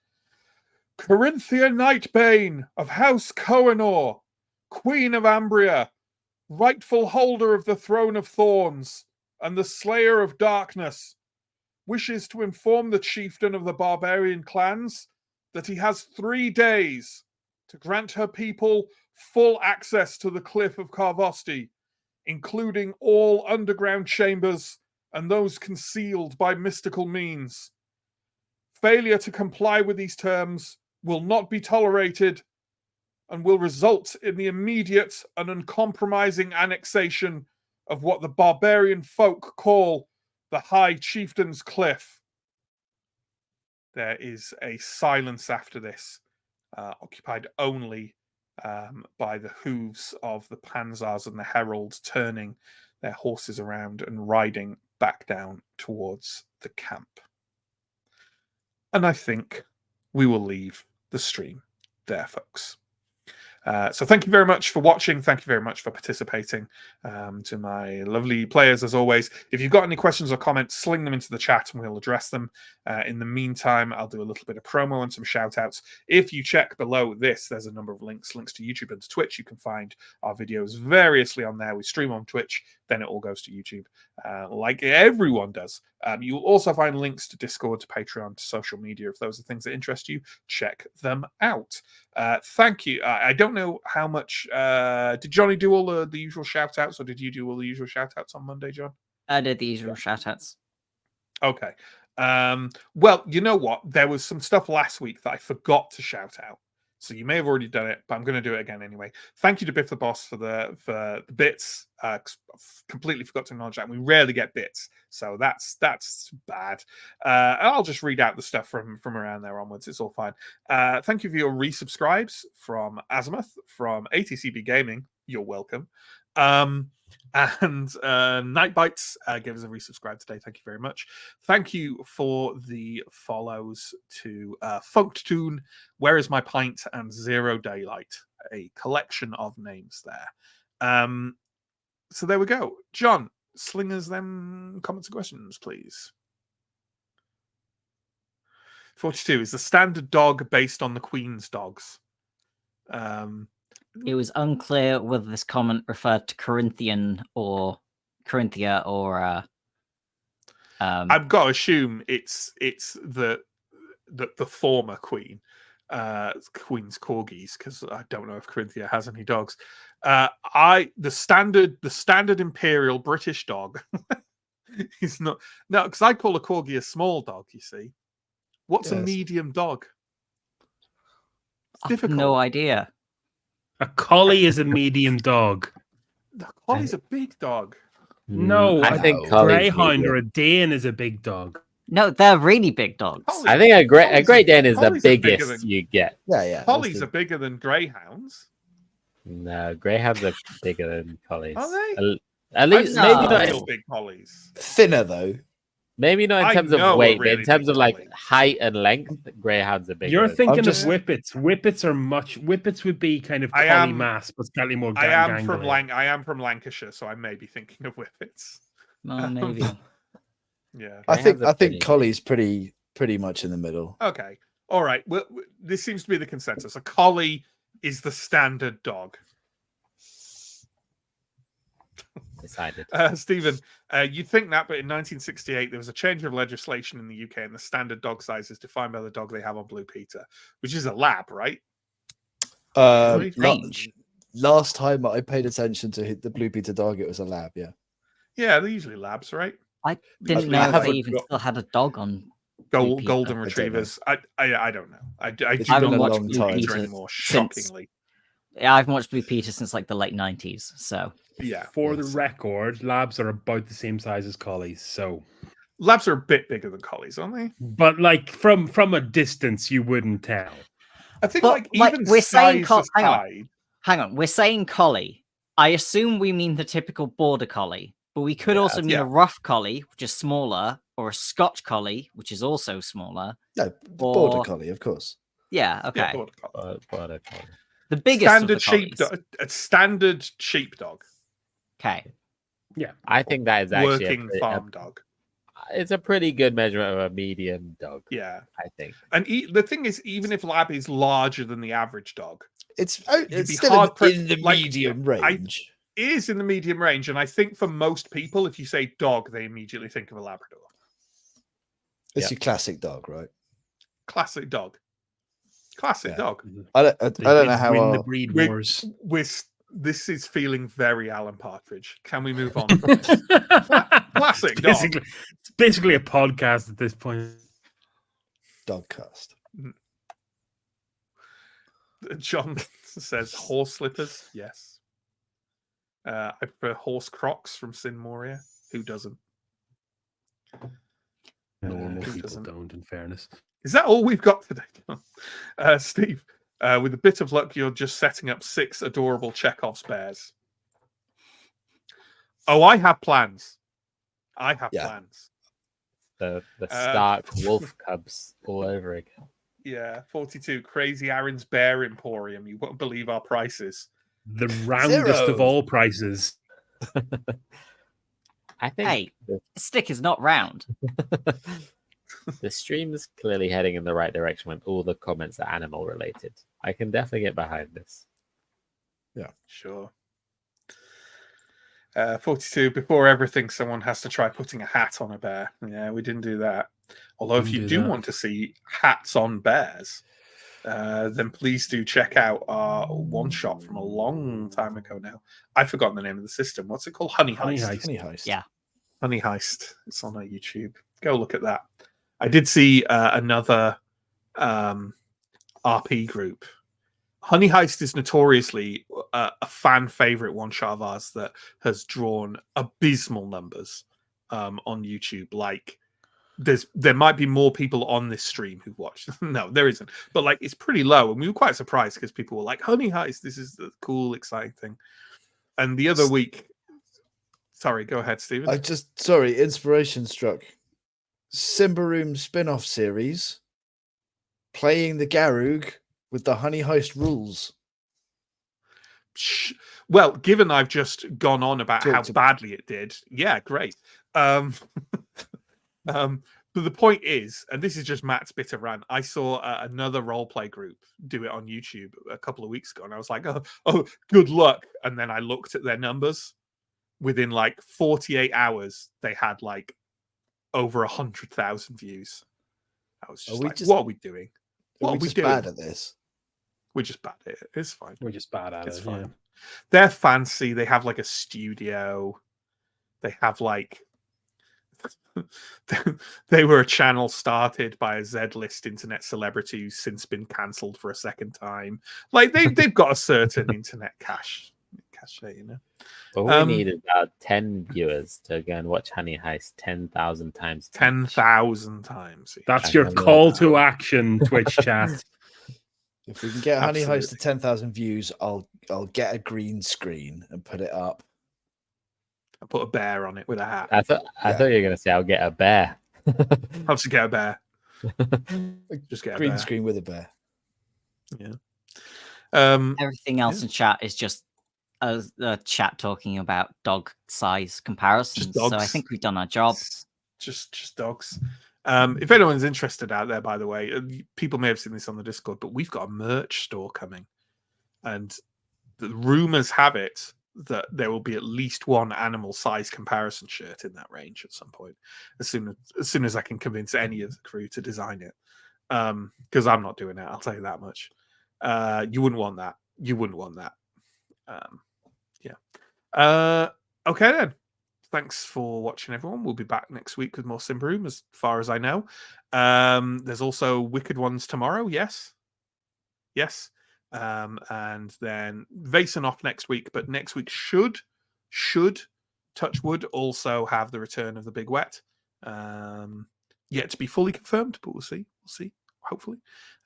"Corinthia Nightbane of House Kohenor, Queen of Ambria, rightful holder of the Throne of Thorns, and the Slayer of Darkness, wishes to inform the chieftain of the barbarian clans that he has 3 days to grant her people full access to the cliff of Karvosti, including all underground chambers and those concealed by mystical means. Failure to comply with these terms will not be tolerated and will result in the immediate and uncompromising annexation of what the barbarian folk call the High Chieftain's Cliff." There is a silence after this, occupied only by the hooves of the panzers and the heralds turning their horses around and riding back down towards the camp. And I think we will leave the stream there, folks. So thank you very much for watching. Thank you very much for participating. To my lovely players, as always, if you've got any questions or comments, sling them into the chat and we'll address them. In the meantime, I'll do a little bit of promo and some shout outs. If you check below this, there's a number of links to YouTube and to Twitch. You can find our videos variously on there. We stream on Twitch, then it all goes to YouTube, like everyone does. You will also find links to Discord, to Patreon, to social media. If those are things that interest you, check them out. Thank you. I don't know how much. Did Johnny do all the usual shout outs, or did you do all the usual shout outs on Monday, John? I did the usual shout outs. Okay. Well, you know what? There was some stuff last week that I forgot to shout out. So you may have already done it, but I'm going to do it again anyway. Thank you to Biff the Boss for the bits. Completely forgot to acknowledge that. We rarely get bits, so that's bad. I'll just read out the stuff from around there onwards. It's all fine. Thank you for your resubscribes from Azimuth, from ATCB Gaming. You're welcome. And Night Bites gave us a resubscribe today. Thank you very much. Thank you for the follows to Funked Tune, Where Is My Pint, and Zero Daylight, a collection of names there. So there we go. John, sling us them comments and questions, please. 42 is the standard dog based on the Queen's dogs. It was unclear whether this comment referred to Corinthian or Corinthia or. I've got to assume it's the former Queen, Queen's corgis, because I don't know if Corinthia has any dogs. The standard Imperial British dog is not because I call a corgi a small dog. You see, what's a medium dog? It's difficult. No idea. A collie is a medium dog. The collie's a big dog. No, I think a collie's greyhound medium. or a Dane is a big dog. No, they're really big dogs. I think a Great Dane is the collies are bigger biggest than- you get. Yeah. Collies are bigger than greyhounds. No, greyhounds are bigger than collies. Are they? At least No. maybe not. Real big collies. Thinner though. Maybe not in I terms know of weight, a but really in terms big of like collie. height and length, greyhounds are bigger. You're than- thinking just- of whippets. Whippets are much. Whippets would be kind of I collie am- mass, but slightly more. I am from gangly. I am from Lancashire, so I may be thinking of whippets. Well, maybe. Yeah. I think Greyhounds are pretty- collie's pretty much in the middle. Okay. All right. Well, this seems to be the consensus. A collie is the standard dog. decided. Stephen, you'd think that, but in 1968 there was a change of legislation in the UK, and the standard dog size is defined by the dog they have on Blue Peter, which is a lab, right? Lo- Strange. last time I paid attention to the Blue Peter dog, it was a lab. Yeah. Yeah, they're usually labs, right? I didn't Usually know if have they a even got still had a dog on Blue Peter. golden don't know. retrievers. I don't know. I do It's not been a watch long Blue time. Peter Since- anymore. Shockingly, Yeah, I've watched Blue Peter since like the late 90s. So yeah. For the Yes. record, labs are about the same size as collies. So, Labs are a bit bigger than collies, aren't they? but like from a distance, you wouldn't tell. I think But, like like, even we're saying size hang on. aside, hang on, we're saying collie. I assume we mean the typical border collie, but we could Yeah, also mean yeah. a rough collie, which is smaller, or a Scotch collie, which is also smaller. No, the Or- border collie, of course. Yeah, okay. yeah, border collie. Border collie. The biggest Standard of the sheep, collies. a standard sheepdog, Okay. I think that is actually working farm dog. it's a pretty good measurement of a medium dog. Yeah, I think. and the thing is, even if lab is larger than the average dog, It's be still hard in the like, medium I- range. it is in the medium range. And I think for most people, if you say dog, they immediately think of a Labrador. It's your classic dog, right? Classic dog. Classic Yeah. dog. I don't They know did how. win the breed We're- wars. This is feeling very Alan Partridge. Can we move on? Classic dog. It's basically a podcast at this point. Dogcast. John says horse slippers. Yes. I prefer horse crocs from Sin Moria. Who doesn't? Normal who people doesn't? don't, in fairness. Is that all we've got today? Steve, with a bit of luck, you're just setting up 6 adorable Chekhov's bears. Oh, I have plans. I have Yeah. plans. The Stark wolf cubs all over again. Yeah, 42 Crazy Aaron's Bear Emporium. You won't believe our prices. The roundest of 0. all prices. I think Hey, the stick is not round. the stream's clearly heading in the right direction when all the comments are animal related. I can definitely get behind this. Sure. 42 Before everything, someone has to try putting a hat on a bear. Yeah, we didn't do that. Although, if you Didn't do do that. want to see hats on bears, then please do check out our one shot from a long time ago now. I've forgotten the name of the system. What's it called? Honey Honey Heist. Heist. Honey Heist. Yeah. Honey Heist. It's on our YouTube. Go look at that. I did see another RP group. Honey Heist is notoriously a fan favorite one shot of ours that has drawn abysmal numbers on YouTube. Like, there might be more people on this stream who've watched. No, there isn't. But like, it's pretty low, and we were quite surprised because people were like, "Honey Heist, this is the cool, exciting thing." And the other week, sorry, go ahead, Stephen. Inspiration struck. Symbaroum spin-off series playing the Garug with the Honey Heist rules. Well, given I've just gone on about Talk how to me. badly it did, yeah, great. But the point is, and this is just Matt's bit of rant, I saw another role play group do it on YouTube a couple of weeks ago, and I was like, oh, good luck. And then I looked at their numbers. Within like 48 hours, they had like over 100,000 views. I was just what are we doing? What are we just doing? bad at this? We're just bad at it. It's fine. We're just bad at It's it. fine. Yeah. They're fancy. They have like a studio. They have like they were a channel started by a Z-list internet celebrity who's since been cancelled for a second time. Like they've got a certain internet cachet, you know. All we need is about 10 viewers to go and watch Honey Heist 10,000 times. 10,000 times. That's I your don't know. call to action, Twitch chat. If we can get Honey Heist to Absolutely. 10,000 views, I'll get a green screen and put it up. I put a bear on it with a hat. I thought you were going to say I'll get a bear. I'll just get a bear. Just get a Green bear. screen with a bear. Yeah. Everything else in chat is just a chat talking about dog size comparisons. So I dogs. think we've done our job. Just dogs. If anyone's interested out there, by the way, people may have seen this on the Discord, but we've got a merch store coming, and the rumors have it that there will be at least one animal size comparison shirt in that range at some point, as soon as I can convince any of the crew to design it. Because I'm not doing it, I'll tell you that much. You wouldn't want that. You wouldn't want that. Okay then. Thanks for watching, everyone. We'll be back next week with more Symbaroum, as far as I know. There's also Wicked Ones tomorrow. Yes. And then Vason off next week, but next week should touch wood also have the return of the Big Wet. Yet to be fully confirmed, but we'll see. Hopefully.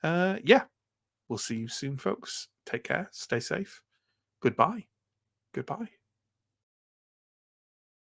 We'll see you soon, folks. Take care. Stay safe. Goodbye.